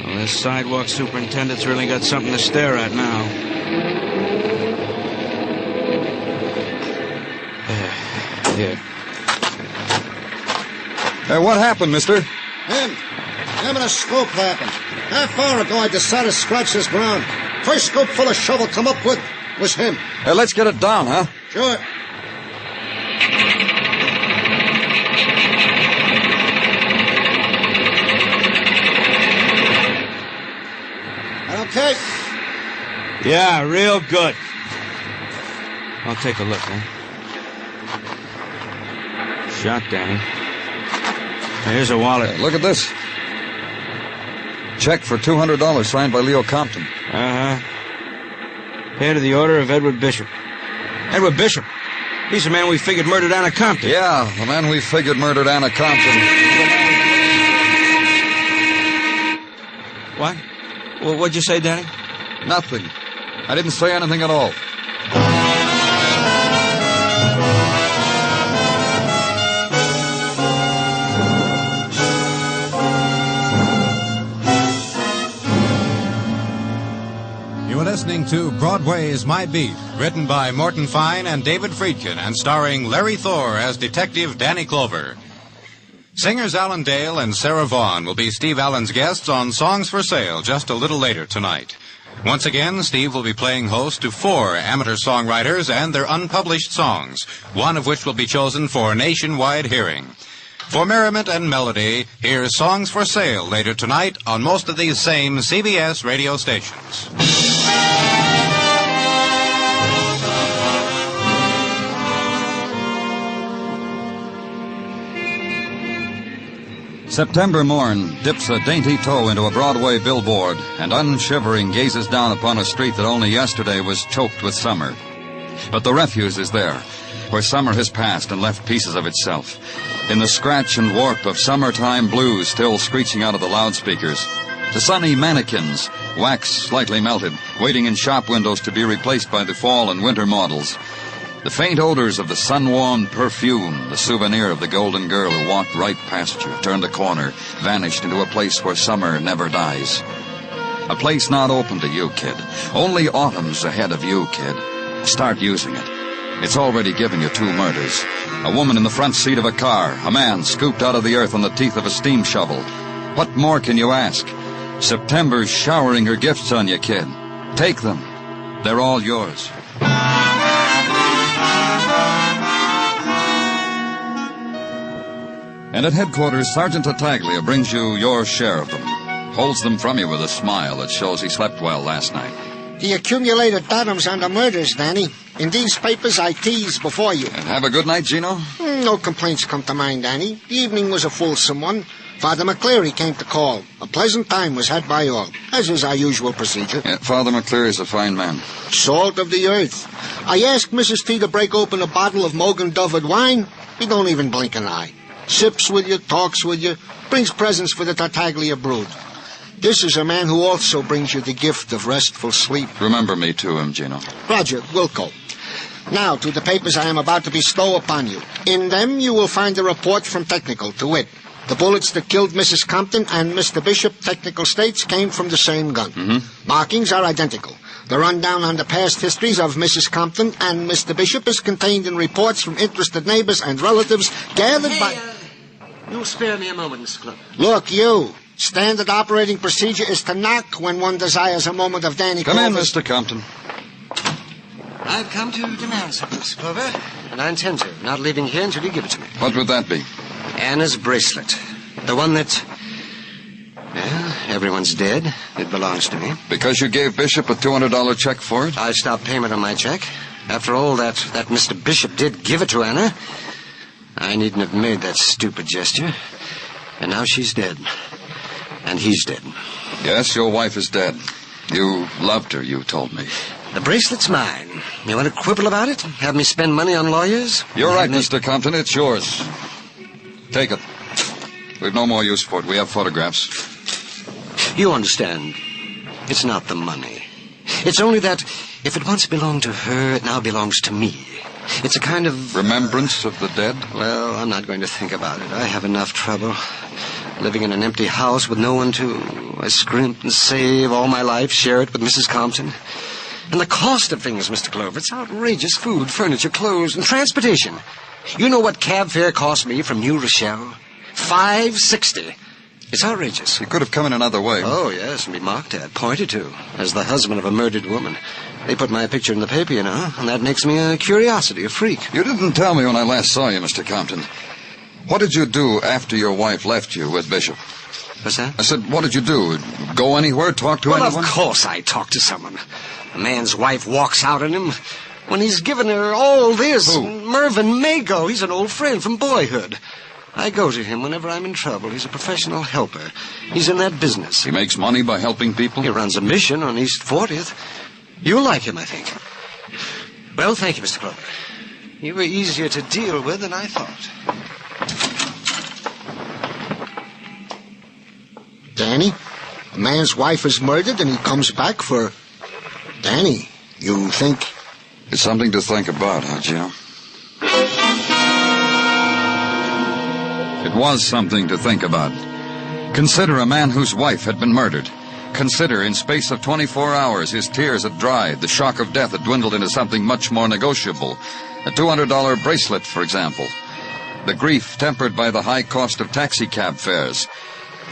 Well, this sidewalk superintendent's really got something to stare at now. Here. Hey, what happened, mister? Him and a scoop happened. Half hour ago, I decided to scratch this ground. First scoop full of shovel come up with was him. Hey, let's get it down, huh? Sure. Okay? Yeah, real good. I'll take a look, huh? Shot, Danny. Here's a wallet. Look at this. Check for $200 signed by Leo Compton. Uh-huh. Paid to the order of Edward Bishop. Edward Bishop? He's the man we figured murdered Anna Compton. Yeah, the man we figured murdered Anna Compton. What? Well, what'd you say, Danny? Nothing. I didn't say anything at all. You are listening to Broadway's My Beat, written by Morton Fine and David Friedkin, and starring Larry Thor as Detective Danny Clover. Singers Alan Dale and Sarah Vaughan will be Steve Allen's guests on Songs for Sale just a little later tonight. Once again, Steve will be playing host to 4 amateur songwriters and their unpublished songs, one of which will be chosen for nationwide hearing. For merriment and melody, here's Songs for Sale later tonight on most of these same CBS radio stations. September morn dips a dainty toe into a Broadway billboard and unshivering gazes down upon a street that only yesterday was choked with summer. But the refuse is there, where summer has passed and left pieces of itself. In the scratch and warp of summertime blues still screeching out of the loudspeakers. The sunny mannequins, wax slightly melted, waiting in shop windows to be replaced by the fall and winter models. The faint odors of the sun-warmed perfume, the souvenir of the golden girl who walked right past you, turned a corner, vanished into a place where summer never dies. A place not open to you, kid. Only autumn's ahead of you, kid. Start using it. It's already giving you 2 murders. A woman in the front seat of a car, a man scooped out of the earth on the teeth of a steam shovel. What more can you ask? September's showering her gifts on you, kid. Take them. They're all yours. And at headquarters, Sergeant Tartaglia brings you your share of them. Holds them from you with a smile that shows he slept well last night. The accumulated bottoms on the murders, Danny. In these papers I teased before you. And have a good night, Gino? No complaints come to mind, Danny. The evening was a fulsome one. Father McCleary came to call. A pleasant time was had by all, as is our usual procedure. Yeah, Father McCleary's a fine man. Salt of the earth. I asked Mrs. T to break open a bottle of Mogan Dovard wine. He don't even blink an eye. Sips with you, talks with you, brings presents for the Tartaglia brood. This is a man who also brings you the gift of restful sleep. Remember me to him, Gino. Roger, Wilco. Now, to the papers I am about to bestow upon you. In them you will find a report from Technical, to wit. The bullets that killed Mrs. Compton and Mr. Bishop, Technical states, came from the same gun. Mm-hmm. Markings are identical. The rundown on the past histories of Mrs. Compton and Mr. Bishop is contained in reports from interested neighbors and relatives gathered by... You'll spare me a moment, Mr. Club. Look, you. Standard operating procedure is to knock when one desires a moment of Danny Come Clover's... in, Mr. Compton. I've come to demand something, Mr. Clover, and I intend to, not leaving here until you give it to me. What would that be? Anna's bracelet. The one that... Well, everyone's dead. It belongs to me. Because you gave Bishop a $200 check for it? I stopped payment on my check. After all, that Mr. Bishop did give it to Anna. I needn't have made that stupid gesture. And now she's dead. And he's dead. Yes, your wife is dead. You loved her, you told me. The bracelet's mine. You want to quibble about it? Have me spend money on lawyers? You're right, Mr. Compton. It's yours. Take it. We've no more use for it. We have photographs. You understand. It's not the money. It's only that if it once belonged to her, it now belongs to me. It's a kind of... Remembrance of the dead? Well, I'm not going to think about it. I have enough trouble. Living in an empty house with no one to... I scrimp and save all my life, share it with Mrs. Compton. And the cost of things, Mr. Clover, it's outrageous. Food, furniture, clothes, and transportation. You know what cab fare cost me from New Rochelle? $5.60. It's outrageous. You could have come in another way. Oh, yes, and be mocked at, pointed to, as the husband of a murdered woman. They put my picture in the paper, you know, and that makes me a curiosity, a freak. You didn't tell me when I last saw you, Mr. Compton. What did you do after your wife left you with Bishop? What's that? I said, what did you do? Go anywhere? Talk to anyone? Well, of course I talk to someone. A man's wife walks out on him when he's given her all this. Who? Mervyn Mago. He's an old friend from boyhood. I go to him whenever I'm in trouble. He's a professional helper. He's in that business. He makes money by helping people? He runs a mission on East 40th. You'll like him, I think. Well, thank you, Mr. Clover. You were easier to deal with than I thought. Danny, a man's wife is murdered and he comes back for... Danny, you think... It's something to think about, huh, Gino? It was something to think about. Consider a man whose wife had been murdered. Consider, in space of 24 hours, his tears had dried, the shock of death had dwindled into something much more negotiable. A $200 bracelet, for example. The grief tempered by the high cost of taxicab fares.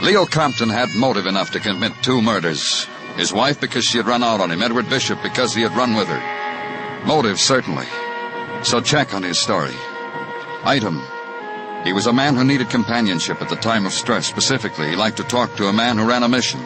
Leo Compton had motive enough to commit 2 murders. His wife because she had run out on him, Edward Bishop because he had run with her. Motive, certainly. So check on his story. Item, He was a man who needed companionship at the time of stress. Specifically, he liked to talk to a man who ran a mission.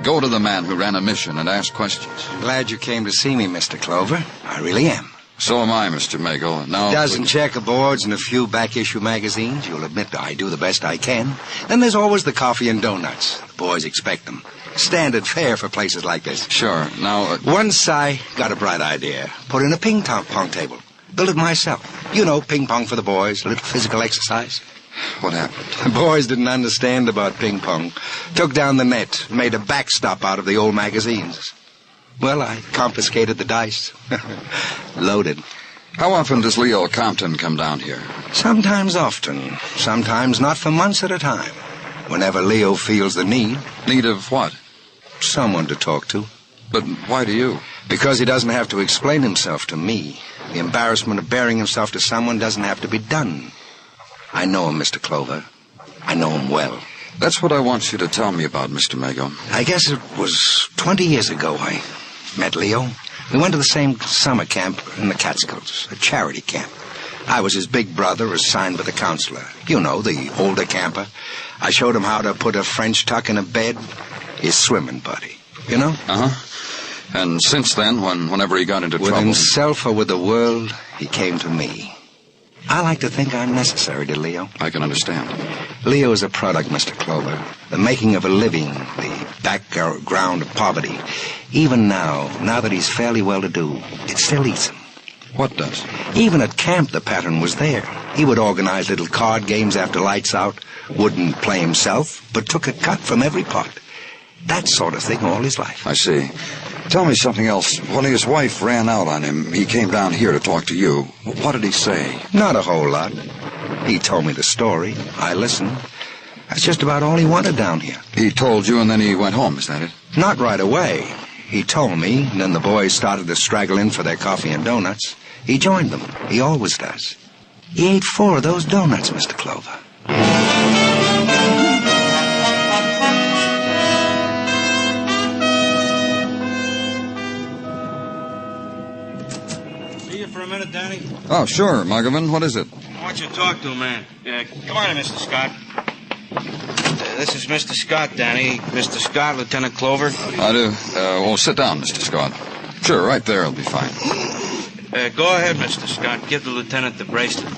Go to the man who ran a mission and ask questions. Glad you came to see me, Mr. Clover. I really am. So am I, Mr. Mago. Now, a dozen checkerboards and a few back-issue magazines. You'll admit I do the best I can. Then there's always the coffee and donuts. The boys expect them. Standard fare for places like this. Sure. Now, once I got a bright idea. Put in a ping-pong table. Built it myself. You know, ping-pong for the boys. A little physical exercise. What happened? The boys didn't understand about ping-pong. Took down the net. Made a backstop out of the old magazines. Well, I confiscated the dice. Loaded. How often does Leo Compton come down here? Sometimes often. Sometimes not for months at a time. Whenever Leo feels the need. Need of what? Someone to talk to. But why to you? Because he doesn't have to explain himself to me. The embarrassment of bearing himself to someone doesn't have to be done. I know him, Mr. Clover. I know him well. That's what I want you to tell me about, Mr. Mago. I guess it was 20 years ago I met Leo. We went to the same summer camp in the Catskills, a charity camp. I was his big brother assigned with the counselor. You know, the older camper. I showed him how to put a French tuck in a bed. His swimming buddy, you know? Uh-huh. And since then, whenever he got into trouble... With himself or with the world, he came to me. I like to think I'm necessary to Leo. I can understand. Leo is a product, Mr. Clover. The making of a living, the background of poverty. Even now that he's fairly well-to-do, it still eats him. What does? Even at camp, the pattern was there. He would organize little card games after lights out, wouldn't play himself, but took a cut from every pot. That sort of thing all his life. I see. Tell me something else. When his wife ran out on him, he came down here to talk to you. What did he say? Not a whole lot. He told me the story. I listened. That's just about all he wanted down here. He told you and then he went home, is that it? Not right away. He told me, and then the boys started to straggle in for their coffee and donuts. He joined them. He always does. He ate 4 of those donuts, Mr. Clover. For a minute, Danny? Oh, sure, Muggavan. What is it? I want you to talk to a man. Come on, Mr. Scott. This is Mr. Scott, Danny. Mr. Scott, Lieutenant Clover. I do. Well, sit down, Mr. Scott. Sure, right there will be fine. Go ahead, Mr. Scott. Give the lieutenant the bracelet.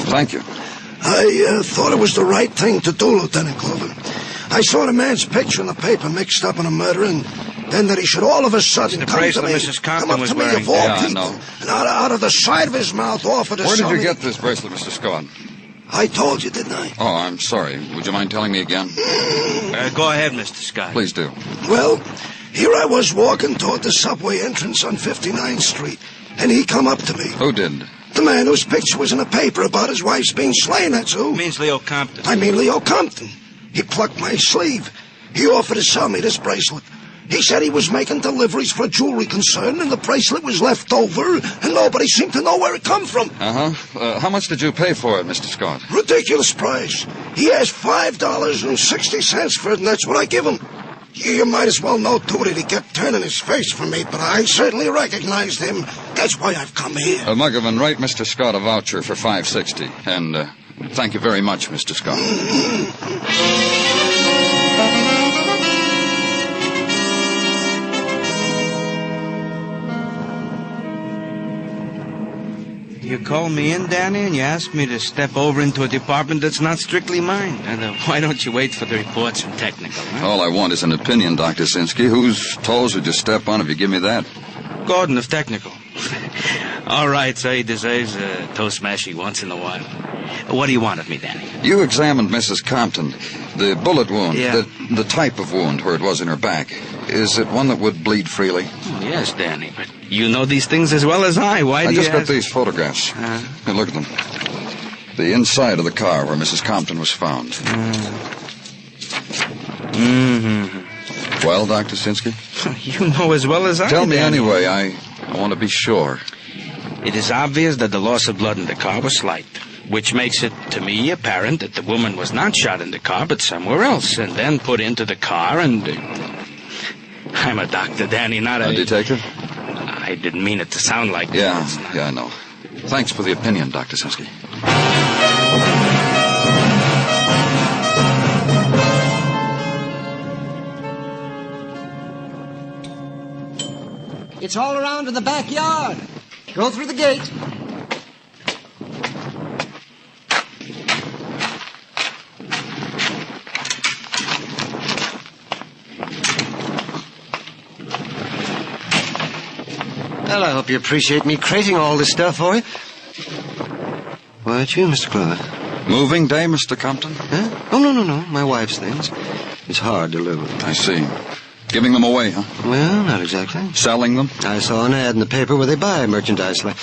Thank you. I thought it was the right thing to do, Lieutenant Clover. I saw the man's picture in the paper mixed up in a murder, and then that he should all of a sudden the come bracelet to me, Mrs. Compton was wearing. Of all yeah, people, I know. And out of the side of his mouth offered to Where did sell you me... get this bracelet, Mr. Scott? I told you, didn't I? Oh, I'm sorry. Would you mind telling me again? Go ahead, Mr. Scott. Please do. Well, here I was walking toward the subway entrance on 59th Street, and he come up to me. Who did? The man whose picture was in the paper about his wife's being slain, that's who. Means Leo Compton. I mean Leo Compton. He plucked my sleeve. He offered to sell me this bracelet. He said he was making deliveries for a jewelry concern, and the bracelet was left over, and nobody seemed to know where it come from. Uh-huh. How much did you pay for it, Mr. Scott? Ridiculous price. He asked $5.60 for it, and that's what I give him. You might as well know, too, that he kept turning his face from me, but I certainly recognized him. That's why I've come here. Muggavan, write Mr. Scott a voucher for $5.60, and thank you very much, Mr. Scott. You called me in, Danny, and you asked me to step over into a department that's not strictly mine. And why don't you wait for the reports from technical, huh? All I want is an opinion, Dr. Sinsky. Whose toes would you step on if you give me that? Gordon of technical. All right, so he deserves a toe smashing once in a while. What do you want of me, Danny? You examined Mrs. Compton. The bullet wound, yeah. the type of wound where it was in her back. Is it one that would bleed freely? Oh, yes, Danny, but you know these things as well as I. Why do you I just got these photographs. Hey, look at them. The inside of the car where Mrs. Compton was found. Mm-hmm. Well, Dr. Sinsky? You know as well as I. Tell me Danny. anyway. I want to be sure. It is obvious that the loss of blood in the car was slight, which makes it, to me, apparent that the woman was not shot in the car, but somewhere else, and then put into the car and... I'm a doctor, Danny, not a... detective? I didn't mean it to sound like that. Yeah, I know. Thanks for the opinion, Dr. Sinsky. It's all around in the backyard. Go through the gate. Well, I hope you appreciate me crating all this stuff for you. Why, it's you, Mr. Clover. Moving day, Mr. Compton? Huh? Oh, no. My wife's things. It's hard to live with. I see. Giving them away, huh? Well, not exactly. Selling them? I saw an ad in the paper where they buy merchandise like...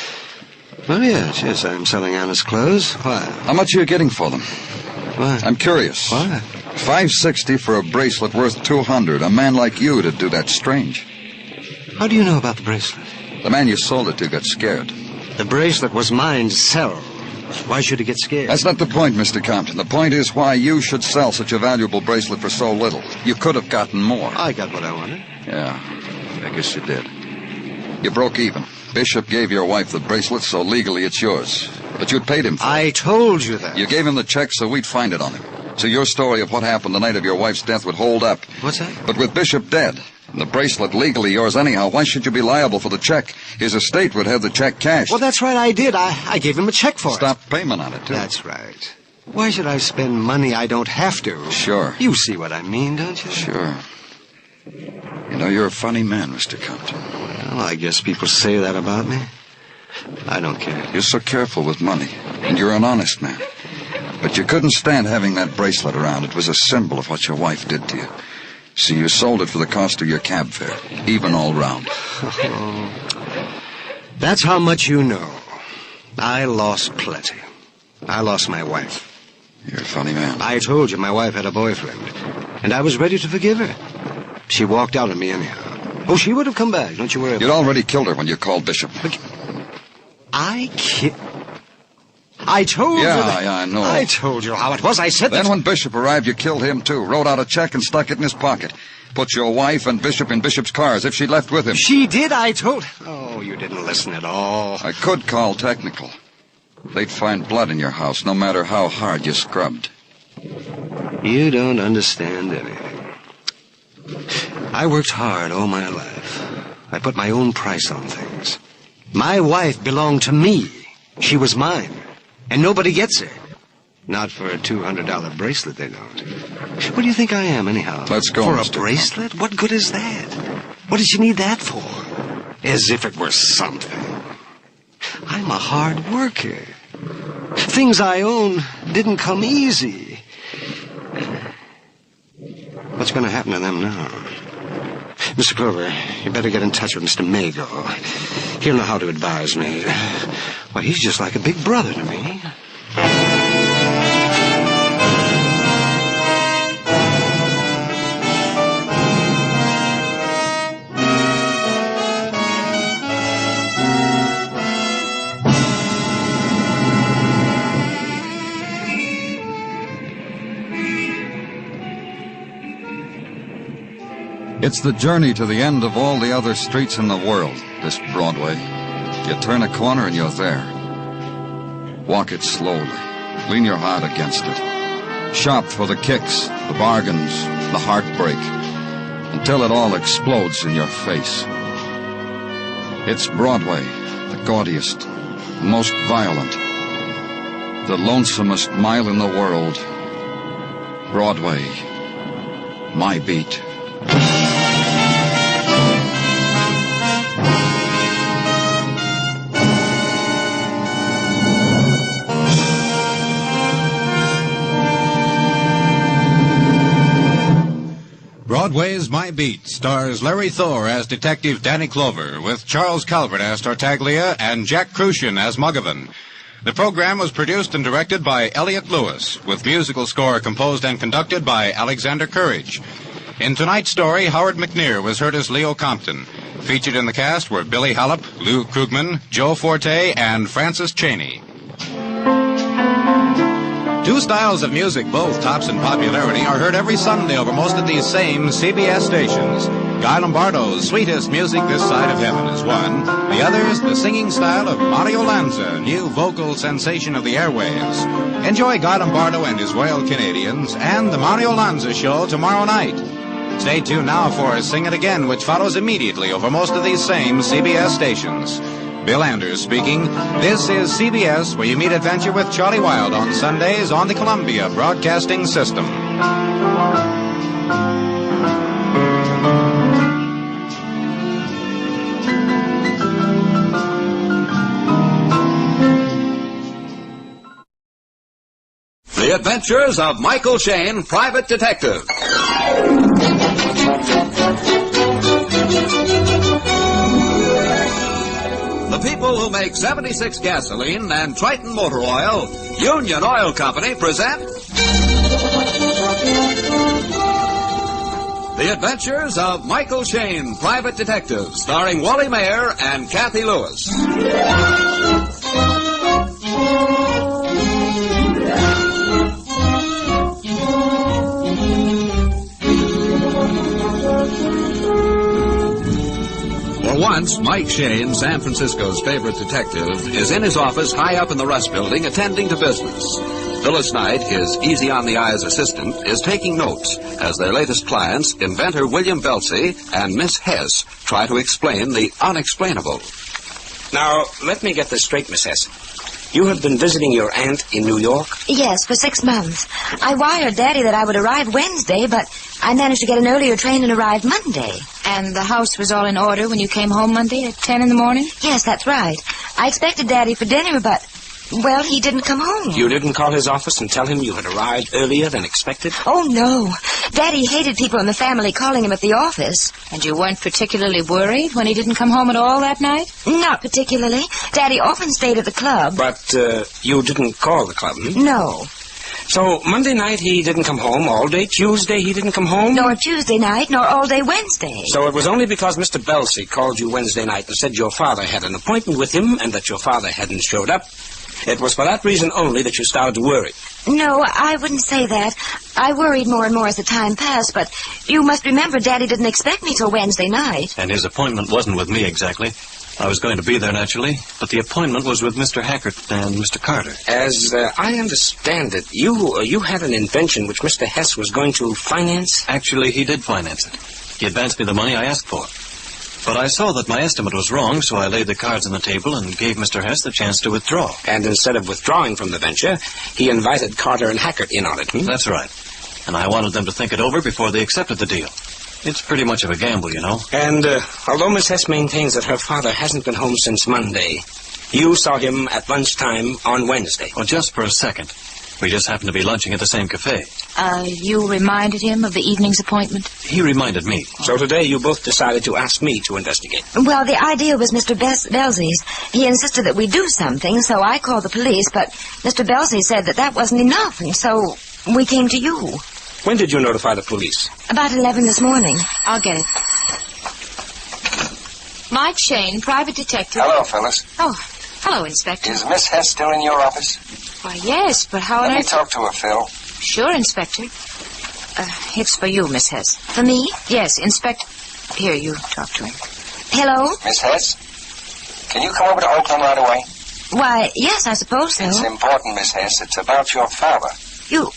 Well, yes, I'm selling honest clothes. Why? How much are you getting for them? Why? I'm curious. Why? $560 for a bracelet worth $200. A man like you to do that strange. How do you know about the bracelet? The man you sold it to got scared. The bracelet was mine to sell. Why should he get scared? That's not the point, Mr. Compton. The point is why you should sell such a valuable bracelet for so little. You could have gotten more. I got what I wanted. Yeah, I guess you did. You broke even. Bishop gave your wife the bracelet, so legally it's yours. But you'd paid him for it. I told you that. You gave him the check so we'd find it on him. So your story of what happened the night of your wife's death would hold up. What's that? But with Bishop dead, and the bracelet legally yours anyhow, why should you be liable for the check? His estate would have the check cashed. Well, that's right, I did. I gave him a check for it. Stop payment on it, too. That's right. Why should I spend money I don't have to? Sure. You see what I mean, don't you? Sure. You know, you're a funny man, Mr. Compton. Well, I guess people say that about me. I don't care. You're so careful with money, and you're an honest man. But you couldn't stand having that bracelet around. It was a symbol of what your wife did to you. See, you sold it for the cost of your cab fare, even all round. Oh, that's how much you know. I lost plenty. I lost my wife. You're a funny man. I told you my wife had a boyfriend, and I was ready to forgive her. She walked out on me anyhow. Oh, she would have come back, don't you worry about it. You'd already killed her when you called Bishop. I told you that. Yeah, I know. I told you how it was. I said that. Then when Bishop arrived, you killed him, too. Wrote out a check and stuck it in his pocket. Put your wife and Bishop in Bishop's car as if she'd left with him. She did, I told... Oh, you didn't listen at all. I could call technical. They'd find blood in your house, no matter how hard you scrubbed. You don't understand anything. I worked hard all my life. I put my own price on things. My wife belonged to me. She was mine. And nobody gets her. Not for a $200 bracelet, they don't. What do you think I am, anyhow? Let's go, For Mr. a bracelet? What good is that? What did you need that for? As if it were something. I'm a hard worker. Things I own didn't come easy. What's going to happen to them now? Mr. Clover, you better get in touch with Mr. Mago. He'll know how to advise me. Why, he's just like a big brother to me. It's the journey to the end of all the other streets in the world, this Broadway. You turn a corner and you're there. Walk it slowly. Lean your heart against it. Shop for the kicks, the bargains, the heartbreak, until it all explodes in your face. It's Broadway, the gaudiest, the most violent, the lonesomest mile in the world. Broadway, my beat. Broadway's My Beat stars Larry Thor as Detective Danny Clover, with Charles Calvert as Tartaglia and Jack Crucian as Muggavan. The program was produced and directed by Elliott Lewis, with musical score composed and conducted by Alexander Courage. In tonight's story, Howard McNear was heard as Leo Compton. Featured in the cast were Billy Hallop, Lou Krugman, Joe Forte, and Francis Cheney. Two styles of music, both tops in popularity, are heard every Sunday over most of these same CBS stations. Guy Lombardo's Sweetest Music This Side of Heaven is one. The other's the singing style of Mario Lanza, new vocal sensation of the airwaves. Enjoy Guy Lombardo and his Royal Canadians and the Mario Lanza Show tomorrow night. Stay tuned now for Sing It Again, which follows immediately over most of these same CBS stations. Bill Anders speaking. This is CBS, where you meet adventure with Charlie Wilde on Sundays on the Columbia Broadcasting System. The Adventures of Michael Shayne, Private Detective. The people who make 76 gasoline and Triton motor oil, Union Oil Company, present The Adventures of Michael Shayne, Private Detective, starring Wally Mayer and Kathy Lewis. Once, Mike Shayne, San Francisco's favorite detective, is in his office high up in the Rust Building attending to business. Phyllis Knight, his easy-on-the-eyes assistant, is taking notes as their latest clients, inventor William Belsey and Miss Hess, try to explain the unexplainable. Now, let me get this straight, Miss Hess. You have been visiting your aunt in New York? Yes, for 6 months. I wired Daddy that I would arrive Wednesday, but I managed to get an earlier train and arrived Monday. And the house was all in order when you came home Monday at 10 in the morning? Yes, that's right. I expected Daddy for dinner, but, well, he didn't come home. You didn't call his office and tell him you had arrived earlier than expected? Oh, no. Daddy hated people in the family calling him at the office. And you weren't particularly worried when he didn't come home at all that night? Not particularly. Daddy often stayed at the club. But you didn't call the club, hmm? No. So Monday night he didn't come home, all day Tuesday he didn't come home? Nor Tuesday night, nor all day Wednesday. So it was only because Mr. Belsey called you Wednesday night and said your father had an appointment with him and that your father hadn't showed up. It was for that reason only that you started to worry. No, I wouldn't say that. I worried more and more as the time passed, but you must remember Daddy didn't expect me till Wednesday night. And his appointment wasn't with me exactly. I was going to be there, naturally, but the appointment was with Mr. Hackert and Mr. Carter. As I understand it, you had an invention which Mr. Hess was going to finance? Actually, he did finance it. He advanced me the money I asked for. But I saw that my estimate was wrong, so I laid the cards on the table and gave Mr. Hess the chance to withdraw. And instead of withdrawing from the venture, he invited Carter and Hackert in on it, hmm? That's right. And I wanted them to think it over before they accepted the deal. It's pretty much of a gamble, you know. And although Miss Hess maintains that her father hasn't been home since Monday, you saw him at lunchtime on Wednesday. Well, just for a second. We just happened to be lunching at the same cafe. You reminded him of the evening's appointment? He reminded me. So today you both decided to ask me to investigate. Well, the idea was Mr. Belsey's. He insisted that we do something, so I called the police, but Mr. Belsey said that wasn't enough, and so we came to you. When did you notify the police? About 11 this morning. I'll get it. Mike Shayne, private detective. Hello, Phyllis. Oh, hello, Inspector. Is Miss Hess still in your office? Why, yes, but how on Let me earth... talk to her, Phil. Sure, Inspector. It's for you, Miss Hess. For me? Yes, Inspector. Here, you talk to him. Hello? Miss Hess? Can you come over to Oakland right away? Why, yes, I suppose so. It's important, Miss Hess. It's about your father. You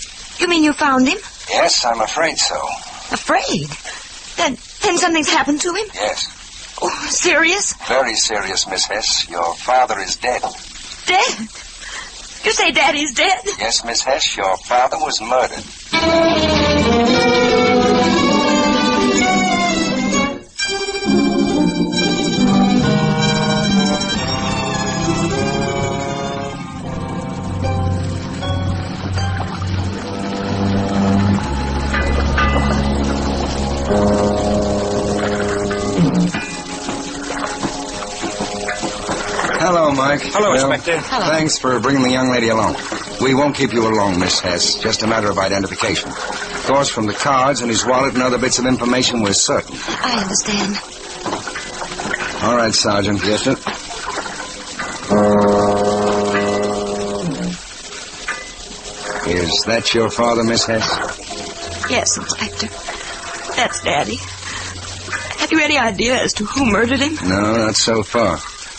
mean you found him? Yes, I'm afraid so. Afraid? Then something's happened to him? Yes. Oh, serious? Very serious, Miss Hess. Your father is dead. Dead? You say Daddy's dead? Yes, Miss Hess, your father was murdered. Hello, Mike. Hello, Inspector. Hello. Thanks for bringing the young lady along. We won't keep you alone, Miss Hess. Just a matter of identification. Of course, from the cards and his wallet and other bits of information, we're certain. I understand. All right, Sergeant. Yes, sir. Is that your father, Miss Hess? Yes, Inspector. That's Daddy. Have you any idea as to who murdered him? No, not so far.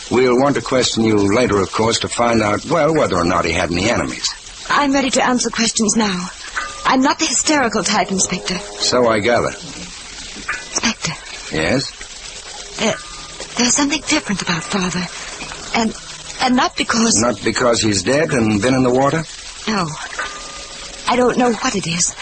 We'll want to question you later, of course, to find out, well, whether or not he had any enemies. I'm ready to answer questions now. I'm not the hysterical type, Inspector. So I gather. Inspector. Yes? There's something different about Father. And not because... Not because he's dead and been in the water? No. I don't know what it is.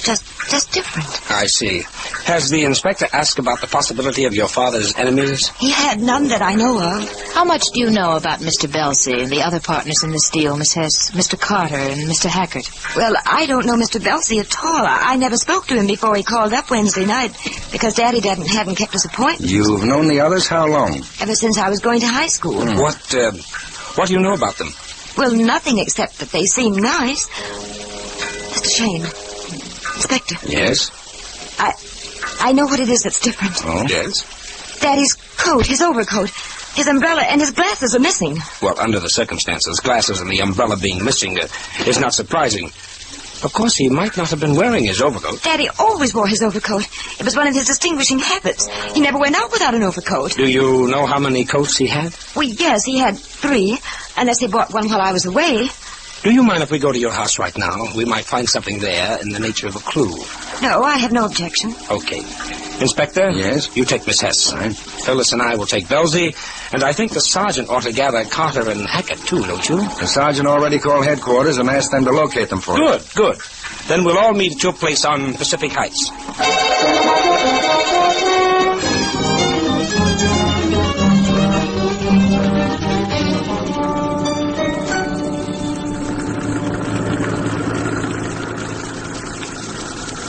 Just different. I see. Has the inspector asked about the possibility of your father's enemies? He had none that I know of. How much do you know about Mr. Belsey and the other partners in this deal, Miss Hess? Mr. Carter and Mr. Hackett? Well, I don't know Mr. Belsey at all. I never spoke to him before he called up Wednesday night because Daddy hadn't kept his appointment. You've known the others how long? Ever since I was going to high school. What do you know about them? Well, nothing except that they seem nice. Mr. Shane. Inspector. Yes? I know what it is that's different. Oh? Yes? Daddy's coat, his overcoat, his umbrella, and his glasses are missing. Well, under the circumstances, glasses and the umbrella being missing is not surprising. Of course, he might not have been wearing his overcoat. Daddy always wore his overcoat. It was one of his distinguishing habits. He never went out without an overcoat. Do you know how many coats he had? Well, yes, he had 3, unless he bought one while I was away. Do you mind if we go to your house right now? We might find something there in the nature of a clue. No, I have no objection. Okay. Inspector? Yes? You take Miss Hess. Right. Phyllis and I will take Belsey, and I think the sergeant ought to gather Carter and Hackett, too, don't you? The sergeant already called headquarters and asked them to locate them for us. Good. Then we'll all meet at your place on Pacific Heights.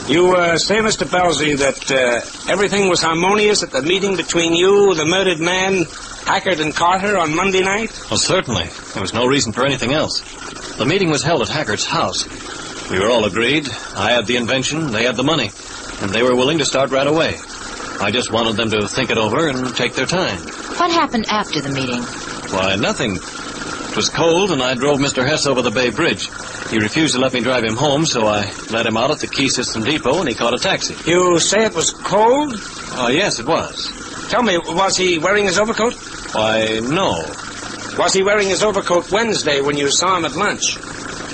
You say, Mr. Belsey, that everything was harmonious at the meeting between you, the murdered man, Hackett, and Carter on Monday night? Well, certainly. There was no reason for anything else. The meeting was held at Hackert's house. We were all agreed. I had the invention, they had the money, and they were willing to start right away. I just wanted them to think it over and take their time. What happened after the meeting? Why, nothing. It was cold, and I drove Mr. Hess over the Bay Bridge. He refused to let me drive him home, so I let him out at the Key System Depot, and he caught a taxi. You say it was cold? Oh, yes, it was. Tell me, was he wearing his overcoat? Why, no. Was he wearing his overcoat Wednesday when you saw him at lunch?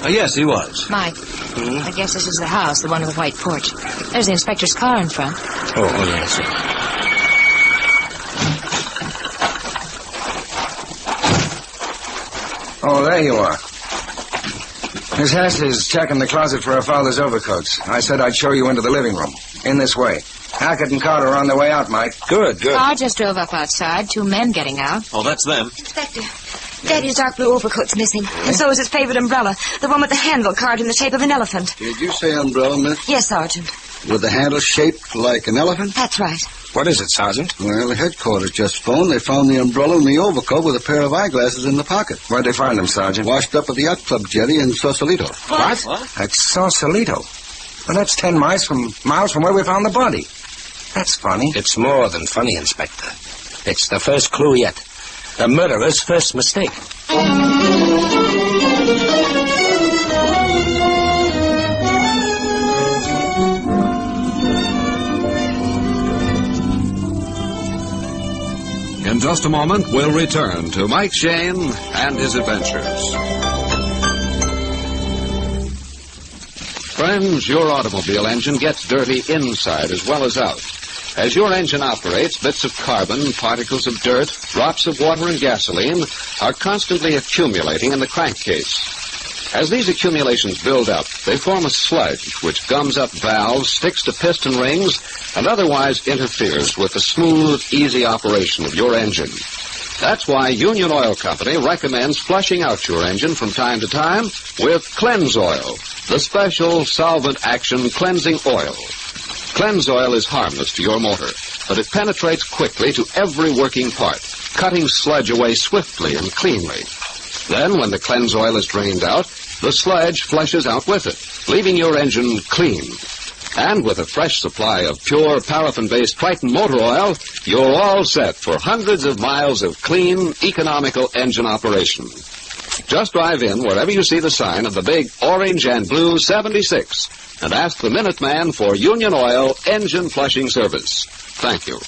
Yes, he was. Mike, I guess this is the house, the one with the white porch. There's the inspector's car in front. Oh, yes. Oh, there you are. Miss Hess is checking the closet for her father's overcoats. I said I'd show you into the living room. In this way. Hackett and Carter are on their way out, Mike. Good. Car just drove up outside. 2 men getting out. Oh, that's them. Inspector, Daddy's dark blue overcoat's missing. And so is his favorite umbrella, the one with the handle carved in the shape of an elephant. Did you say umbrella, miss? Yes, Sergeant. With the handle shaped like an elephant? That's right. What is it, Sergeant? Well, the headquarters just phoned. They found the umbrella and the overcoat with a pair of eyeglasses in the pocket. Where'd they find them, Sergeant? Washed up at the yacht club jetty in Sausalito. What? At Sausalito? Well, that's 10 miles from where we found the body. That's funny. It's more than funny, Inspector. It's the first clue yet. The murderer's first mistake. In just a moment, we'll return to Mike Shane and his adventures. Friends, your automobile engine gets dirty inside as well as out. As your engine operates, bits of carbon, particles of dirt, drops of water and gasoline are constantly accumulating in the crankcase. As these accumulations build up, they form a sludge which gums up valves, sticks to piston rings, and otherwise interferes with the smooth, easy operation of your engine. That's why Union Oil Company recommends flushing out your engine from time to time with Cleanse Oil, the special solvent action cleansing oil. Cleanse Oil is harmless to your motor, but it penetrates quickly to every working part, cutting sludge away swiftly and cleanly. Then, when the Cleanse Oil is drained out, the sludge flushes out with it, leaving your engine clean. And with a fresh supply of pure paraffin-based Triton motor oil, you're all set for hundreds of miles of clean, economical engine operation. Just drive in wherever you see the sign of the big orange and blue 76 and ask the Minuteman for Union Oil engine flushing service. Thank you.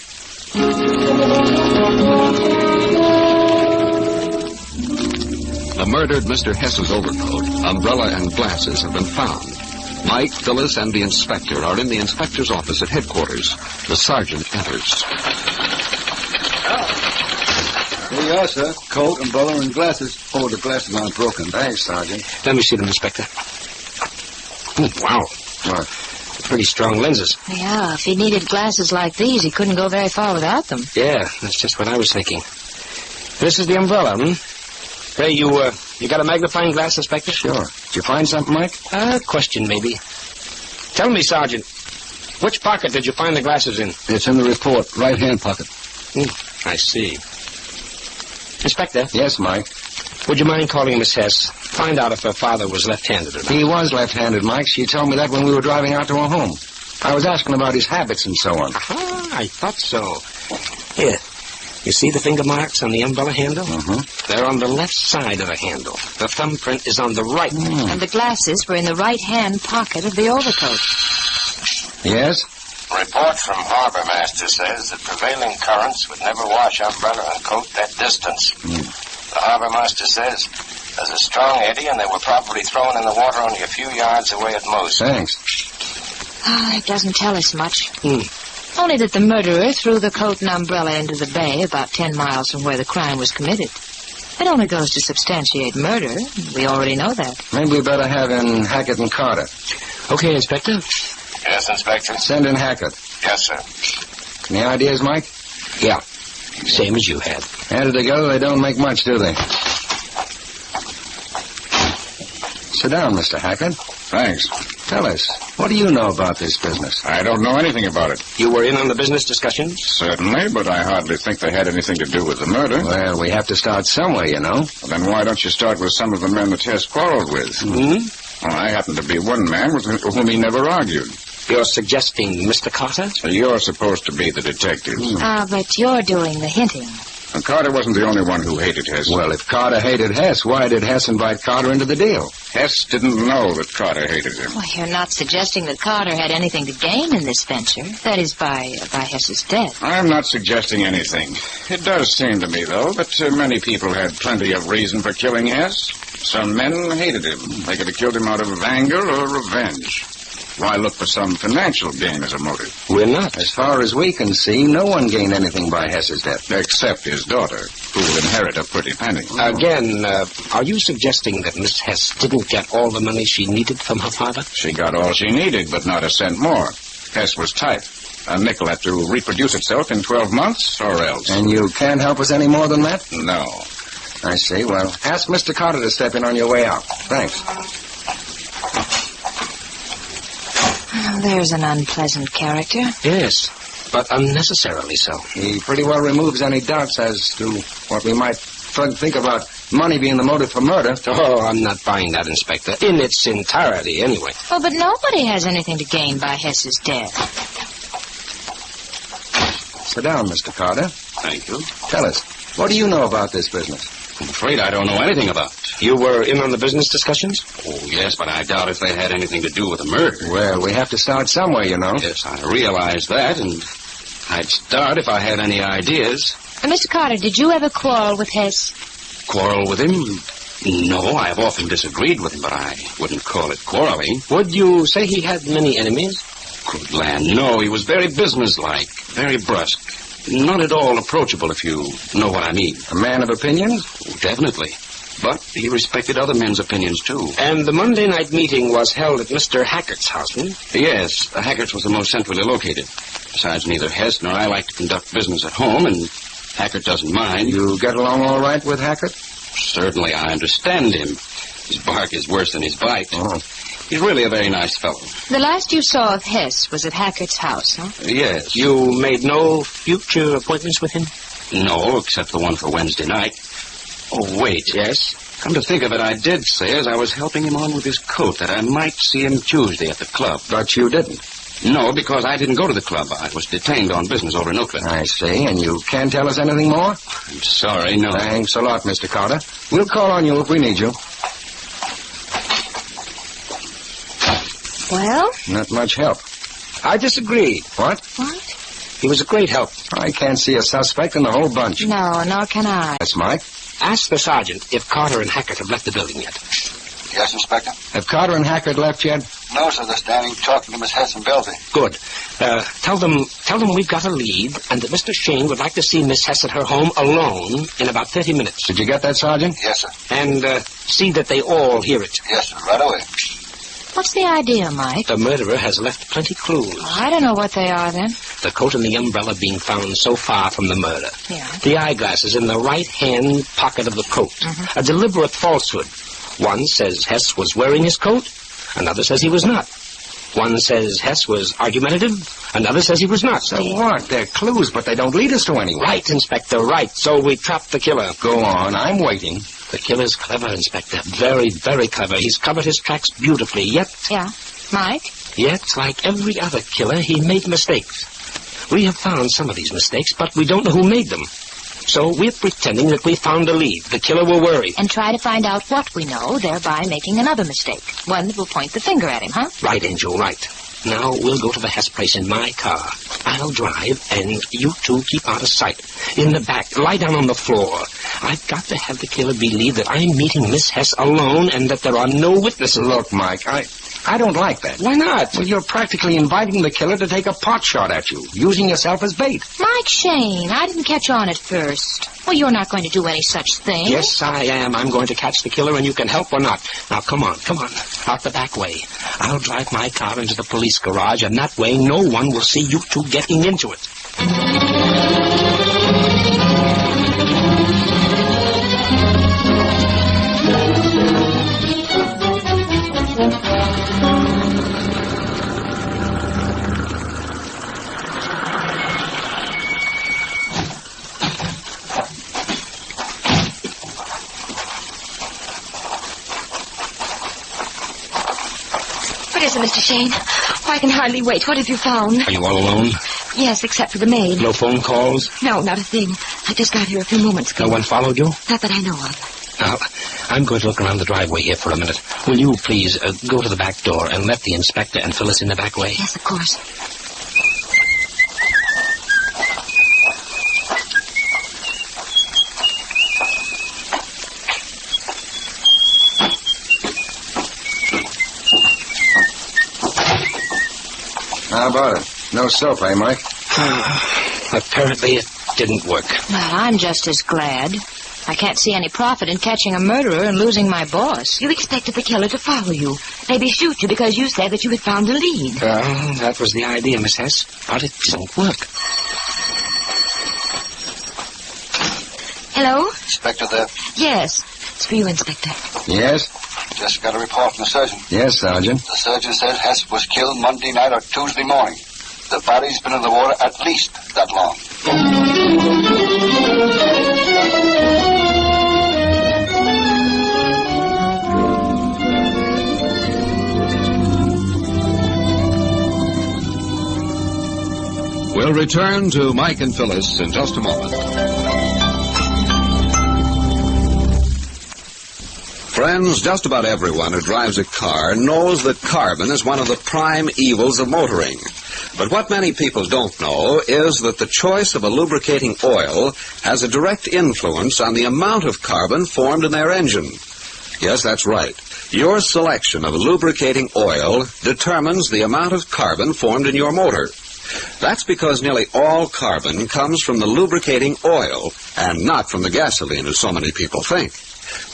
The murdered Mr. Hess's overcoat, umbrella, and glasses have been found. Mike, Phyllis, and the inspector are in the inspector's office at headquarters. The sergeant enters. Here you are, sir. Coat, umbrella, and glasses. Oh, the glasses aren't broken. Thanks, Sergeant. Let me see them, Inspector. Wow. What? Pretty strong lenses. Yeah, if he needed glasses like these, he couldn't go very far without them. Yeah, that's just what I was thinking. This is the umbrella, Hey, you got a magnifying glass, Inspector? Sure. Did you find something, Mike? Question, maybe. Tell me, Sergeant, which pocket did you find the glasses in? It's in the report, right-hand pocket. I see. Inspector? Yes, Mike? Would you mind calling Miss Hess? Find out if her father was left-handed or not. He was left-handed, Mike. She told me that when we were driving out to her home. I was asking about his habits and so on. Aha, I thought so. Here. You see the finger marks on the umbrella handle? They're on the left side of the handle. The thumbprint is on the right. And the glasses were in the right-hand pocket of the overcoat. Yes? Report from Harbor Master says that prevailing currents would never wash umbrella and coat that distance. The Harbor Master says there's a strong eddy and they were probably thrown in the water only a few yards away at most. Thanks. It doesn't tell us much. Only that the murderer threw the coat and umbrella into the bay about 10 miles from where the crime was committed. It only goes to substantiate murder. We already know that. Maybe we better have in Hackett and Carter. Okay, Inspector. Yes, Inspector? Send in Hackett. Yes, sir. Any ideas, Mike? Yeah. Same as you had. Added together, they don't make much, do they? Sit down, Mr. Hackett. Thanks. Tell us, what do you know about this business? I don't know anything about it. You were in on the business discussions? Certainly, but I hardly think they had anything to do with the murder. Well, we have to start somewhere, you know. Well, then why don't you start with some of the men that Hess quarreled with? Well, I happen to be one man with whom he never argued. You're suggesting Mr. Carter? You're supposed to be the detective. But you're doing the hinting. And Carter wasn't the only one who hated Hess. Well, if Carter hated Hess, why did Hess invite Carter into the deal? Hess didn't know that Carter hated him. Well, you're not suggesting that Carter had anything to gain in this venture. That is, by Hess's death. I'm not suggesting anything. It does seem to me, though, that many people had plenty of reason for killing Hess. Some men hated him. They could have killed him out of anger or revenge. Why look for some financial gain as a motive? We're not. As far as we can see, no one gained anything by Hess's death. Except his daughter, who will inherit a pretty penny. Again, are you suggesting that Miss Hess didn't get all the money she needed from her father? She got all she needed, but not a cent more. Hess was tight. A nickel had to reproduce itself in 12 months, or else. And you can't help us any more than that? No. I see. Well, ask Mr. Carter to step in on your way out. Thanks. There's an unpleasant character. Yes, but unnecessarily so. He pretty well removes any doubts as to what we might think about money being the motive for murder. Oh, I'm not buying that, Inspector. In its entirety, anyway. Oh, but nobody has anything to gain by Hess's death. Sit down, Mr. Carter. Thank you. Tell us, what do you know about this business? I'm afraid I don't know anything about it. You were in on the business discussions? Oh, yes, but I doubt if they had anything to do with the murder. Well, we have to start somewhere, you know. Yes, I realize that, and I'd start if I had any ideas. Mr. Carter, did you ever quarrel with Hess? Quarrel with him? No, I've often disagreed with him, but I wouldn't call it quarreling. Would you say he had many enemies? Good land, no. He was very businesslike, very brusque. Not at all approachable, if you know what I mean. A man of opinions? Oh, definitely. But he respected other men's opinions, too. And the Monday night meeting was held at Mr. Hackett's house, Yes, the Hackett's was the most centrally located. Besides, neither Hess nor I like to conduct business at home, and Hackett doesn't mind. You get along all right with Hackett? Certainly, I understand him. His bark is worse than his bite. Oh. He's really a very nice fellow. The last you saw of Hess was at Hackett's house, huh? Yes. You made no future appointments with him? No, except the one for Wednesday night. Oh, wait. Yes? Come to think of it, I did say as I was helping him on with his coat that I might see him Tuesday at the club. But you didn't? No, because I didn't go to the club. I was detained on business over in Oakland. I see. And you can't tell us anything more? I'm sorry, no. Thanks a lot, Mr. Carter. We'll call on you if we need you. Well? Not much help. I disagree. What? What? He was a great help. I can't see a suspect in the whole bunch. No, nor can I. That's Mike. Ask the sergeant if Carter and Hackett have left the building yet. Yes, Inspector? Have Carter and Hackett left yet? No, sir. They're standing talking to Miss Hess and Belzy. Good. Tell them we've got a lead and that Mr. Shane would like to see Miss Hess at her home alone in about 30 minutes. Did you get that, Sergeant? Yes, sir. And see that they all hear it. Yes, sir. Right away. What's the idea, Mike? The murderer has left plenty clues. I don't know what they are, then. The coat and the umbrella being found so far from the murder. Yeah. The eyeglasses in the right-hand pocket of the coat. Mm-hmm. A deliberate falsehood. One says Hess was wearing his coat. Another says he was not. One says Hess was argumentative. Another says he was not. So what? They're clues, but they don't lead us to anywhere. Right, Inspector, right. So we trapped the killer. Go on. I'm waiting. The killer's clever, Inspector. Very, very clever. He's covered his tracks beautifully, yet... Yeah. Mike? Yet, like every other killer, he made mistakes. We have found some of these mistakes, but we don't know who made them. So we're pretending that we found a lead. The killer will worry. And try to find out what we know, thereby making another mistake. One that will point the finger at him, huh? Right, Angel, right. Now we'll go to the Hess place in my car. I'll drive, and you two keep out of sight. In the back, lie down on the floor. I've got to have the killer believe that I'm meeting Miss Hess alone and that there are no witnesses. Look, Mike, I don't like that. Why not? Well, you're practically inviting the killer to take a pot shot at you, using yourself as bait. Mike Shane, I didn't catch on at first. Well, you're not going to do any such thing. Yes, I am. I'm going to catch the killer, and you can help or not. Now, come on. Out the back way. I'll drive my car into the police garage, and that way no one will see you two getting into it. Mr. Shane. Oh, I can hardly wait. What have you found? Are you all alone? Yes, except for the maid. No phone calls? No, not a thing. I just got here a few moments ago. No one followed you? Not that I know of. Now, I'm going to look around the driveway here for a minute. Will you please go to the back door and let the inspector and Phyllis in the back way? Yes, of course. How about it? No soap, eh, Mike? Apparently it didn't work. Well, I'm just as glad. I can't see any profit in catching a murderer and losing my boss. You expected the killer to follow you. Maybe shoot you because you said that you had found a lead. Well, that was the idea, Miss Hess. But it didn't work. Hello? Inspector there? Yes. It's for you, Inspector. Yes? Just got a report from the surgeon. Yes, Sergeant. The surgeon says Hess was killed Monday night or Tuesday morning. The body's been in the water at least that long. We'll return to Mike and Phyllis in just a moment. Friends, just about everyone who drives a car knows that carbon is one of the prime evils of motoring. But what many people don't know is that the choice of a lubricating oil has a direct influence on the amount of carbon formed in their engine. Yes, that's right. Your selection of a lubricating oil determines the amount of carbon formed in your motor. That's because nearly all carbon comes from the lubricating oil and not from the gasoline, as so many people think.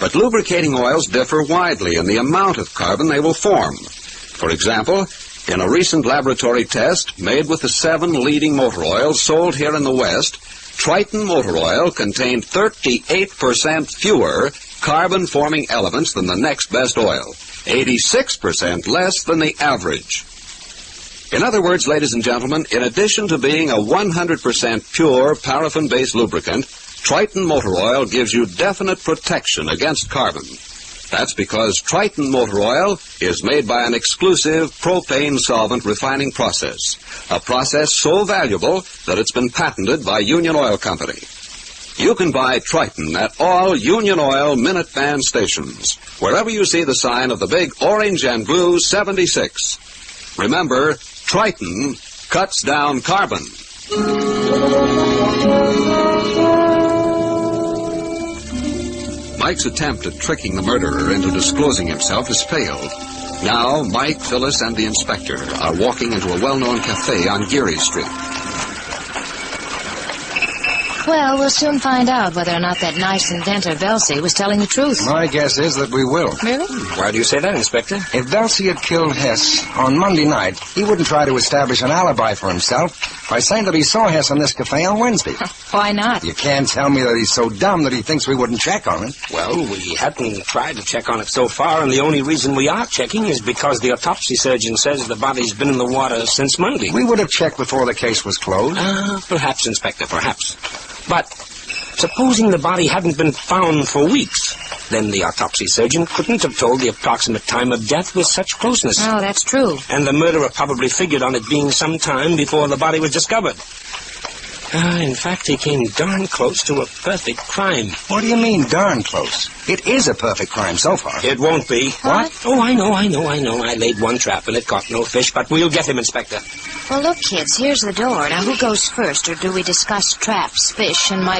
But lubricating oils differ widely in the amount of carbon they will form. For example, in a recent laboratory test made with the 7 leading motor oils sold here in the West, Triton motor oil contained 38% fewer carbon-forming elements than the next best oil, 86% less than the average. In other words, ladies and gentlemen, in addition to being a 100% pure paraffin-based lubricant, Triton motor oil gives you definite protection against carbon. That's because Triton motor oil is made by an exclusive propane solvent refining process, a process so valuable that it's been patented by Union Oil Company. You can buy Triton at all Union Oil Minuteman stations, wherever you see the sign of the big orange and blue 76. Remember, Triton cuts down carbon. Mike's attempt at tricking the murderer into disclosing himself has failed. Now, Mike, Phyllis, and the inspector are walking into a well-known cafe on Geary Street. Well, we'll soon find out whether or not that nice inventor, Velsey, was telling the truth. My guess is that we will. Really? Why do you say that, Inspector? If Velsey had killed Hess on Monday night, he wouldn't try to establish an alibi for himself by saying that he saw Hess in this cafe on Wednesday. Why not? You can't tell me that he's so dumb that he thinks we wouldn't check on it. Well, we hadn't tried to check on it so far, and the only reason we are checking is because the autopsy surgeon says the body's been in the water since Monday. We would have checked before the case was closed. Perhaps, Inspector, perhaps. But supposing the body hadn't been found for weeks, then the autopsy surgeon couldn't have told the approximate time of death with such closeness. Oh, that's true. And the murderer probably figured on it being some time before the body was discovered. In fact, he came darn close to a perfect crime. What do you mean, darn close? It is a perfect crime so far. It won't be. What? Oh, I know. I laid one trap and it caught no fish, but we'll get him, Inspector. Well, look, kids, here's the door. Now, who goes first, or do we discuss traps, fish, and Mike